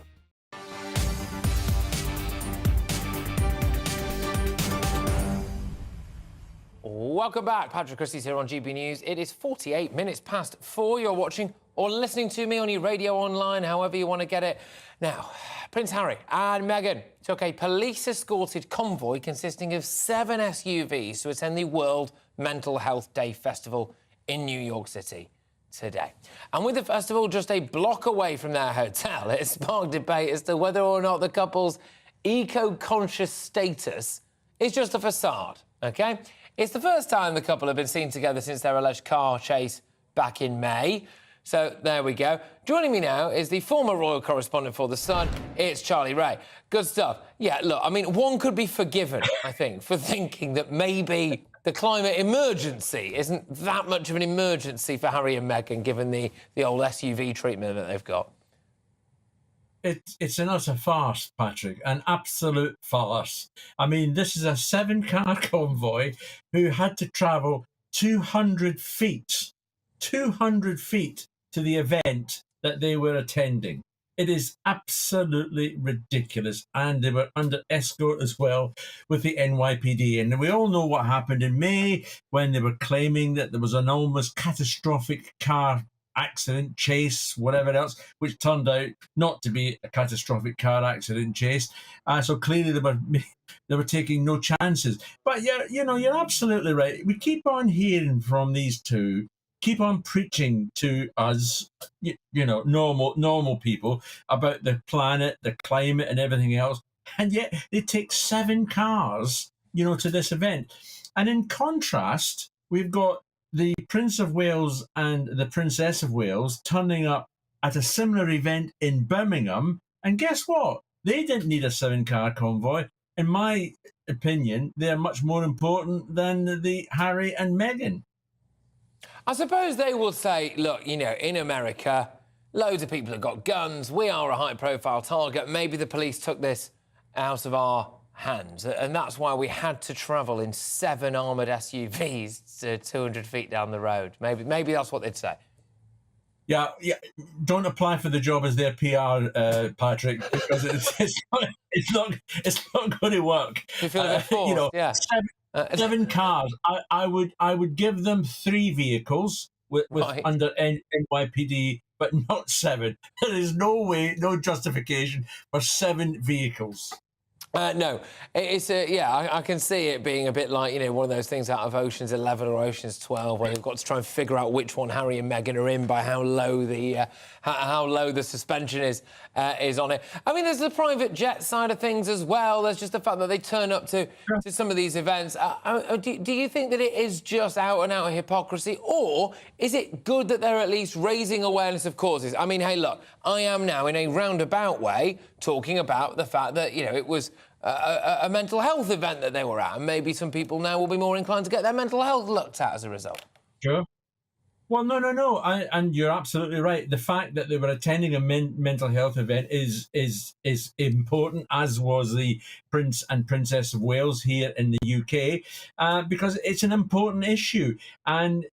Welcome back. Patrick Christys here on GB News. It is 48 minutes past 4. You're watching or listening to me on your radio online, however you want to get it. Now, Prince Harry and Meghan took a police-escorted convoy consisting of 7 SUVs to attend the World Mental Health Day Festival in New York City today. And with the festival just a block away from their hotel, it sparked debate as to whether or not the couple's eco-conscious status is just a facade, OK? It's the first time the couple have been seen together since their alleged car chase back in May. So there we go. Joining me now is the former royal correspondent for The Sun. It's Charlie Ray. Good stuff. Yeah, look, I mean, one could be forgiven, I think, for thinking that maybe the climate emergency isn't that much of an emergency for Harry and Meghan, given the old SUV treatment that they've got. It's an utter farce, Patrick, an absolute farce. I mean, this is a 7-car convoy who had to travel 200 feet to the event that they were attending. It is absolutely ridiculous. And they were under escort as well with the NYPD. And we all know what happened in May when they were claiming that there was an almost catastrophic car accident, chase, whatever else, which turned out not to be a catastrophic car accident chase. So clearly they were taking no chances. But you're absolutely right. We keep on hearing from these two, keep on preaching to us, normal people about the planet, the climate, and everything else, and yet they take 7 cars, to this event. And in contrast, we've got the Prince of Wales and the Princess of Wales turning up at a similar event in Birmingham. And guess what? They didn't need a 7-car convoy. In my opinion, they're much more important than the Harry and Meghan. I suppose they will say, look, in America, loads of people have got guns. We are a high-profile target. Maybe the police took this out of our hands, and that's why we had to travel in 7 armoured SUVs to 200 feet down the road. Maybe that's what they'd say. Yeah. Don't apply for the job as their PR, Patrick, because it's not going to work. You feel a bit forced, yeah. 7 cars. I would give them 3 vehicles with Right. under NYPD, but not 7. There is no way, no justification for 7 vehicles. No, it's I can see it being a bit like, one of those things out of Ocean's 11 or Ocean's 12 where they've got to try and figure out which one Harry and Meghan are in by how low the suspension is on it. I mean, there's the private jet side of things as well. There's just the fact that they turn up to some of these events. Do you think that it is just out and out hypocrisy, or is it good that they're at least raising awareness of causes? I mean, hey, look, I am now in a roundabout way talking about the fact that, it was a mental health event that they were at, and maybe some people now will be more inclined to get their mental health looked at as a result. Sure. Well, no. And you're absolutely right. The fact that they were attending a mental health event is important, as was the Prince and Princess of Wales here in the UK, because it's an important issue. And,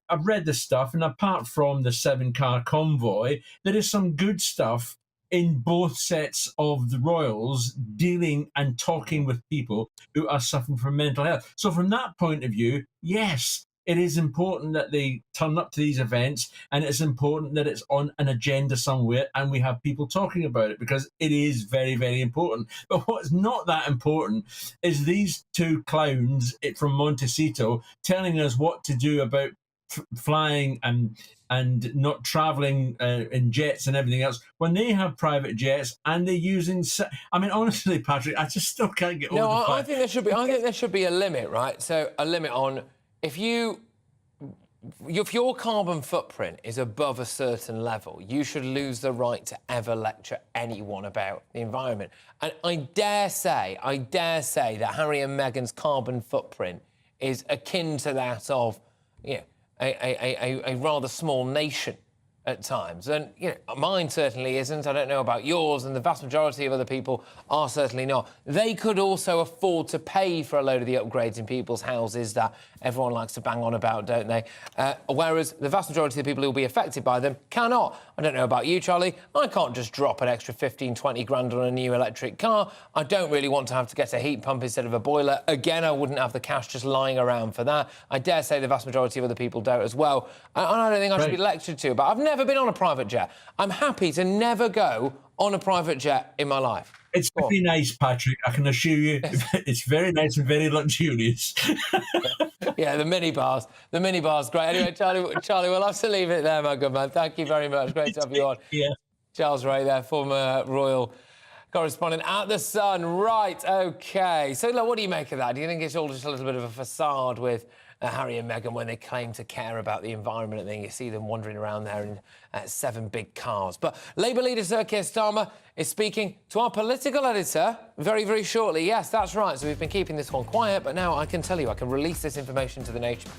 I've read the stuff, and apart from the 7-car convoy, there is some good stuff in both sets of the royals dealing and talking with people who are suffering from mental health. So from that point of view, yes, it is important that they turn up to these events, and it's important that it's on an agenda somewhere and we have people talking about it, because it is very, very important. But what's not that important is these 2 clowns from Montecito telling us what to do about flying and not travelling in jets and everything else, when they have private jets and they're using... I mean, honestly, Patrick, I just still can't get over the fact... I think there should be a limit, right? So a limit on if your carbon footprint is above a certain level, you should lose the right to ever lecture anyone about the environment. And I dare say that Harry and Meghan's carbon footprint is akin to that of, a rather small nation at times. And, you know, mine certainly isn't. I don't know about yours, and the vast majority of other people are certainly not. They could also afford to pay for a load of the upgrades in people's houses that everyone likes to bang on about, don't they? Whereas the vast majority of the people who will be affected by them cannot. I don't know about you, Charlie. I can't just drop an extra 15, 20 grand on a new electric car. I don't really want to have to get a heat pump instead of a boiler. Again, I wouldn't have the cash just lying around for that. I dare say the vast majority of other people don't as well. And I don't think I should be lectured to, but I've never been on a private jet. I'm happy to never go on a private jet in my life. It's very nice, Patrick, I can assure you. It's very nice and very luxurious. Yeah, the minibar's great. Anyway, Charlie, we'll have to leave it there, my good man. Thank you very much. Great to have you on. Yeah. Charles Ray there, former royal correspondent at The Sun. Right, OK. So, look, what do you make of that? Do you think it's all just a little bit of a facade with Harry and Meghan when they claim to care about the environment, and then you see them wandering around there in 7 big cars? But Labour leader Sir Keir Starmer is speaking to our political editor very, very shortly. Yes, that's right. So we've been keeping this one quiet, but now I can tell you, I can release this information to the nation.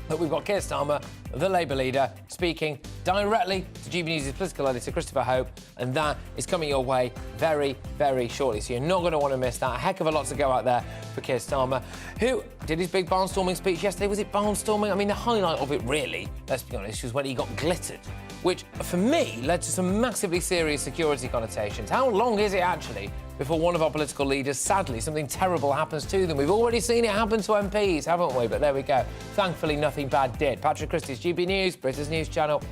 But we've got Keir Starmer, the Labour leader, speaking directly to GB News' political editor, Christopher Hope, and that is coming your way very, very shortly. So you're not going to want to miss that. A heck of a lot to go out there for Keir Starmer, who did his big barnstorming speech yesterday. Was it barnstorming? I mean, the highlight of it, really, let's be honest, was when he got glittered, which, for me, led to some massively serious security connotations. How long is it, actually, before one of our political leaders, sadly, something terrible happens to them? We've already seen it happen to MPs, haven't we? But there we go. Thankfully, nothing bad did. Patrick Christys, GB News, Britain's news channel.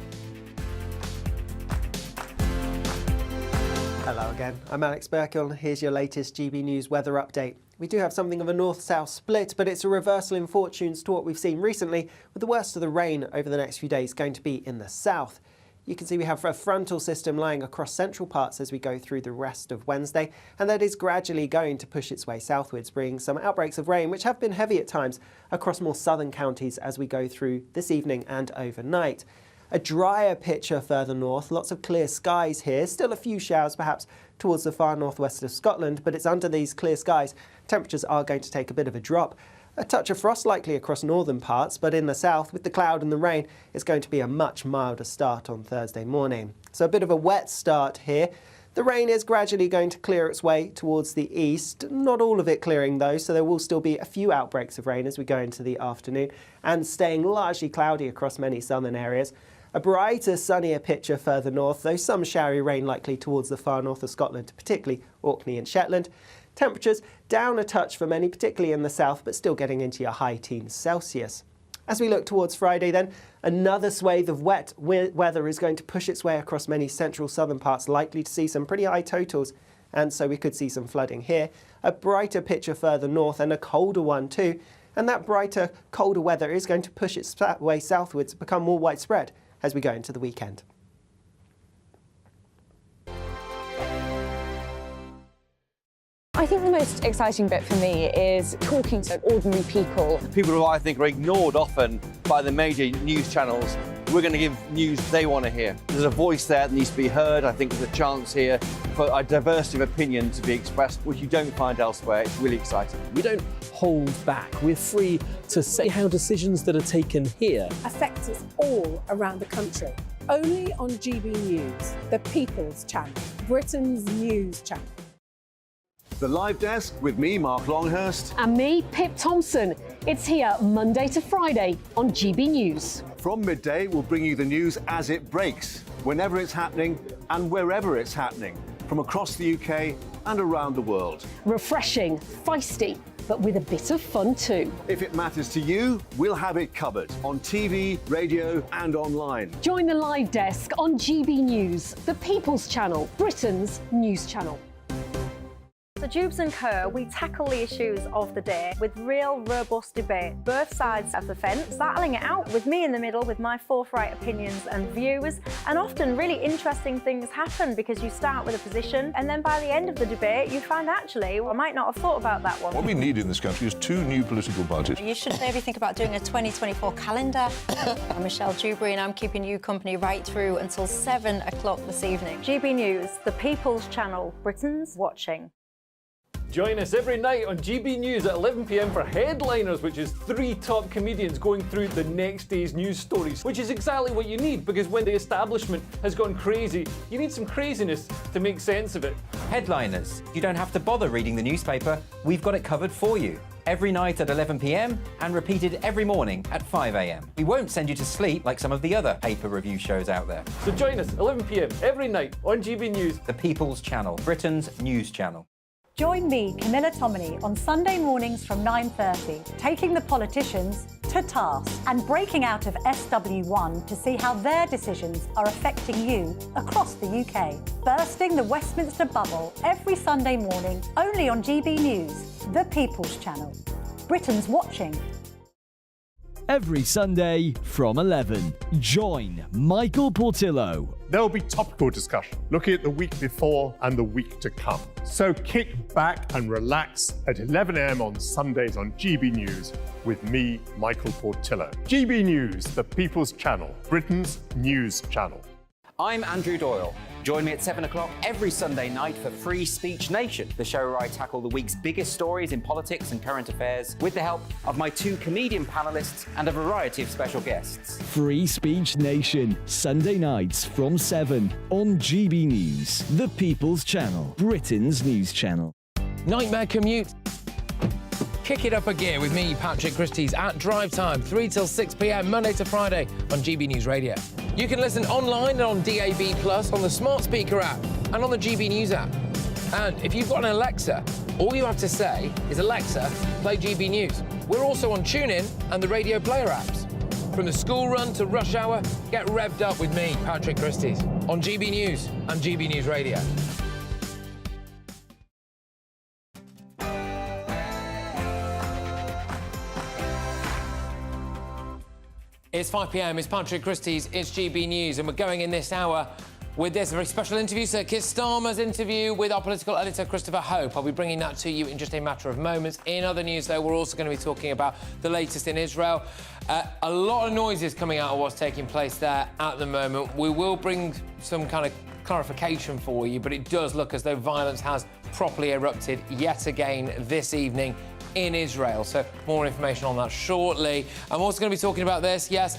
Hello again, I'm Alex Burkill. Here's your latest GB News weather update. We do have something of a north-south split, but it's a reversal in fortunes to what we've seen recently, with the worst of the rain over the next few days going to be in the south. You can see we have a frontal system lying across central parts as we go through the rest of Wednesday, and that is gradually going to push its way southwards, bringing some outbreaks of rain, which have been heavy at times, across more southern counties as we go through this evening and overnight. A drier picture further north, lots of clear skies here, still a few showers perhaps towards the far northwest of Scotland, but it's under these clear skies. Temperatures are going to take a bit of a drop. A touch of frost likely across northern parts, but in the south, with the cloud and the rain, it's going to be a much milder start on Thursday morning. So a bit of a wet start here. The rain is gradually going to clear its way towards the east. Not all of it clearing though, so there will still be a few outbreaks of rain as we go into the afternoon, and staying largely cloudy across many southern areas. A brighter, sunnier picture further north, though some showery rain likely towards the far north of Scotland, particularly Orkney and Shetland. Temperatures down a touch for many, particularly in the south, but still getting into your high teens Celsius. As we look towards Friday then, another swathe of wet weather is going to push its way across many central southern parts, likely to see some pretty high totals, and so we could see some flooding here. A brighter picture further north and a colder one too, and that brighter, colder weather is going to push its way southwards, become more widespread as we go into the weekend. I think the most exciting bit for me is talking to ordinary people. People who I think are ignored often by the major news channels. We're going to give news they want to hear. There's a voice there that needs to be heard. I think there's a chance here for a diversity of opinion to be expressed, which you don't find elsewhere. It's really exciting. We don't hold back. We're free to say how decisions that are taken here affect us all around the country. Only on GB News, the People's Channel, Britain's news channel. The Live Desk with me, Mark Longhurst. And me, Pip Thompson. It's here Monday to Friday on GB News. From midday, we'll bring you the news as it breaks, whenever it's happening and wherever it's happening, from across the UK and around the world. Refreshing, feisty, but with a bit of fun too. If it matters to you, we'll have it covered on TV, radio and online. Join the Live Desk on GB News, the People's Channel, Britain's news channel. So Jubes and Kerr, we tackle the issues of the day with real robust debate, both sides of the fence, battling it out with me in the middle with my forthright opinions and views. And often really interesting things happen because you start with a position and then by the end of the debate you find actually, well, I might not have thought about that one. What we need in this country is 2 new political parties. You should maybe think about doing a 2024 calendar. I'm Michelle Dewberry and I'm keeping you company right through until 7 o'clock this evening. GB News, the People's Channel, Britain's watching. Join us every night on GB News at 11 p.m. for Headliners, which is 3 top comedians going through the next day's news stories, which is exactly what you need, because when the establishment has gone crazy, you need some craziness to make sense of it. Headliners. You don't have to bother reading the newspaper. We've got it covered for you. Every night at 11 p.m. and repeated every morning at 5 a.m. We won't send you to sleep like some of the other paper review shows out there. So join us 11 p.m. every night on GB News. The People's Channel, Britain's news channel. Join me, Camilla Tominey, on Sunday mornings from 9:30, taking the politicians to task and breaking out of SW1 to see how their decisions are affecting you across the UK. Bursting the Westminster bubble every Sunday morning, only on GB News, the People's Channel. Britain's watching. Every Sunday from 11, join Michael Portillo. There will be topical discussion, looking at the week before and the week to come. So kick back and relax at 11 a.m. on Sundays on GB News with me, Michael Portillo. GB News, the People's Channel, Britain's news channel. I'm Andrew Doyle. Join me at 7 o'clock every Sunday night for Free Speech Nation, the show where I tackle the week's biggest stories in politics and current affairs with the help of my 2 comedian panellists and a variety of special guests. Free Speech Nation, Sunday nights from 7 on GB News, the People's Channel, Britain's news channel. Nightmare commute. Kick it up a gear with me, Patrick Christys, at drive time, 3 till 6 p.m, Monday to Friday on GB News Radio. You can listen online and on DAB+, on the smart speaker app, and on the GB News app. And if you've got an Alexa, all you have to say is, Alexa, play GB News. We're also on TuneIn and the Radio Player apps. From the school run to rush hour, get revved up with me, Patrick Christys, on GB News and GB News Radio. It's 5 p.m, it's Patrick Christys, it's GB News, and we're going in this hour with this very special interview, Sir Keir Starmer's interview with our political editor, Christopher Hope. I'll be bringing that to you in just a matter of moments. In other news, though, we're also going to be talking about the latest in Israel. A lot of noises coming out of what's taking place there at the moment. We will bring some kind of clarification for you, but it does look as though violence has properly erupted yet again this evening in Israel. So more information on that shortly. I'm also going to be talking about this, yes,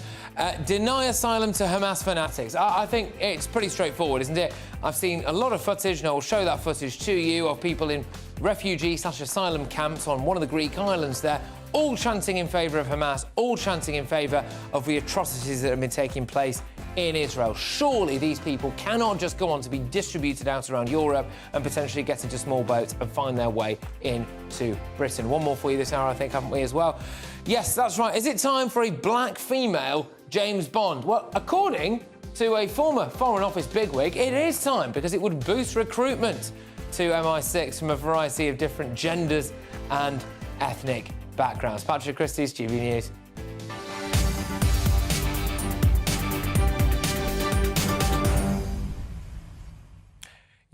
deny asylum to Hamas fanatics. I think it's pretty straightforward, isn't it? I've seen a lot of footage, and I'll show that footage to you, of people in refugee/asylum camps on one of the Greek islands there, all chanting in favour of Hamas, all chanting in favour of the atrocities that have been taking place in Israel. Surely these people cannot just go on to be distributed out around Europe and potentially get into small boats and find their way into Britain. One more for you this hour, I think, haven't we, as well? Yes, that's right. Is it time for a black female James Bond? Well, according to a former Foreign Office bigwig, it is time, because it would boost recruitment to MI6 from a variety of different genders and ethnic backgrounds. Patrick Christys, GB News.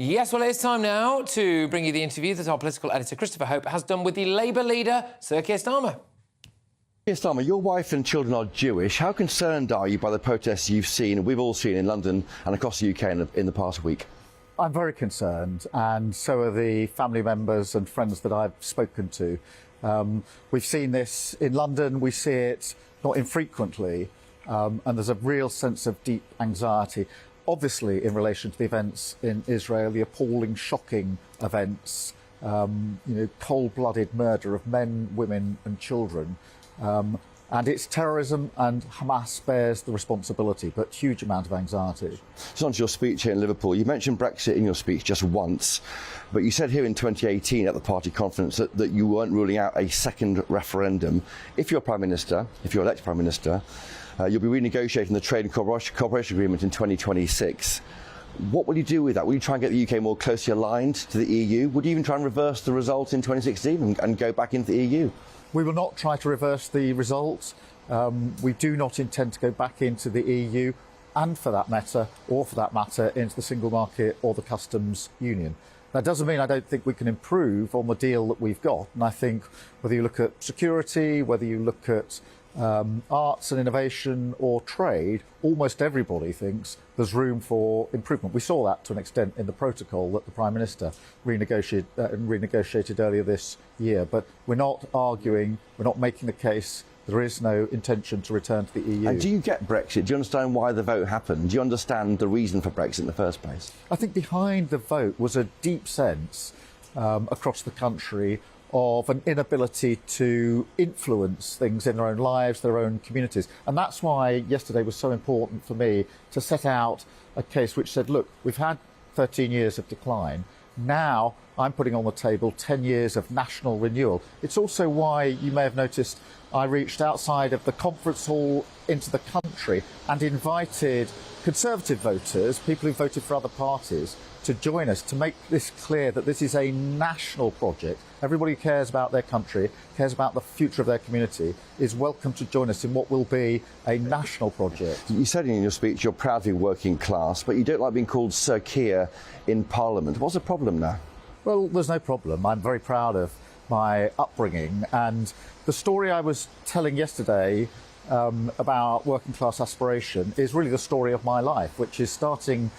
Yes, well, it's time now to bring you the interview that our political editor, Christopher Hope, has done with the Labour leader, Sir Keir Starmer. Keir Starmer, your wife and children are Jewish. How concerned are you by the protests you've seen, we've all seen in London and across the UK in the past week? I'm very concerned, and so are the family members and friends that I've spoken to. We've seen this in London, we see it not infrequently, and there's a real sense of deep anxiety. Obviously, in relation to the events in Israel, the appalling, shocking events, cold-blooded murder of men, women and children. And it's terrorism, and Hamas bears the responsibility, but huge amount of anxiety. So on to your speech here in Liverpool. You mentioned Brexit in your speech just once, but you said here in 2018 at the party conference that you weren't ruling out a second referendum. If you're Prime Minister, if you're elected Prime Minister, you'll be renegotiating the trade and cooperation agreement in 2026. What will you do with that? Will you try and get the UK more closely aligned to the EU? Would you even try and reverse the result in 2016 and go back into the EU? We will not try to reverse the results. We do not intend to go back into the EU, and for that matter, into the single market or the customs union. That doesn't mean I don't think we can improve on the deal that we've got. And I think whether you look at security, whether you look at arts and innovation or trade, almost everybody thinks there's room for improvement. We saw that to an extent in the protocol that the Prime Minister renegotiated earlier this year. But we're not arguing, we're not making the case there is no intention to return to the EU. And do you get Brexit? Do you understand why the vote happened? Do you understand the reason for Brexit in the first place? I think behind the vote was a deep sense across the country of an inability to influence things in their own lives, their own communities. And that's why yesterday was so important for me to set out a case which said, look, we've had 13 years of decline. Now I'm putting on the table 10 years of national renewal. It's also why you may have noticed I reached outside of the conference hall into the country and invited Conservative voters, people who voted for other parties, to join us to make this clear that this is a national project. Everybody who cares about their country, cares about the future of their community, is welcome to join us in what will be a national project. You said in your speech you're proud to be working class, but you don't like being called Sir Keir in Parliament. What's the problem now? Well, there's no problem. I'm very proud of my upbringing, and the story I was telling yesterday about working class aspiration is really the story of my life, which is starting,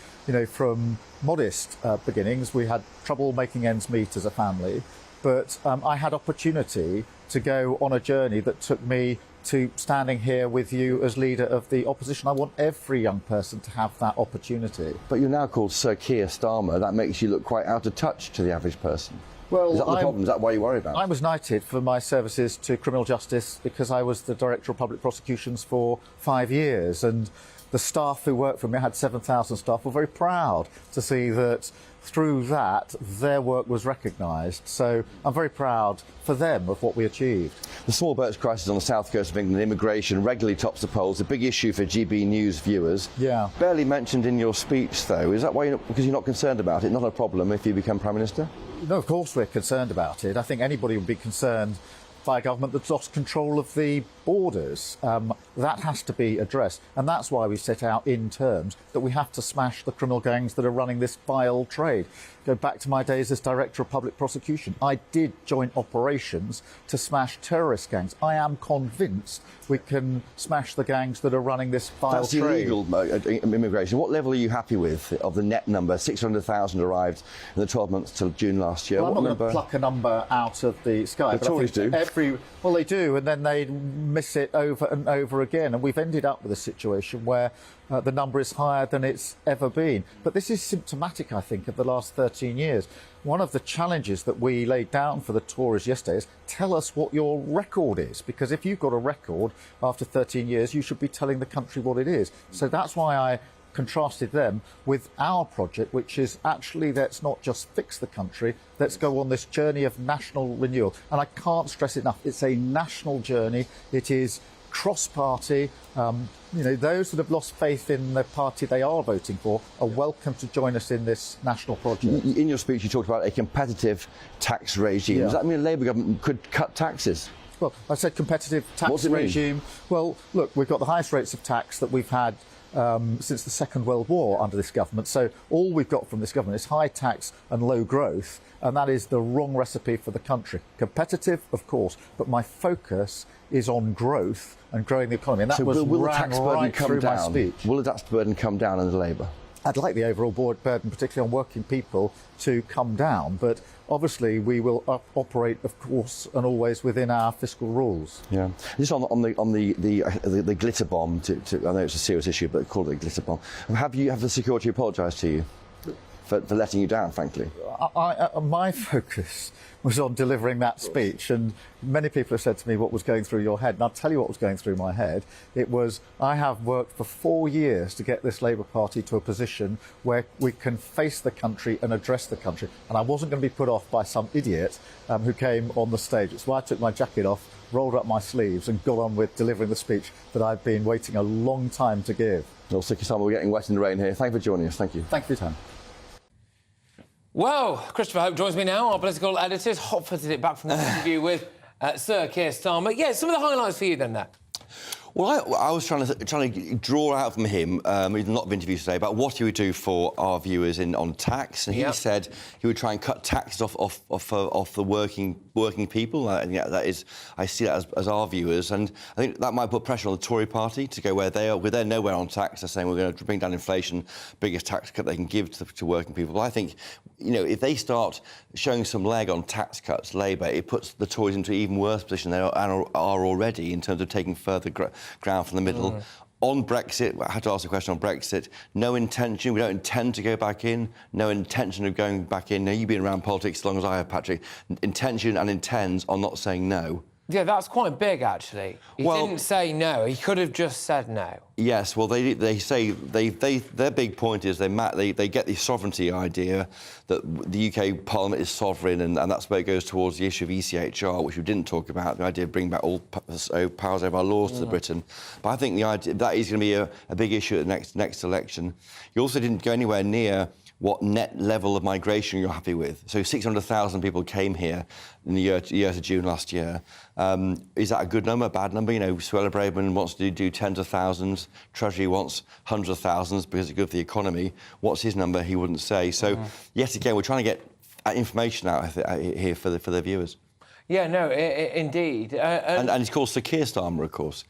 from modest beginnings. We had trouble making ends meet as a family, but I had opportunity to go on a journey that took me to standing here with you as leader of the opposition. I want every young person to have that opportunity. But you're now called Sir Keir Starmer. That makes you look quite out of touch to the average person. Well, is that the problem? Is that why you worry about it? I was knighted for my services to criminal justice because I was the Director of Public Prosecutions for 5 years, and the staff who worked for me, I had 7,000 staff, were very proud to see that through that their work was recognised. So I'm very proud for them of what we achieved. The small boats crisis on the south coast of England, immigration regularly tops the polls, a big issue for GB News viewers. Yeah. Barely mentioned in your speech, though. Is that why because you're not concerned about it? Not a problem if you become Prime Minister? No, of course we're concerned about it. I think anybody would be concerned by a government that's lost control of the borders. That has to be addressed. And that's why we set out in terms that we have to smash the criminal gangs that are running this vile trade. Go back to my days as Director of Public Prosecution. I did joint operations to smash terrorist gangs. I am convinced we can smash the gangs that are running this vile That's trade. That's illegal immigration. What level are you happy with of the net number? 600,000 arrived in the 12 months till June last year. Well, I'm what not going to pluck a number out of the sky. The Tories do. Well, they do, and then they miss it over and over again. And we've ended up with a situation where the number is higher than it's ever been. But this is symptomatic, I think, of the last 13 years. One of the challenges that we laid down for the Tories yesterday is tell us what your record is, because if you've got a record after 13 years, you should be telling the country what it is. So that's why I contrasted them with our project, which is actually, let's not just fix the country, let's go on this journey of national renewal. And I can't stress enough, it's a national journey. It is cross-party. Those that have lost faith in the party they are voting for are welcome to join us in this national project. In your speech, you talked about a competitive tax regime. Yeah. Does that mean the Labour government could cut taxes? Well, I said competitive tax What's it mean? regime. Well, look, we've got the highest rates of tax that we've had since the Second World War under this government. So all we've got from this government is high tax and low growth, and that is the wrong recipe for the country. Competitive, of course, but my focus is on growth and growing the economy. And that was will the tax burden right come through down? my speech. Will the tax burden come down under Labour? I'd like the overall burden, particularly on working people, to come down, but obviously we will operate, of course, and always within our fiscal rules. Yeah. Just on the glitter bomb. I know it's a serious issue, but call it a glitter bomb. Have the security apologised to you for letting you down? Frankly, my focus was on delivering that speech, and many people have said to me, what was going through your head? And I'll tell you what was going through my head. It was, I have worked for 4 years to get this Labour Party to a position where we can face the country and address the country, and I wasn't going to be put off by some idiot who came on the stage. It's why I took my jacket off, rolled up my sleeves and got on with delivering the speech that I've been waiting a long time to give. Well, Sir Keir Starmer, we're getting wet in the rain here. Thank you for joining us. Thank you. Thank you for your time. Well, Christopher Hope joins me now, our political editor. Hot-footed it back from the interview with Sir Keir Starmer. Yeah, some of the highlights for you then, Nat. Well, I was trying to draw out from him, with a lot of interviews today, about what he would do for our viewers on tax, and he said he would try and cut taxes off the working people. And that is, I see that as our viewers, and I think that might put pressure on the Tory party to go where they are. They're nowhere on tax. They're saying we're going to bring down inflation, biggest tax cut they can give to working people. But I think, you know, if they start showing some leg on tax cuts, Labour, it puts the Tories into an even worse position than they are already in terms of taking further ground from the middle. On Brexit, I had to ask a question on Brexit. No intention, we don't intend to go back in. No intention of going back in. Now, you've been around politics as long as I have, Patrick. Intention and intends are not saying no. Yeah, that's quite big, actually. He didn't say no. He could have just said no. Yes, well, they say their big point is they get the sovereignty idea that the UK Parliament is sovereign, and that's where it goes towards the issue of ECHR, which we didn't talk about, the idea of bringing back all powers over our laws to Britain. But I think the idea that is going to be a big issue at the next election. You also didn't go anywhere near what net level of migration you're happy with. So 600,000 people came here in the year to June last year. Is that a good number, a bad number? You know, Suella Braverman wants to do tens of thousands. Treasury wants hundreds of thousands because it's good for the economy. What's his number? He wouldn't say. So, yet again, we're trying to get information out here for the viewers. Yeah, no, indeed. And he's called Sir Keir Starmer, of course.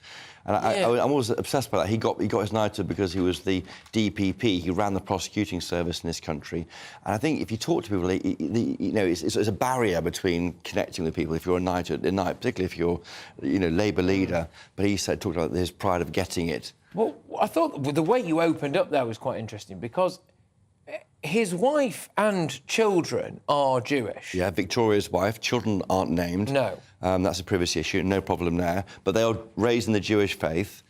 And I'm always obsessed by that. He got his knighthood because he was the DPP. He ran the prosecuting service in this country. And I think if you talk to people, you know, it's a barrier between connecting with people if you're a knight, particularly if you're, you know, Labour leader. But he talked about his pride of getting it. Well, I thought the way you opened up there was quite interesting because his wife and children are Jewish. Yeah, Victoria's wife. Children aren't named. No. That's a privacy issue, no problem there. But they are raised in the Jewish faith.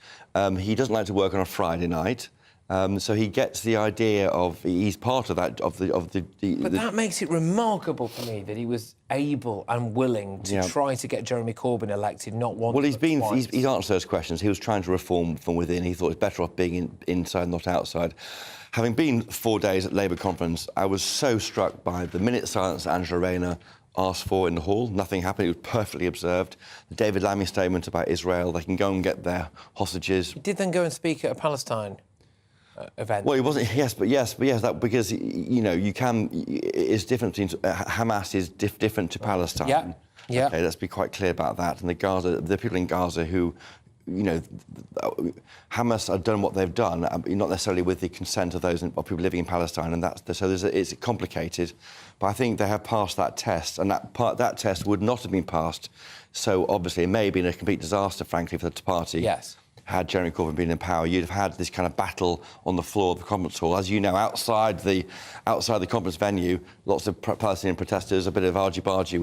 He doesn't like to work on a Friday night. So he gets the idea of he's part of that But that makes it remarkable for me that he was able and willing to try to get Jeremy Corbyn elected, not once. Well, he's answered those questions. He was trying to reform from within. He thought it was better off being inside, not outside. Having been 4 days at Labour conference, I was so struck by the minute silence that Angela Rayner asked for in the hall. Nothing happened. It was perfectly observed. The David Lammy statement about Israel, they can go and get their hostages. He did then go and speak at a Palestine event. Well, he wasn't. Yes, that because you know you can. It's different between Hamas is different to Palestine. Yeah. Yeah. Okay, let's be quite clear about that. And the people in Gaza who, you know, Hamas have done what they've done, not necessarily with the consent of those of people living in Palestine, and it's complicated. But I think they have passed that test, and that test would not have been passed. So obviously, it may have been a complete disaster, frankly, for the party. Yes. Had Jeremy Corbyn been in power, you'd have had this kind of battle on the floor of the conference hall. As you know, outside the conference venue, lots of Palestinian protesters, a bit of argy-bargy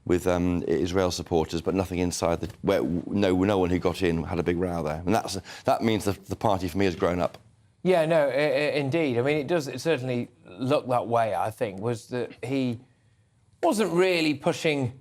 with Israel supporters, but nothing inside. No one who got in had a big row there, and that means the party for me has grown up. Yeah, no, indeed. I mean, it certainly look that way. I think was that he wasn't really pushing,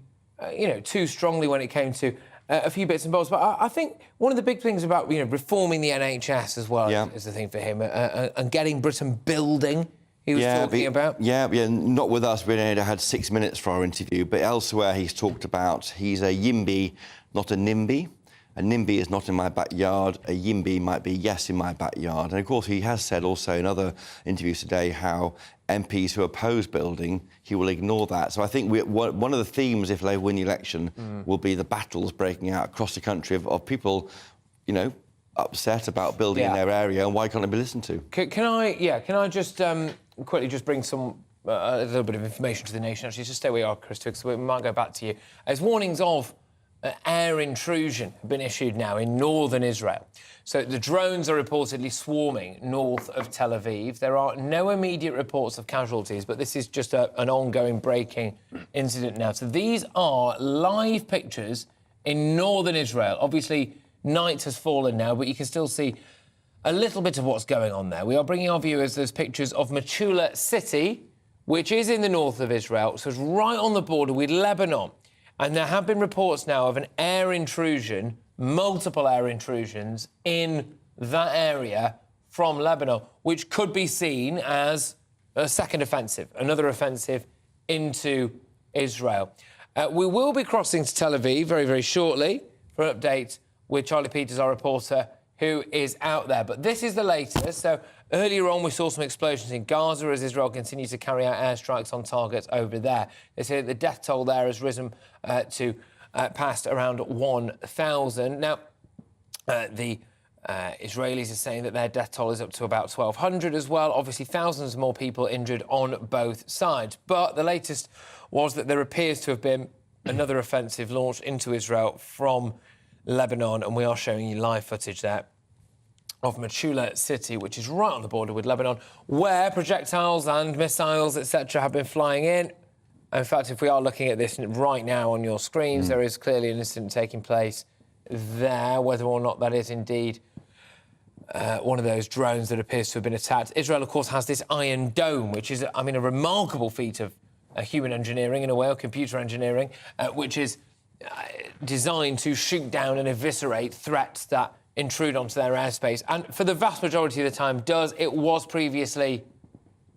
too strongly when it came to a few bits and bobs. But I think one of the big things about, reforming the NHS as well is the thing for him, and getting Britain building, he was talking about. Yeah, not with us. We only had 6 minutes for our interview, but elsewhere he's talked about he's a YIMBY, not a NIMBY. A NIMBY is not in my backyard. A YIMBY might be yes in my backyard. And of course, he has said also in other interviews today how MPs who oppose building, he will ignore that. So I think one of the themes, if Labour win the election, will be the battles breaking out across the country of people, upset about building in their area, and why can't it be listened to? Can I just quickly just bring a little bit of information to the nation? Actually, just stay where you are, Christys, because we might go back to you. As warnings of air intrusion have been issued now in northern Israel. So the drones are reportedly swarming north of Tel Aviv. There are no immediate reports of casualties, but this is just an ongoing breaking incident now. So these are live pictures in northern Israel. Obviously, night has fallen now, but you can still see a little bit of what's going on there. We are bringing our viewers those pictures of Metula City, which is in the north of Israel, so it's right on the border with Lebanon. And there have been reports now of an air intrusion, multiple air intrusions in that area from Lebanon, which could be seen as a second offensive, another offensive into Israel. We will be crossing to Tel Aviv very, very shortly for an update with Charlie Peters, our reporter, who is out there. But this is the latest. So earlier on, we saw some explosions in Gaza as Israel continues to carry out airstrikes on targets over there. They say that the death toll there has risen to past around 1,000. Now, the Israelis are saying that their death toll is up to about 1,200 as well. Obviously, thousands more people injured on both sides. But the latest was that there appears to have been another offensive launched into Israel from Lebanon, and we are showing you live footage there of Metula city, which is right on the border with Lebanon, where projectiles and missiles, etc., have been flying in. In fact, if we are looking at this right now on your screens, there is clearly an incident taking place there, whether or not that is indeed one of those drones that appears to have been attacked. Israel, of course, has this Iron Dome, which is, I mean, a remarkable feat of human engineering, in a way, or computer engineering, which is designed to shoot down and eviscerate threats that intrude onto their airspace. And for the vast majority of the time it was previously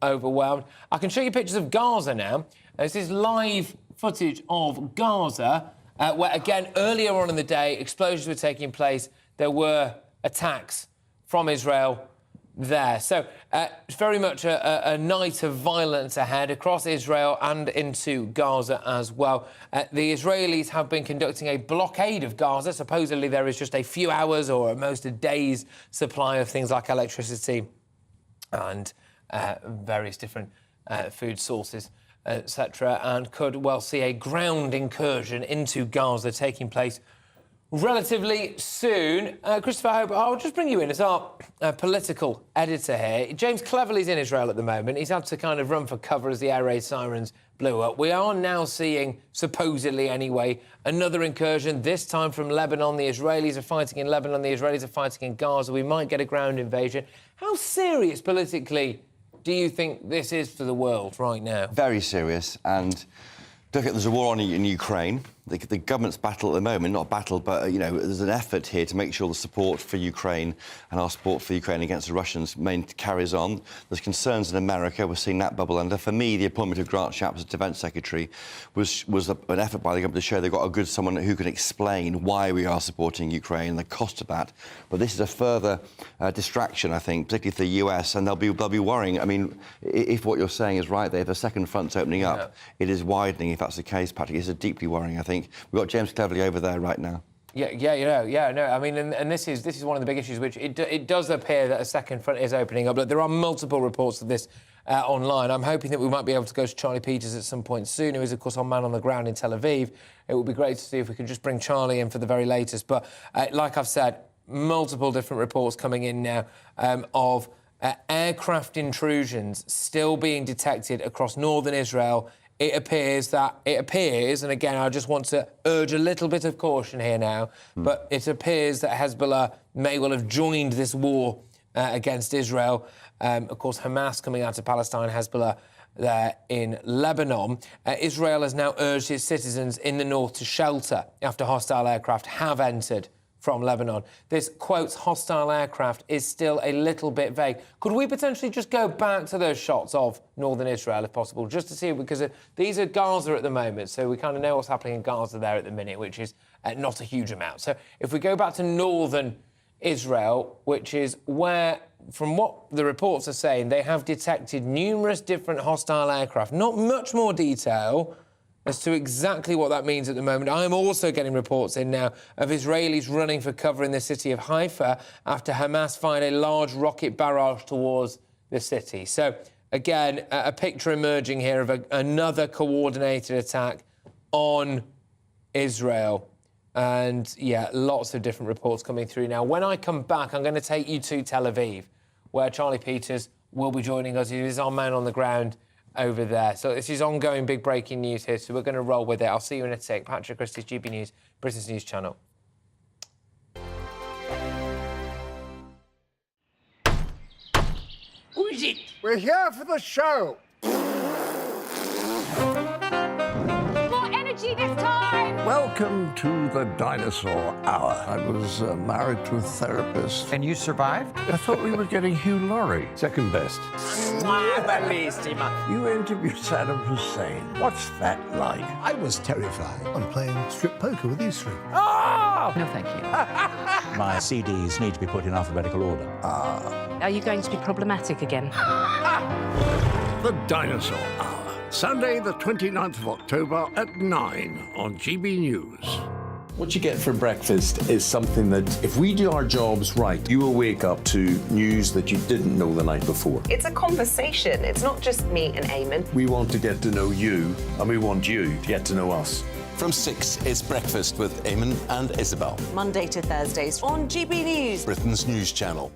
overwhelmed. I can show you pictures of Gaza now. This is live footage of Gaza, where, again, earlier on in the day, explosions were taking place. There were attacks from Israel there. So it's very much a night of violence ahead across Israel and into Gaza as well. The Israelis have been conducting a blockade of Gaza. Supposedly there is just a few hours or at most a day's supply of things like electricity and various different food sources, etc., and could well see a ground incursion into Gaza taking place relatively soon. Christopher, I'll just bring you in as our political editor here. James Cleverley's in Israel at the moment. He's had to kind of run for cover as the air raid sirens blew up. We are now seeing, supposedly anyway, another incursion, this time from Lebanon. The Israelis are fighting in Lebanon, the Israelis are fighting in Gaza. We might get a ground invasion. How serious politically do you think this is for the world right now? Very serious, and don't forget there's a war on in Ukraine. The government's battle at the moment, not a battle, but, you know, there's an effort here to make sure the support for Ukraine and our support for Ukraine against the Russians carries on. There's concerns in America. We're seeing that bubble under. For me, the appointment of Grant Shapps as Defence Secretary was an effort by the government to show they've got a good someone who can explain why we are supporting Ukraine and the cost of that. But this is a further distraction, I think, particularly for the US, and they'll be worrying. I mean, if what you're saying is right, if the second front's opening up, it is widening. If that's the case, Patrick, it's deeply worrying, I think. We've got James Cleverley over there right now. No. I mean, and this is one of the big issues, which it does appear that a second front is opening up. But there are multiple reports of this online. I'm hoping that we might be able to go to Charlie Peters at some point soon, who is, of course, our man on the ground in Tel Aviv. It would be great to see if we can just bring Charlie in for the very latest. But like I've said, multiple different reports coming in now of aircraft intrusions still being detected across northern Israel. It appears, and again, I just want to urge a little bit of caution here now, but it appears that Hezbollah may well have joined this war against Israel. Of course, Hamas coming out of Palestine, Hezbollah there in Lebanon. Israel has now urged its citizens in the north to shelter after hostile aircraft have entered from Lebanon. This, quotes, hostile aircraft is still a little bit vague. Could we potentially just go back to those shots of northern Israel, if possible, just to see, because these are Gaza at the moment, so we kind of know what's happening in Gaza there at the minute, which is not a huge amount. So if we go back to northern Israel, which is where, from what the reports are saying, they have detected numerous different hostile aircraft. Not much more detail as to exactly what that means at the moment. I'm also getting reports in now of Israelis running for cover in the city of Haifa after Hamas fired a large rocket barrage towards the city. So, again, a picture emerging here of another coordinated attack on Israel. And, yeah, lots of different reports coming through now. When I come back, I'm going to take you to Tel Aviv, where Charlie Peters will be joining us. He is our man on the ground over there. So this is ongoing big breaking news here, so we're going to roll with it. I'll see you in a sec. Patrick Christys, GB News, Britain's News Channel. Who is it? We're here for the show. More energy this time! Welcome to the Dinosaur Hour. I was married to a therapist. And you survived? I thought we were getting Hugh Laurie. Second best. You interviewed Saddam Hussein. What's that like? I was terrified. I'm playing strip poker with these three. Oh! No, thank you. My CDs need to be put in alphabetical order. Are you going to be problematic again? The Dinosaur Hour. Sunday, the 29th of October at 9 on GB News. What you get for breakfast is something that, if we do our jobs right, you will wake up to news that you didn't know the night before. It's a conversation. It's not just me and Eamon. We want to get to know you, and we want you to get to know us. From 6, it's Breakfast with Eamon and Isabel. Monday to Thursdays on GB News. Britain's news channel.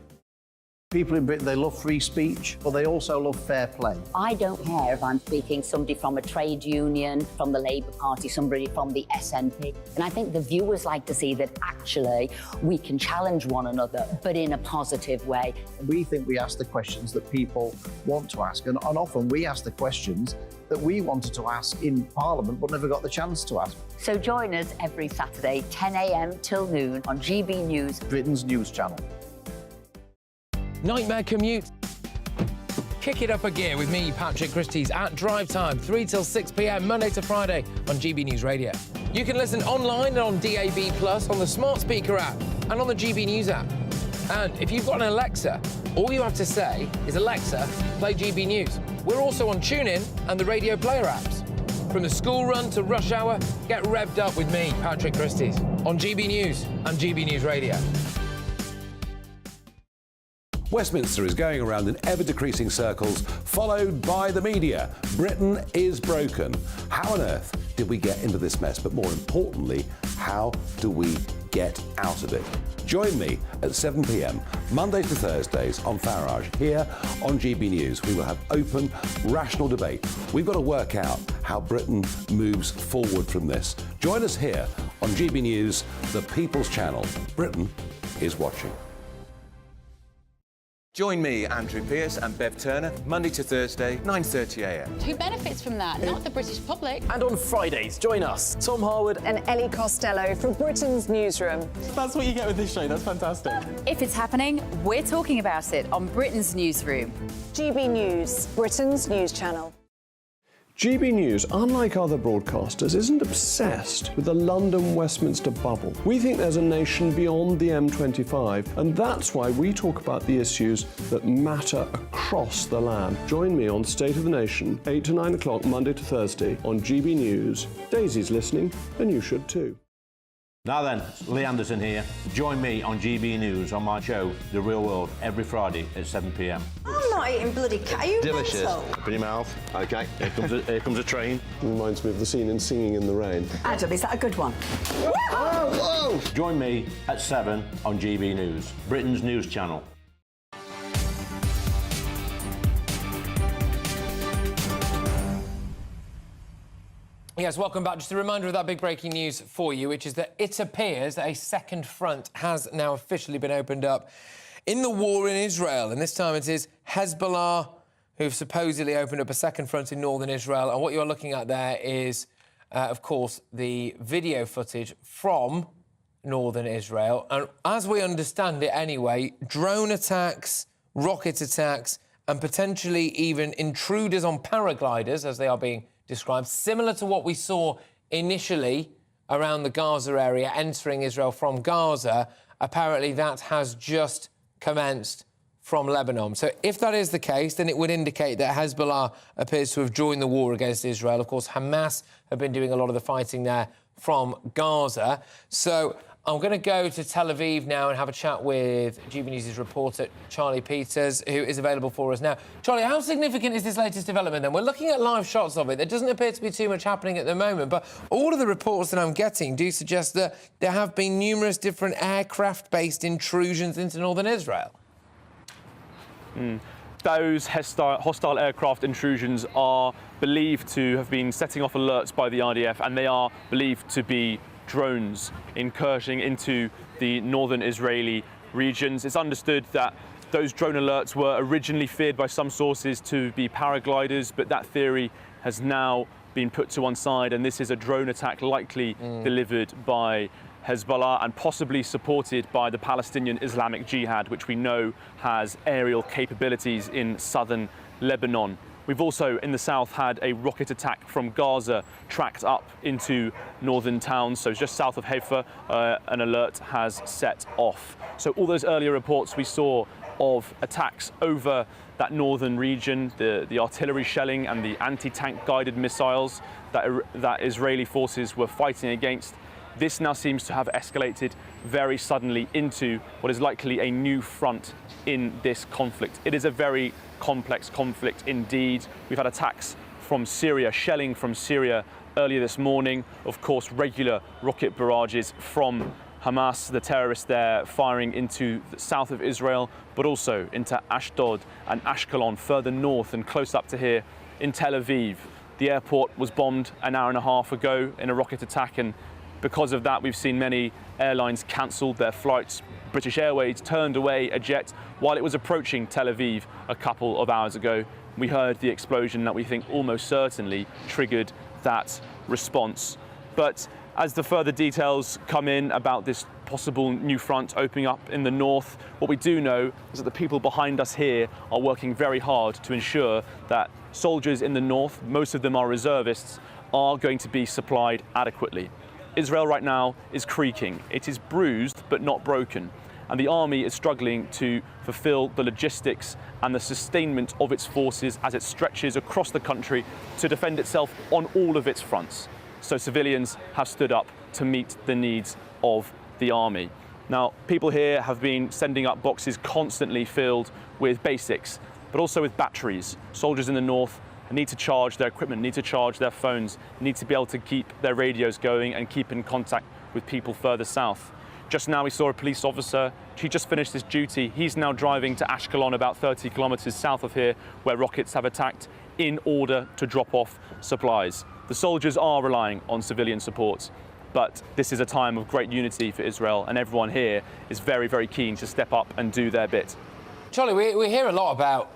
People in Britain, they love free speech, but they also love fair play. I don't care if I'm speaking somebody from a trade union, from the Labour Party, somebody from the SNP. And I think the viewers like to see that actually we can challenge one another, but in a positive way. We think we ask the questions that people want to ask, and often we ask the questions that we wanted to ask in Parliament but never got the chance to ask. So join us every Saturday, 10 a.m. till noon on GB News, Britain's news channel. Nightmare commute. Kick it up a gear with me, Patrick Christys, at drive time, 3 till 6 p.m, Monday to Friday on GB News Radio. You can listen online and on DAB+, on the smart speaker app, and on the GB News app. And if you've got an Alexa, all you have to say is, Alexa, play GB News. We're also on TuneIn and the Radio Player apps. From the school run to rush hour, get revved up with me, Patrick Christys, on GB News and GB News Radio. Westminster is going around in ever-decreasing circles, followed by the media. Britain is broken. How on earth did we get into this mess? But more importantly, how do we get out of it? Join me at 7 p.m, Mondays to Thursdays on Farage, here on GB News. We will have open, rational debate. We've got to work out how Britain moves forward from this. Join us here on GB News, the People's Channel. Britain is watching. Join me, Andrew Pearce and Bev Turner, Monday to Thursday, 9:30 a.m. Who benefits from that? Not the British public. And on Fridays, join us, Tom Harwood And Ellie Costello from Britain's Newsroom. That's what you get with this show. That's fantastic. If it's happening, we're talking about it on Britain's Newsroom. GB News, Britain's news channel. GB News, unlike other broadcasters, isn't obsessed with the London-Westminster bubble. We think there's a nation beyond the M25, and that's why we talk about the issues that matter across the land. Join me on State of the Nation, 8 to 9 o'clock, Monday to Thursday, on GB News. Daisy's listening, and you should too. Now then, Lee Anderson here. Join me on GB News on my show, The Real World, every Friday at 7 p.m. I'm not eating bloody cat. Are you Delicious. mental? Open your mouth. OK, here comes a train. Reminds me of the scene in Singing in the Rain. Adam, is that a good one? Whoa! Join me at 7 on GB News, Britain's news channel. Yes, welcome back. Just a reminder of that big breaking news for you, which is that it appears that a second front has now officially been opened up in the war in Israel. And this time it is Hezbollah who've supposedly opened up a second front in northern Israel. And what you're looking at there is, of course, the video footage from northern Israel. And as we understand it anyway, drone attacks, rocket attacks, and potentially even intruders on paragliders, as they are being described, similar to what we saw initially around the Gaza area, entering Israel from Gaza. Apparently that has just commenced from Lebanon. So if that is the case, then it would indicate that Hezbollah appears to have joined the war against Israel. Of course, Hamas have been doing a lot of the fighting there from Gaza. So I'm going to go to Tel Aviv now and have a chat with GB News' reporter, Charlie Peters, who is available for us now. Charlie, how significant is this latest development then? We're looking at live shots of it. There doesn't appear to be too much happening at the moment, but all of the reports that I'm getting do suggest that there have been numerous different aircraft-based intrusions into northern Israel. Those hostile aircraft intrusions are believed to have been setting off alerts by the RDF, and they are believed to be drones incursioning into the northern Israeli regions. It's understood that those drone alerts were originally feared by some sources to be paragliders, but that theory has now been put to one side, and this is a drone attack likely delivered by Hezbollah and possibly supported by the Palestinian Islamic Jihad, which we know has aerial capabilities in southern Lebanon. We've also, in the south, had a rocket attack from Gaza tracked up into northern towns. So just south of Haifa, an alert has set off. So all those earlier reports we saw of attacks over that northern region, the artillery shelling and the anti-tank guided missiles that Israeli forces were fighting against, this now seems to have escalated very suddenly into what is likely a new front in this conflict. It is a very complex conflict indeed. We've had attacks from Syria, shelling from Syria earlier this morning. Of course, regular rocket barrages from Hamas, the terrorists there, firing into the south of Israel, but also into Ashdod and Ashkelon, further north and close up to here in Tel Aviv. The airport was bombed an hour and a half ago in a rocket attack, and because of that, we've seen many airlines cancelled their flights. British Airways turned away a jet while it was approaching Tel Aviv a couple of hours ago. We heard the explosion that we think almost certainly triggered that response. But as the further details come in about this possible new front opening up in the north, what we do know is that the people behind us here are working very hard to ensure that soldiers in the north, most of them are reservists, are going to be supplied adequately. Israel right now is creaking. It is bruised but not broken. And the army is struggling to fulfill the logistics and the sustainment of its forces as it stretches across the country to defend itself on all of its fronts. So civilians have stood up to meet the needs of the army. Now, people here have been sending up boxes constantly filled with basics, but also with batteries. Soldiers in the north need to charge their equipment, need to charge their phones, need to be able to keep their radios going and keep in contact with people further south. Just now we saw a police officer. He just finished his duty. He's now driving to Ashkelon, about 30 kilometers south of here, where rockets have attacked, in order to drop off supplies. The soldiers are relying on civilian support, but this is a time of great unity for Israel, and everyone here is very, very keen to step up and do their bit. Charlie, we hear a lot about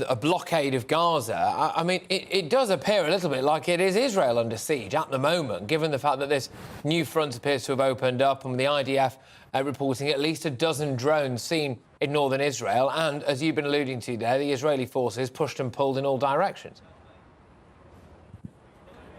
a blockade of Gaza. I mean, it does appear a little bit like it is Israel under siege at the moment, given the fact that this new front appears to have opened up, and the IDF reporting at least a dozen drones seen in northern Israel. And, as you've been alluding to there, the Israeli forces pushed and pulled in all directions.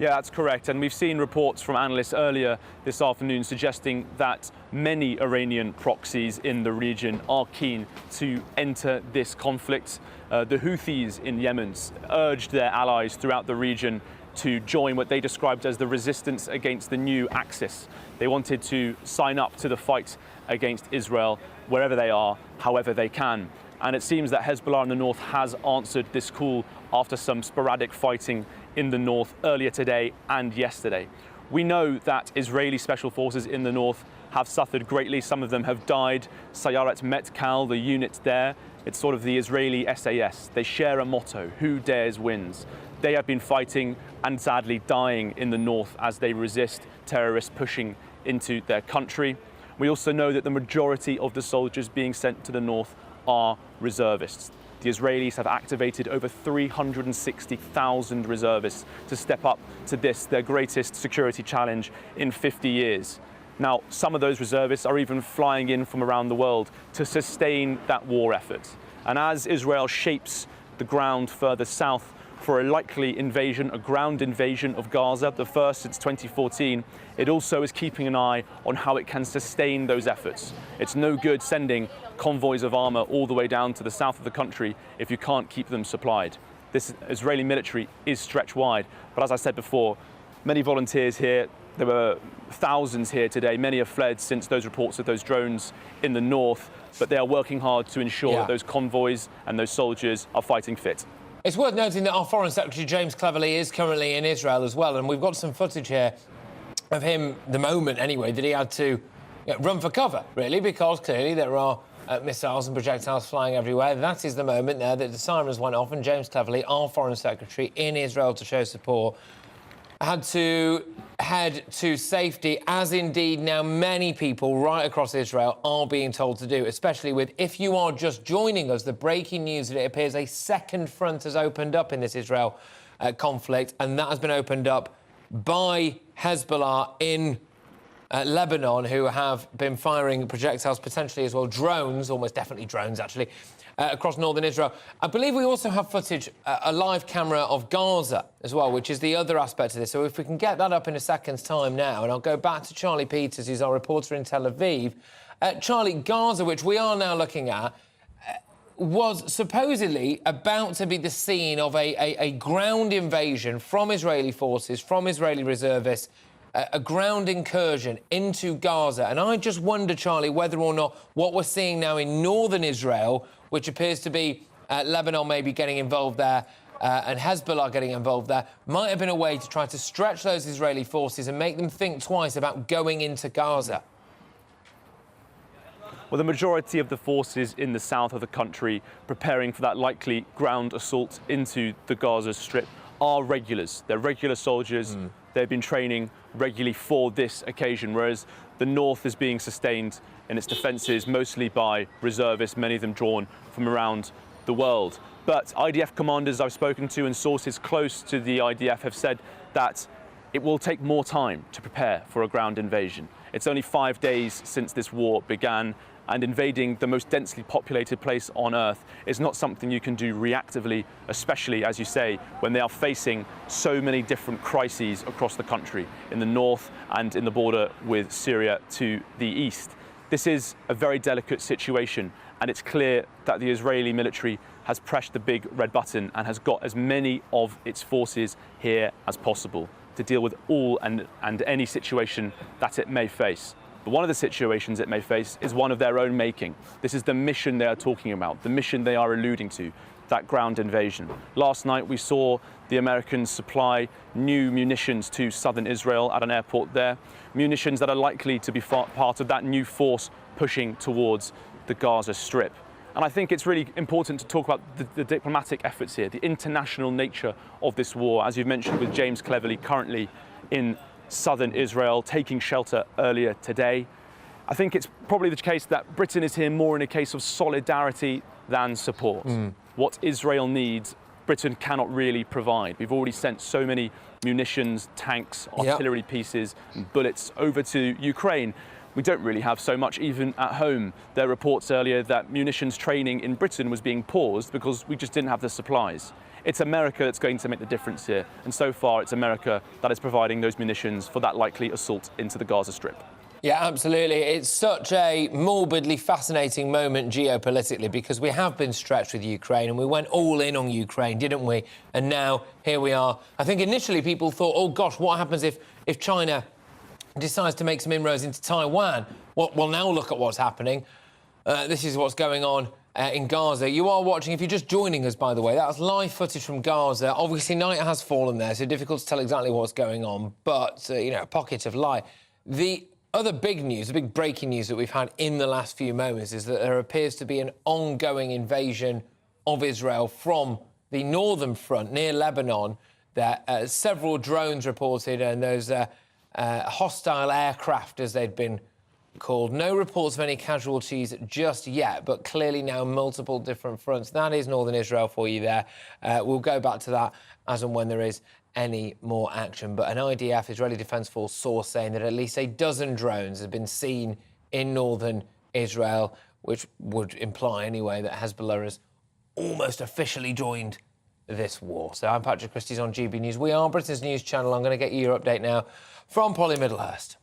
Yeah, that's correct. And we've seen reports from analysts earlier this afternoon suggesting that many Iranian proxies in the region are keen to enter this conflict. The Houthis in Yemen urged their allies throughout the region to join what they described as the resistance against the new Axis. They wanted to sign up to the fight against Israel wherever they are, however they can. And it seems that Hezbollah in the north has answered this call after some sporadic fighting in the north earlier today and yesterday. We know that Israeli special forces in the north have suffered greatly. Some of them have died. Sayaret Metkal, the unit there, it's sort of the Israeli SAS. They share a motto: who dares wins. They have been fighting and sadly dying in the north as they resist terrorists pushing into their country. We also know that the majority of the soldiers being sent to the north are reservists. The Israelis have activated over 360,000 reservists to step up to this, their greatest security challenge in 50 years. Now, some of those reservists are even flying in from around the world to sustain that war effort. And as Israel shapes the ground further south for a likely invasion, a ground invasion of Gaza, the first since 2014, it also is keeping an eye on how it can sustain those efforts. It's no good sending convoys of armor all the way down to the south of the country if you can't keep them supplied. This Israeli military is stretched wide, but as I said before, many volunteers here. There were thousands here today. Many have fled since those reports of those drones in the north, but they are working hard to ensure that those convoys and those soldiers are fighting fit. It's worth noting that our Foreign Secretary, James Cleverly, is currently in Israel as well, and we've got some footage here of him, the moment anyway, that he had to run for cover, really, because clearly there are missiles and projectiles flying everywhere. That is the moment there that the sirens went off, and James Cleverly, our Foreign Secretary in Israel to show support, had to head to safety, as indeed now many people right across Israel are being told to do, especially with, if you are just joining us, the breaking news that it appears a second front has opened up in this Israel conflict, and that has been opened up by Hezbollah in Lebanon, who have been firing projectiles, potentially as well drones, almost definitely drones actually, across northern Israel. I believe we also have footage, a live camera of Gaza as well, which is the other aspect of this. So if we can get that up in a second's time now, and I'll go back to Charlie Peters, who's our reporter in Tel Aviv. Charlie, Gaza, which we are now looking at, was supposedly about to be the scene of a ground invasion from Israeli forces, from Israeli reservists, a ground incursion into Gaza. And I just wonder, Charlie, whether or not what we're seeing now in northern Israel, which appears to be Lebanon maybe getting involved there, and Hezbollah getting involved there, might have been a way to try to stretch those Israeli forces and make them think twice about going into Gaza. Well, the majority of the forces in the south of the country preparing for that likely ground assault into the Gaza Strip are regulars. They're regular soldiers. They've been training regularly for this occasion, whereas the north is being sustained in its defences mostly by reservists, many of them drawn from around the world. But IDF commanders I've spoken to and sources close to the IDF have said that it will take more time to prepare for a ground invasion. It's only 5 days since this war began, and invading the most densely populated place on Earth is not something you can do reactively, especially, as you say, when they are facing so many different crises across the country, in the north and in the border with Syria to the east. This is a very delicate situation, and it's clear that the Israeli military has pressed the big red button and has got as many of its forces here as possible to deal with all and any situation that it may face. But one of the situations it may face is one of their own making. This is the mission they are talking about, the mission they are alluding to, that ground invasion. Last night we saw the Americans supply new munitions to southern Israel at an airport there, munitions that are likely to be part of that new force pushing towards the Gaza Strip. And I think it's really important to talk about the diplomatic efforts here, the international nature of this war, as you've mentioned with James Cleverly currently in southern Israel, taking shelter earlier today. I think it's probably the case that Britain is here more in a case of solidarity than support. What Israel needs, Britain cannot really provide. We've already sent so many munitions, tanks, artillery pieces, and bullets over to Ukraine. We don't really have so much even at home. There were reports earlier that munitions training in Britain was being paused because we just didn't have the supplies. It's America that's going to make the difference here, and so far it's America that is providing those munitions for that likely assault into the Gaza Strip. Yeah, absolutely. It's such a morbidly fascinating moment geopolitically, because we have been stretched with Ukraine and we went all in on Ukraine, didn't we? And now here we are. I think initially people thought, oh gosh, what happens if China decides to make some inroads into Taiwan? Well, now look at what's happening. This is what's going on in Gaza. You are watching, if you're just joining us, by the way, that was live footage from Gaza. Obviously, night has fallen there, so difficult to tell exactly what's going on, but, you know, a pocket of light. The other big news, the big breaking news that we've had in the last few moments is that there appears to be an ongoing invasion of Israel from the northern front near Lebanon. There are several drones reported, and those hostile aircraft, as they'd been called. No reports of any casualties just yet, but clearly now multiple different fronts. That is northern Israel for you there. We'll go back to that as and when there is any more action. But an IDF, Israeli Defense Force source, saying that at least a dozen drones have been seen in northern Israel, which would imply anyway that Hezbollah has almost officially joined this war. So I'm Patrick Christys on GB News. We are Britain's news channel. I'm going to get you your update now from Polly Middlehurst.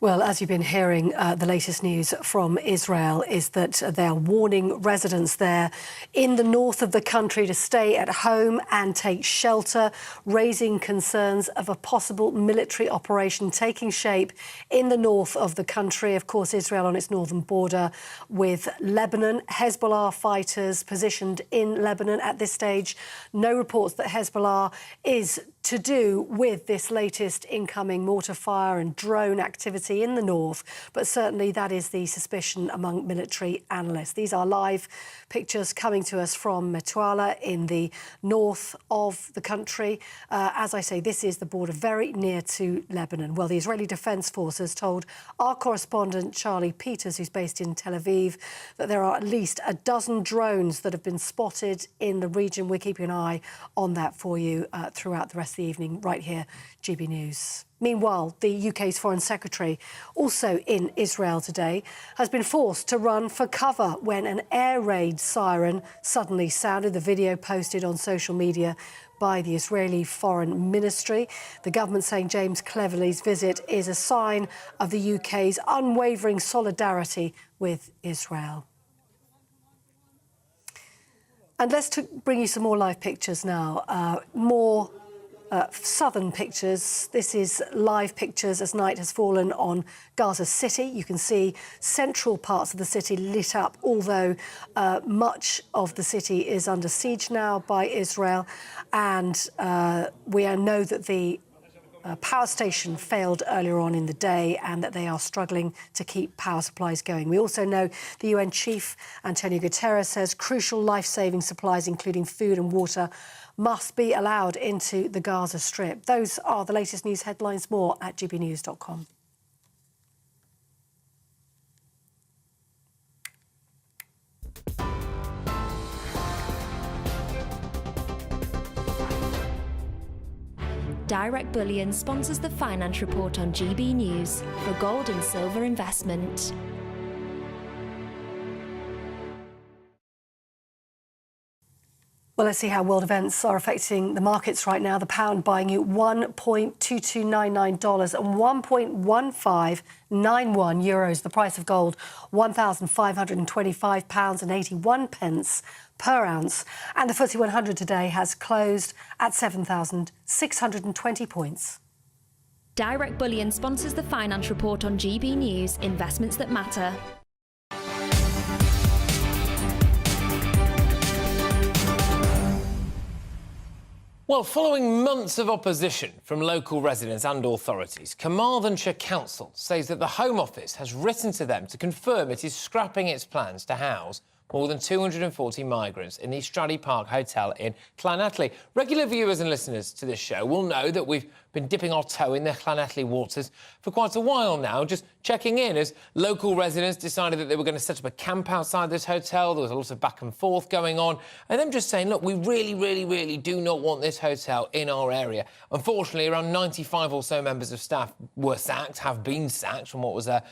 Well, as you've been hearing, the latest news from Israel is that they are warning residents there in the north of the country to stay at home and take shelter, raising concerns of a possible military operation taking shape in the north of the country. Of course, Israel on its northern border with Lebanon. Hezbollah fighters positioned in Lebanon at this stage. No reports that Hezbollah is to do with this latest incoming mortar fire and drone activity in the north, but certainly that is the suspicion among military analysts. These are live pictures coming to us from Metuala in the north of the country. As I say, this is the border very near to Lebanon. Well, the Israeli Defence Forces told our correspondent Charlie Peters, who's based in Tel Aviv, that there are at least a dozen drones that have been spotted in the region. We're keeping an eye on that for you throughout the rest of the evening, right here, GB News. Meanwhile, the UK's Foreign Secretary, also in Israel today, has been forced to run for cover when an air raid siren suddenly sounded. The video posted on social media by the Israeli Foreign Ministry. The government saying James Cleverly's visit is a sign of the UK's unwavering solidarity with Israel. And let's bring you some more live pictures now. More southern pictures. This is live pictures as night has fallen on Gaza City. You can see central parts of the city lit up, although much of the city is under siege now by Israel. And we know that the power station failed earlier on in the day and that they are struggling to keep power supplies going. We also know the UN chief, Antonio Guterres, says crucial life-saving supplies, including food and water, must be allowed into the Gaza Strip. Those are the latest news headlines. More at gbnews.com. Direct Bullion sponsors the Finance Report on GB News for gold and silver investment. Well, let's see how world events are affecting the markets right now. The pound buying you $1.2299 and €1.1591. The price of gold, £1,525.81 per ounce. And the FTSE 100 today has closed at 7,620 points. Direct Bullion sponsors the Finance Report on GB News, investments that matter. Well, following months of opposition from local residents and authorities, Carmarthenshire Council says that the Home Office has written to them to confirm it is scrapping its plans to house more than 240 migrants in the Stradey Park Hotel in Llanelli. Regular viewers and listeners to this show will know that we've been dipping our toe in the Llanelli waters for quite a while now, just checking in as local residents decided that they were going to set up a camp outside this hotel. There was a lot of back and forth going on, and them just saying, look, we really do not want this hotel in our area. Unfortunately, around 95 or so members of staff were sacked, have been sacked from what was the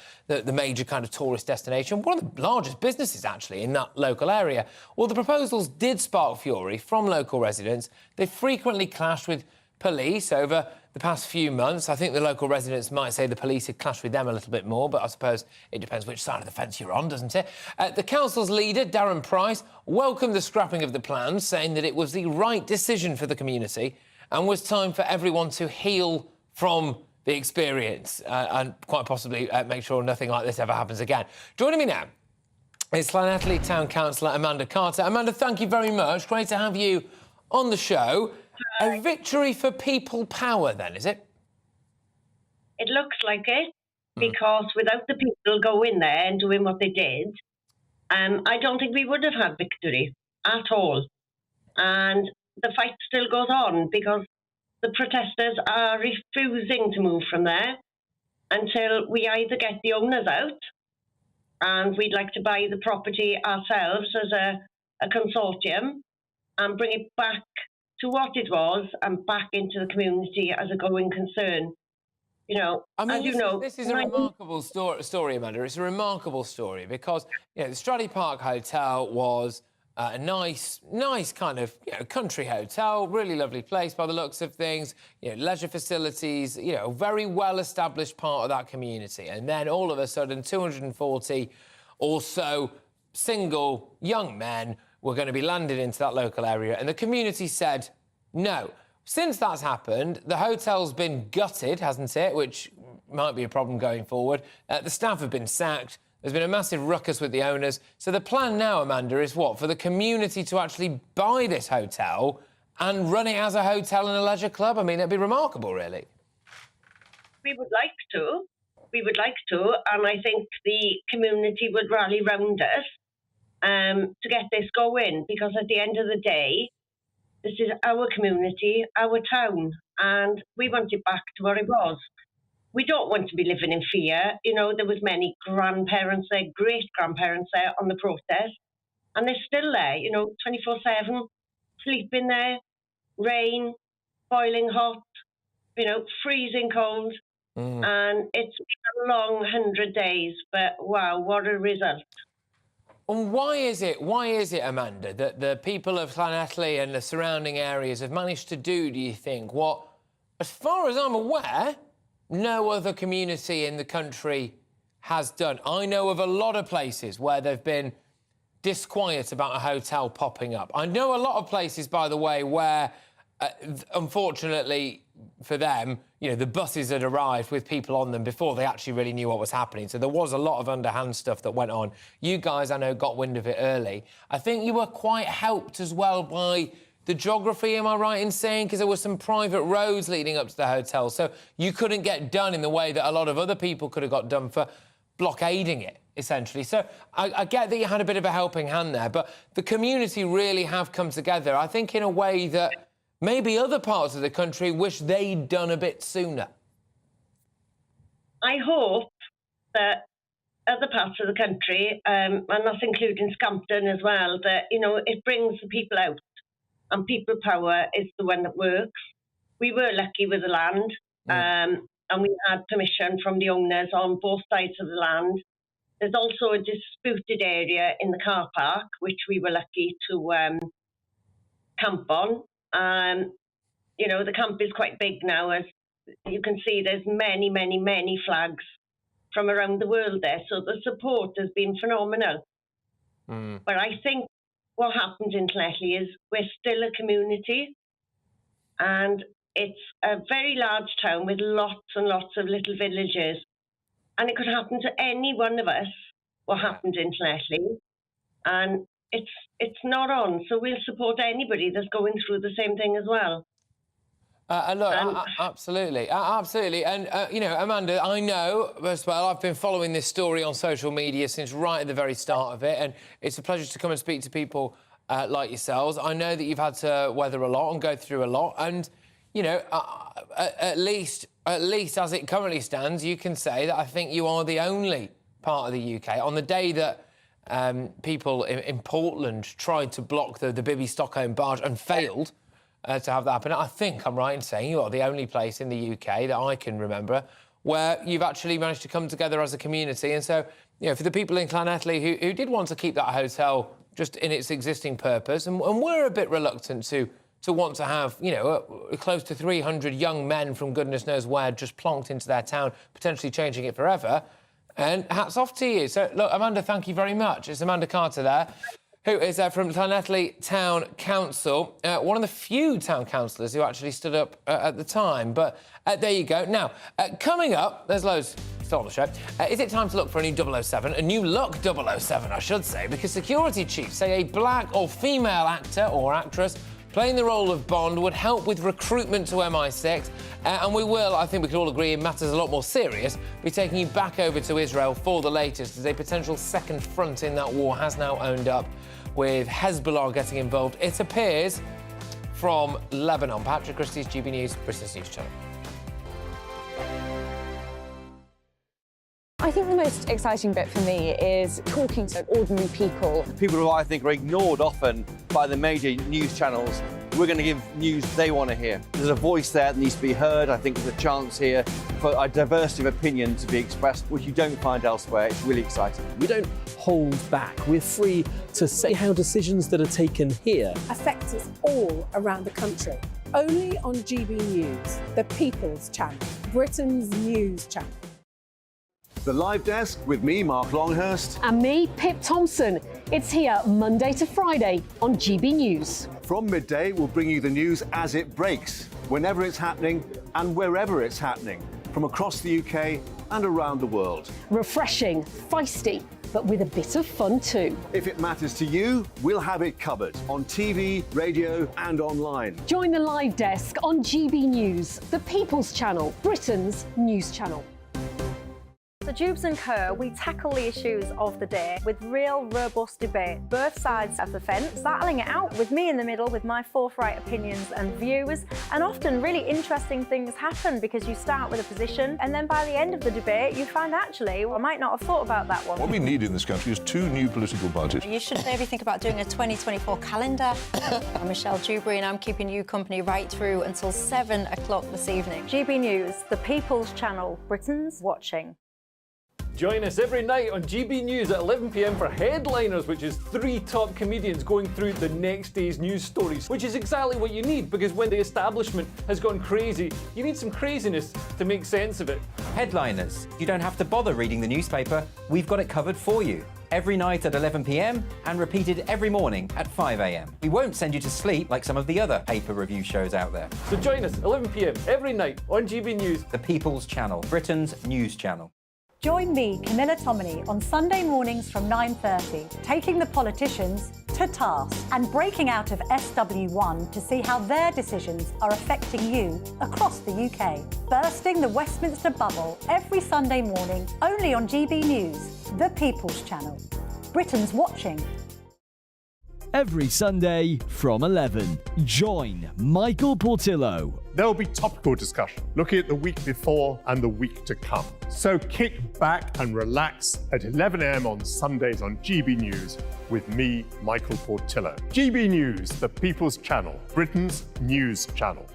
major kind of tourist destination, one of the largest businesses, actually, in that local area. Well, the proposals did spark fury from local residents. They frequently clashed with police over the past few months. I think the local residents might say the police had clashed with them a little bit more, but I suppose it depends which side of the fence you're on, doesn't it? The council's leader, Darren Price, welcomed the scrapping of the plans, saying that it was the right decision for the community and was time for everyone to heal from the experience and quite possibly make sure nothing like this ever happens again. Joining me now is Llanelli Town Councillor Amanda Carter. Amanda, thank you very much. Great to have you on the show. A victory for people power, then, is it? It looks like it, because without the people going there and doing what they did, I don't think we would have had victory at all. And the fight still goes on because the protesters are refusing to move from there until we either get the owners out, and we'd like to buy the property ourselves as a consortium and bring it back to what it was and back into the community as a going concern. You know, I mean, as you know, this is a remarkable story, Amanda. It's a remarkable story because, you know, the Stradey Park Hotel was a nice kind of, you know, country hotel, really lovely place by the looks of things, you know, leisure facilities, you know, very well-established part of that community. And then all of a sudden, 240 or so single young men were going to be landed into that local area, and the community said no. Since that's happened, the hotel's been gutted, hasn't it, which might be a problem going forward. The staff have been sacked. There's been a massive ruckus with the owners. So the plan now, Amanda, is what? For the community to actually buy this hotel and run it as a hotel and a leisure club? I mean, it'd be remarkable, really. We would like to. We would like to, and I think the community would rally round us to get this going, because at the end of the day, this is our community, our town, and we want it back to what it was. We don't want to be living in fear. You know, there was many grandparents there, great-grandparents there on the protest, and they're still there, you know, 24/7, sleeping there, rain, boiling hot, you know, freezing cold. And it's been a long 100 days, but wow, what a result. And why is it, Amanda, that the people of Llanelli and the surrounding areas have managed to do you think, what, as far as I'm aware, no other community in the country has done? I know of a lot of places where they've been disquiet about a hotel popping up. I know a lot of places, by the way, where, unfortunately for them, you know, the buses had arrived with people on them before they actually really knew what was happening. So there was a lot of underhand stuff that went on. You guys, I know, got wind of it early. I think you were quite helped as well by the geography, am I right in saying? Because there were some private roads leading up to the hotel, so you couldn't get done in the way that a lot of other people could have got done for blockading it, essentially. So I get that you had a bit of a helping hand there, but the community really have come together, I think, in a way that maybe other parts of the country wish they'd done a bit sooner. I hope that other parts of the country, and that's including Scampton as well, that, you know, it brings the people out, and people power is the one that works. We were lucky with the land, and we had permission from the owners on both sides of the land. There's also a disputed area in the car park, which we were lucky to camp on. You know, the camp is quite big now. As you can see, there's many, many, many flags from around the world there. So the support has been phenomenal. But I think what happens in Llanelli is we're still a community, and it's a very large town with lots and lots of little villages. And it could happen to any one of us what happened in Llanelli. And it's not on, so we'll support anybody that's going through the same thing as well. Look, absolutely, absolutely. And, you know, Amanda, I know as well, I've been following this story on social media since right at the very start of it, and it's a pleasure to come and speak to people like yourselves. I know that you've had to weather a lot and go through a lot, and, you know, at least as it currently stands, you can say that I think you are the only part of the UK. On the day that people in Portland tried to block the Bibby Stockholm barge and failed to have that happen, I think I'm right in saying you are the only place in the UK that I can remember where you've actually managed to come together as a community. And so, you know, for the people in Llanelli who did want to keep that hotel just in its existing purpose and were a bit reluctant to want to have, you know, close to 300 young men from goodness knows where just plonked into their town, potentially changing it forever. And hats off to you. So, look, Amanda, thank you very much. It's Amanda Carter there, who is from Llanelli Town Council, one of the few town councillors who actually stood up at the time. But there you go. Now, coming up, there's loads still on the show. Is it time to look for a new 007? A new look 007, I should say, because security chiefs say a black or female actor or actress playing the role of Bond would help with recruitment to MI6, and we will, I think we can all agree, in matters a lot more serious, be taking you back over to Israel for the latest, as a potential second front in that war has now owned up, with Hezbollah getting involved, it appears, from Lebanon. Patrick Christys, GB News, Britain's News Channel. I think the most exciting bit for me is talking to ordinary people. People who I think are ignored often by the major news channels. We're going to give news they want to hear. There's a voice there that needs to be heard. I think there's a chance here for a diversity of opinion to be expressed, which you don't find elsewhere. It's really exciting. We don't hold back. We're free to say how decisions that are taken here affect us all around the country. Only on GB News, the People's Channel, Britain's news channel. The Live Desk with me, Mark Longhurst. And me, Pip Thompson. It's here Monday to Friday on GB News. From midday, we'll bring you the news as it breaks, whenever it's happening and wherever it's happening, from across the UK and around the world. Refreshing, feisty, but with a bit of fun too. If it matters to you, we'll have it covered on TV, radio and online. Join the live desk on GB News, the People's Channel, Britain's news channel. So Jubes and Kerr, we tackle the issues of the day with real robust debate, both sides of the fence, battling it out with me in the middle with my forthright opinions and views. And often really interesting things happen because you start with a position and then by the end of the debate you find actually, well, I might not have thought about that one. What we need in this country is 2 new political parties. You should maybe think about doing a 2024 calendar. I'm Michelle Dewberry and I'm keeping you company right through until 7 o'clock this evening. GB News, the People's Channel, Britain's watching. Join us every night on GB News at 11 p.m. for Headliners, which is 3 top comedians going through the next day's news stories, which is exactly what you need, because when the establishment has gone crazy, you need some craziness to make sense of it. Headliners. You don't have to bother reading the newspaper. We've got it covered for you. Every night at 11 p.m. and repeated every morning at 5 a.m. We won't send you to sleep like some of the other paper review shows out there. So join us 11 p.m. every night on GB News. The People's Channel, Britain's news channel. Join me, Camilla Tominey, on Sunday mornings from 9:30, taking the politicians to task and breaking out of SW1 to see how their decisions are affecting you across the UK. Bursting the Westminster bubble every Sunday morning, only on GB News, the People's Channel. Britain's watching. Every Sunday from 11, join Michael Portillo. There will be topical discussion, looking at the week before and the week to come. So kick back and relax at 11 a.m. on Sundays on GB News with me, Michael Portillo. GB News, the People's Channel, Britain's news channel.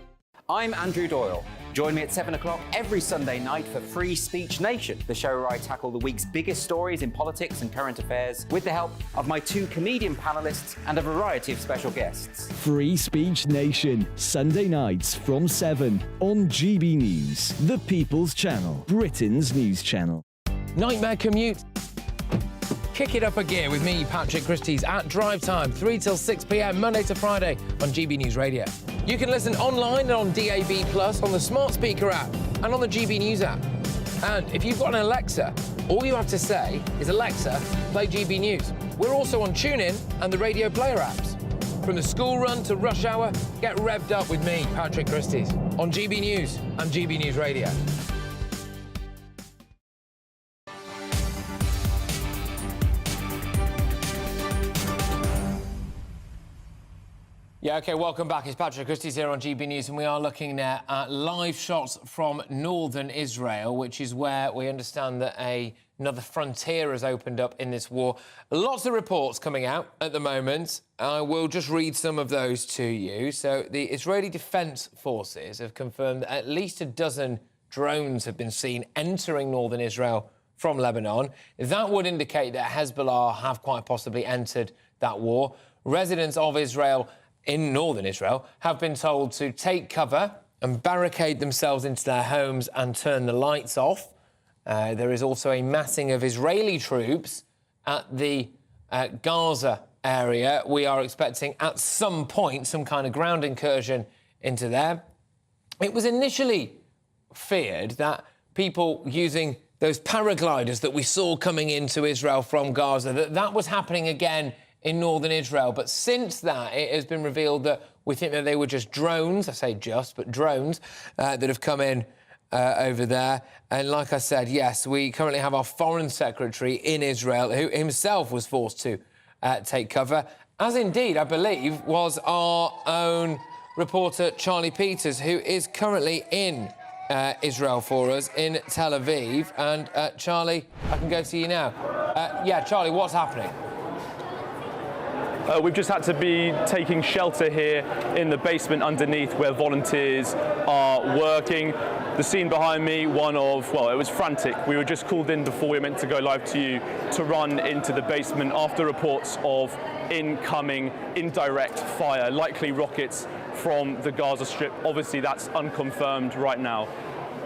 I'm Andrew Doyle. Join me at 7 o'clock every Sunday night for Free Speech Nation, the show where I tackle the week's biggest stories in politics and current affairs with the help of my 2 comedian panellists and a variety of special guests. Free Speech Nation, Sunday nights from 7 on GB News, the People's Channel, Britain's news channel. Nightmare commute. Kick it up a gear with me, Patrick Christys, at drive time, 3 till 6 p.m, Monday to Friday on GB News Radio. You can listen online and on DAB+, on the smart speaker app and on the GB News app. And if you've got an Alexa, all you have to say is, Alexa, play GB News. We're also on TuneIn and the Radio Player apps. From the school run to rush hour, get revved up with me, Patrick Christys, on GB News and GB News Radio. Yeah, OK, welcome back. It's Patrick Christys here on GB News, and we are looking now at live shots from northern Israel, which is where we understand that another frontier has opened up in this war. Lots of reports coming out at the moment. I will just read some of those to you. So the Israeli Defence Forces have confirmed that at least a dozen drones have been seen entering northern Israel from Lebanon. That would indicate that Hezbollah have quite possibly entered that war. Residents of Israel in northern Israel have been told to take cover and barricade themselves into their homes and turn the lights off. There is also a massing of Israeli troops at the Gaza area. We are expecting at some point some kind of ground incursion into there. It was initially feared that people using those paragliders that we saw coming into Israel from Gaza, that was happening again in northern Israel. But since that, it has been revealed that we think that they were just drones, I say just, but drones that have come in over there. And like I said, yes, we currently have our Foreign Secretary in Israel, who himself was forced to take cover, as indeed, I believe, was our own reporter Charlie Peters, who is currently in Israel for us in Tel Aviv. And Charlie, I can go to you now. Yeah, Charlie, what's happening? We've just had to be taking shelter here in the basement underneath where volunteers are working. The scene behind me, one of, well, it was frantic. We were just called in before we were meant to go live to you to run into the basement after reports of incoming indirect fire, likely rockets from the Gaza Strip. Obviously, that's unconfirmed right now.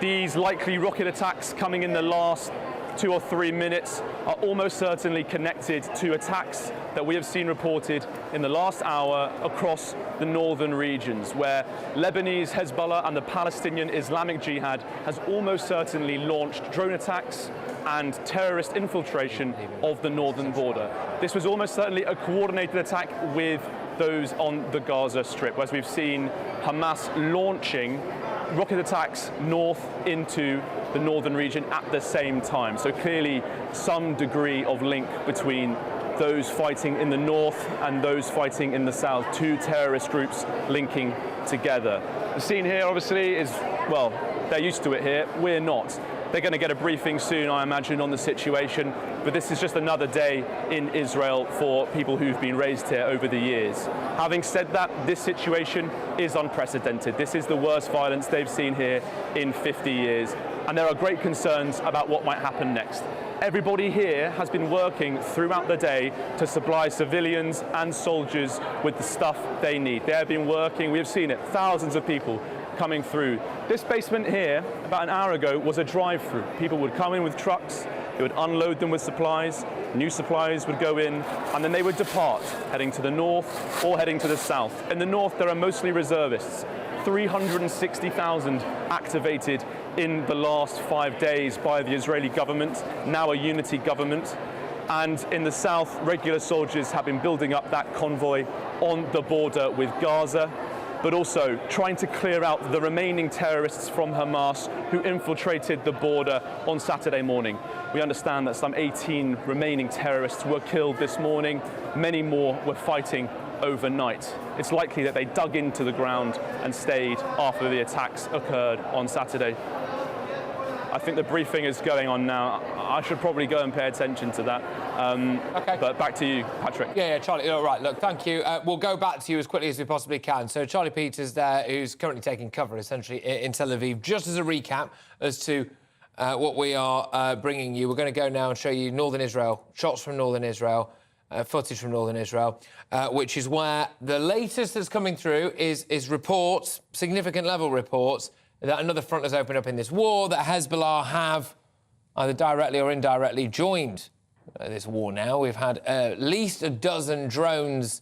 These likely rocket attacks coming in the last 2 or 3 minutes are almost certainly connected to attacks that we have seen reported in the last hour across the northern regions, where Lebanese Hezbollah and the Palestinian Islamic Jihad has almost certainly launched drone attacks and terrorist infiltration of the northern border. This was almost certainly a coordinated attack with those on the Gaza Strip, as we've seen Hamas launching rocket attacks north into the northern region at the same time. So clearly some degree of link between those fighting in the north and those fighting in the south, two terrorist groups linking together. The scene here obviously is, well, they're used to it here, we're not. They're going to get a briefing soon, I imagine, on the situation, but this is just another day in Israel for people who've been raised here over the years. Having said that, this situation is unprecedented. This is the worst violence they've seen here in 50 years, and there are great concerns about what might happen next. Everybody here has been working throughout the day to supply civilians and soldiers with the stuff they need. They have been working, we have seen it, thousands of people coming through. This basement here, about an hour ago, was a drive-through. People would come in with trucks, they would unload them with supplies, new supplies would go in, and then they would depart, heading to the north or heading to the south. In the north, there are mostly reservists. 360,000 activated in the last 5 days by the Israeli government, now a unity government. And in the south, regular soldiers have been building up that convoy on the border with Gaza, but also trying to clear out the remaining terrorists from Hamas who infiltrated the border on Saturday morning. We understand that some 18 remaining terrorists were killed this morning. Many more were fighting overnight. It's likely that they dug into the ground and stayed after the attacks occurred on Saturday. I think the briefing is going on now. I should probably go and pay attention to that. Okay. But back to you, Patrick. Yeah, Charlie. All right, look, thank you. We'll go back to you as quickly as we possibly can. So Charlie Peters there, who's currently taking cover, essentially, in Tel Aviv. Just as a recap as to what we are bringing you, we're going to go now and show you northern Israel, shots from northern Israel, footage from northern Israel, which is where the latest that's coming through is reports, significant level reports, that another front has opened up in this war, that Hezbollah have either directly or indirectly joined this war now. We've had at least a dozen drones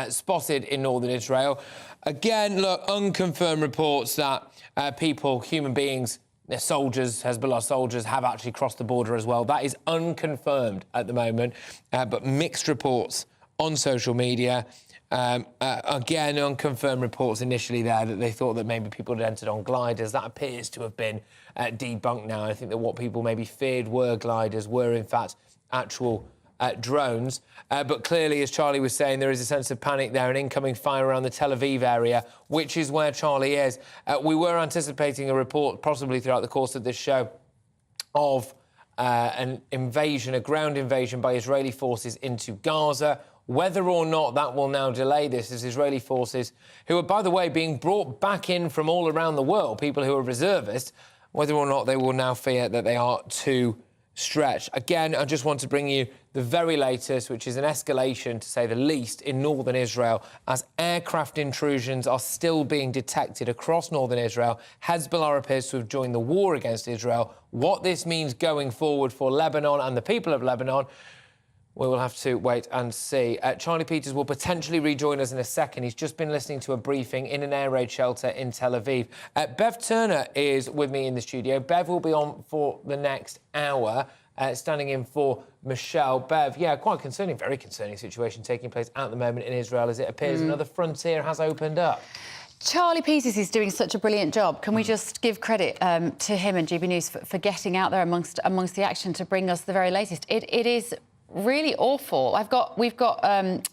spotted in northern Israel. Again, look, unconfirmed reports that people, human beings, their soldiers, Hezbollah soldiers, have actually crossed the border as well. That is unconfirmed at the moment, but mixed reports on social media. Again, unconfirmed reports initially there that they thought that maybe people had entered on gliders. That appears to have been debunked now. I think that what people maybe feared were gliders were, in fact, actual drones. But clearly, as Charlie was saying, there is a sense of panic there, an incoming fire around the Tel Aviv area, which is where Charlie is. We were anticipating a report, possibly throughout the course of this show, of an invasion, a ground invasion by Israeli forces into Gaza. Whether or not that will now delay this is Israeli forces, who are, by the way, being brought back in from all around the world, people who are reservists, whether or not they will now fear that they are too stretched. Again, I just want to bring you the very latest, which is an escalation, to say the least, in northern Israel, as aircraft intrusions are still being detected across northern Israel. Hezbollah appears to have joined the war against Israel. What this means going forward for Lebanon and the people of Lebanon, we will have to wait and see. Charlie Peters will potentially rejoin us in a second. He's just been listening to a briefing in an air raid shelter in Tel Aviv. Bev Turner is with me in the studio. Bev will be on for the next hour, standing in for Michelle. Bev, yeah, quite concerning, very concerning situation taking place at the moment in Israel, as it appears another frontier has opened up. Charlie Peters is doing such a brilliant job. Can we just give credit to him and GB News for getting out there amongst the action to bring us the very latest? It is really awful. We've got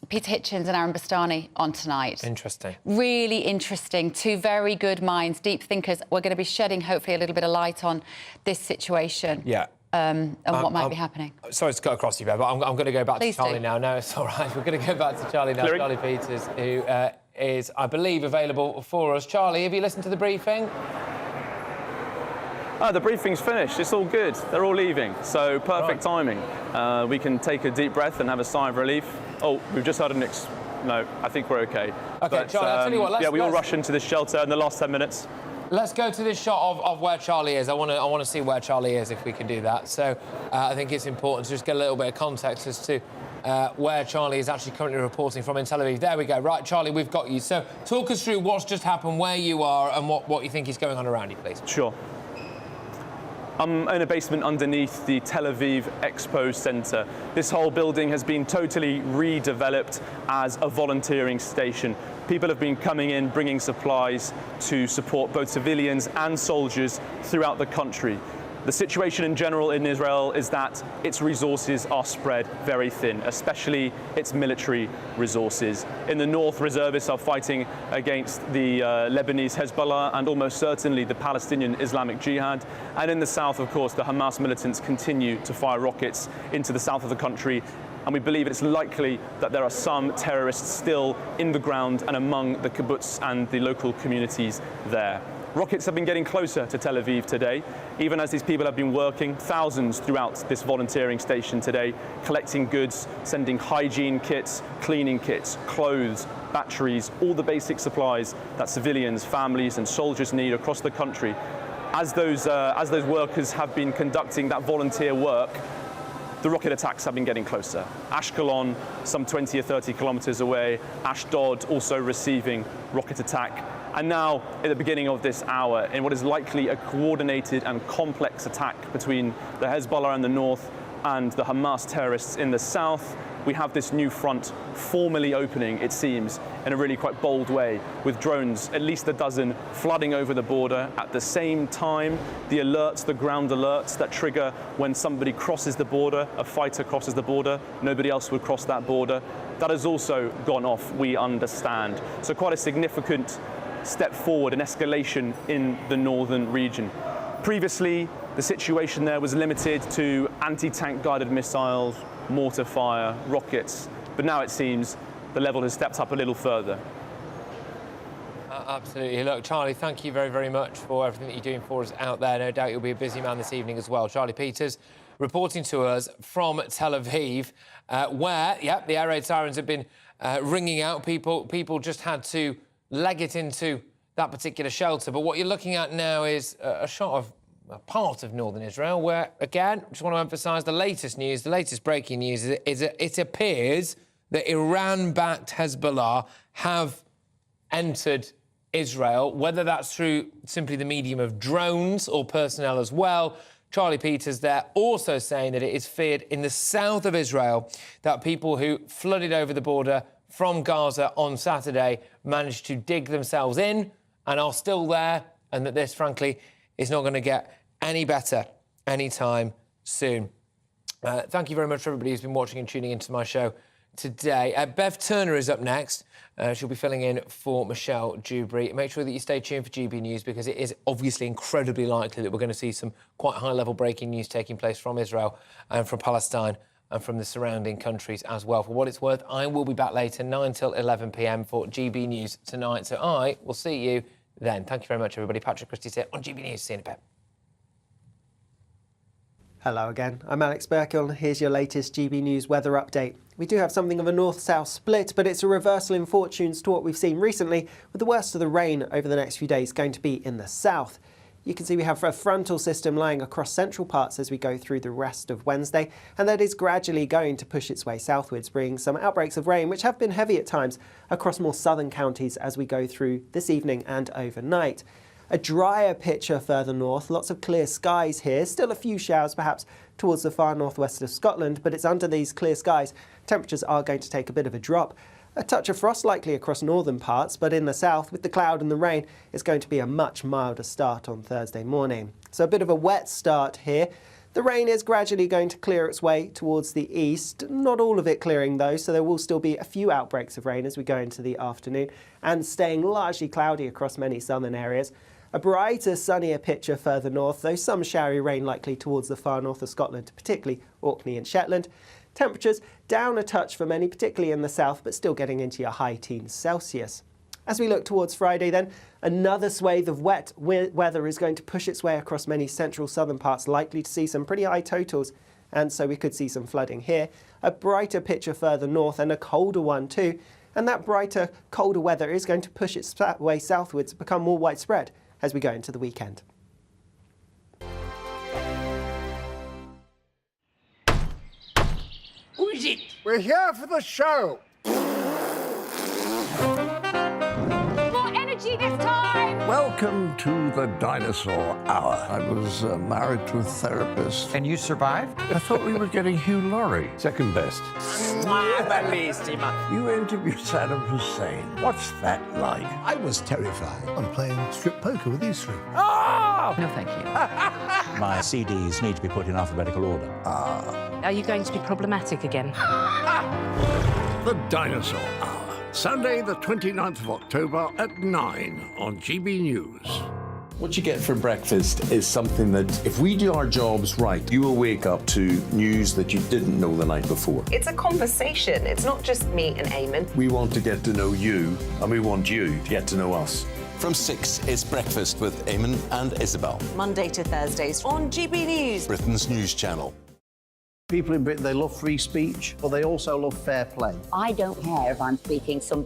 Peter Hitchens and Aaron Bastani on tonight. Interesting. Really interesting. Two very good minds, deep thinkers. We're going to be shedding, hopefully, a little bit of light on this situation. Yeah. And what might be happening. Sorry to cut across you, Bev, but I'm going to go back Please to Charlie do. now. No, it's all right. We're going to go back to Charlie now. Clearing. Charlie Peters, who is, I believe, available for us. Charlie, have you listened to the briefing? Oh, the briefing's finished. It's all good. They're all leaving, so perfect timing. We can take a deep breath and have a sigh of relief. Oh, we've just had no, I think we're okay. OK, but, Charlie, I'll tell you what, we all rushed into this shelter in the last 10 minutes. Let's go to this shot of where Charlie is. I want to see where Charlie is, if we can do that. So I think it's important to just get a little bit of context as to where Charlie is actually currently reporting from in Tel Aviv. There we go. Right, Charlie, we've got you. So talk us through what's just happened, where you are, and what you think is going on around you, please. Sure. I'm in a basement underneath the Tel Aviv Expo Centre. This whole building has been totally redeveloped as a volunteering station. People have been coming in, bringing supplies to support both civilians and soldiers throughout the country. The situation in general in Israel is that its resources are spread very thin, especially its military resources. In the north, reservists are fighting against the Lebanese Hezbollah and almost certainly the Palestinian Islamic Jihad. And in the south, of course, the Hamas militants continue to fire rockets into the south of the country. And we believe it's likely that there are some terrorists still in the ground and among the kibbutz and the local communities there. Rockets have been getting closer to Tel Aviv today, even as these people have been working, thousands throughout this volunteering station today, collecting goods, sending hygiene kits, cleaning kits, clothes, batteries, all the basic supplies that civilians, families and soldiers need across the country. As those workers have been conducting that volunteer work, the rocket attacks have been getting closer. Ashkelon, some 20 or 30 kilometers away, Ashdod also receiving rocket attack. And now, at the beginning of this hour, in what is likely a coordinated and complex attack between the Hezbollah in the north and the Hamas terrorists in the south, we have this new front formally opening, it seems, in a really quite bold way, with drones, at least a dozen, flooding over the border. At the same time, the alerts, the ground alerts that trigger when somebody crosses the border, a fighter crosses the border, nobody else would cross that border. That has also gone off, we understand. So quite a significant step forward, an escalation in the northern region. Previously, the situation there was limited to anti-tank guided missiles, mortar fire, rockets, but now it seems the level has stepped up a little further. Absolutely. Look, Charlie, thank you very, very much for everything that you're doing for us out there. No doubt you'll be a busy man this evening as well. Charlie Peters reporting to us from Tel Aviv, where, the air raid sirens have been ringing out. People just had to leg it into that particular shelter. But what you're looking at now is a shot of a part of northern Israel where, again, just want to emphasise the latest news, the latest breaking news is that it appears that Iran-backed Hezbollah have entered Israel, whether that's through simply the medium of drones or personnel as well. Charlie Peters there also saying that it is feared in the south of Israel that people who flooded over the border from Gaza on Saturday managed to dig themselves in and are still there, and that this, frankly, is not going to get any better anytime soon. Thank you very much for everybody who's been watching and tuning into my show today. Bev Turner is up next. She'll be filling in for Michelle Dewberry. Make sure that you stay tuned for GB News, because it is obviously incredibly likely that we're going to see some quite high-level breaking news taking place from Israel and from Palestine and from the surrounding countries as well. For what it's worth, I will be back later, 9 till 11 p.m. for GB News tonight. So I will see you then. Thank you very much, everybody. Patrick Christys here on GB News. See you in a bit. Hello again, I'm Alex Birkill. Here's your latest GB News weather update. We do have something of a north-south split, but it's a reversal in fortunes to what we've seen recently, with the worst of the rain over the next few days going to be in the south. You can see we have a frontal system lying across central parts as we go through the rest of Wednesday, and that is gradually going to push its way southwards, bringing some outbreaks of rain, which have been heavy at times, across more southern counties as we go through this evening and overnight. A drier picture further north, lots of clear skies here, still a few showers perhaps towards the far northwest of Scotland, but it's under these clear skies. Temperatures are going to take a bit of a drop. A touch of frost likely across northern parts, but in the south, with the cloud and the rain, it's going to be a much milder start on Thursday morning. So a bit of a wet start here. The rain is gradually going to clear its way towards the east, not all of it clearing though, so there will still be a few outbreaks of rain as we go into the afternoon, and staying largely cloudy across many southern areas. A brighter, sunnier picture further north, though some showery rain likely towards the far north of Scotland, particularly Orkney and Shetland. Temperatures down a touch for many, particularly in the south, but still getting into your high teens Celsius. As we look towards Friday then, another swathe of wet weather is going to push its way across many central southern parts, likely to see some pretty high totals, and so we could see some flooding here. A brighter picture further north and a colder one too, and that brighter, colder weather is going to push its way southwards, become more widespread as we go into the weekend. Who is it? We're here for the show. More energy this time! Welcome to the Dinosaur Hour. I was married to a therapist. And you survived? I thought we were getting Hugh Laurie. Second best. You interviewed Saddam Hussein. What's that like? I was terrified. I'm playing strip poker with these three. Oh! No, thank you. My CDs need to be put in alphabetical order. Are you going to be problematic again? The Dinosaur Hour. Sunday, the 29th of October at 9 on GB News. What you get for breakfast is something that, if we do our jobs right, you will wake up to news that you didn't know the night before. It's a conversation. It's not just me and Eamon. We want to get to know you, and we want you to get to know us. From 6, it's Breakfast with Eamon and Isabel. Monday to Thursdays on GB News, Britain's news channel. People in Britain, they love free speech, but they also love fair play. I don't care if I'm speaking some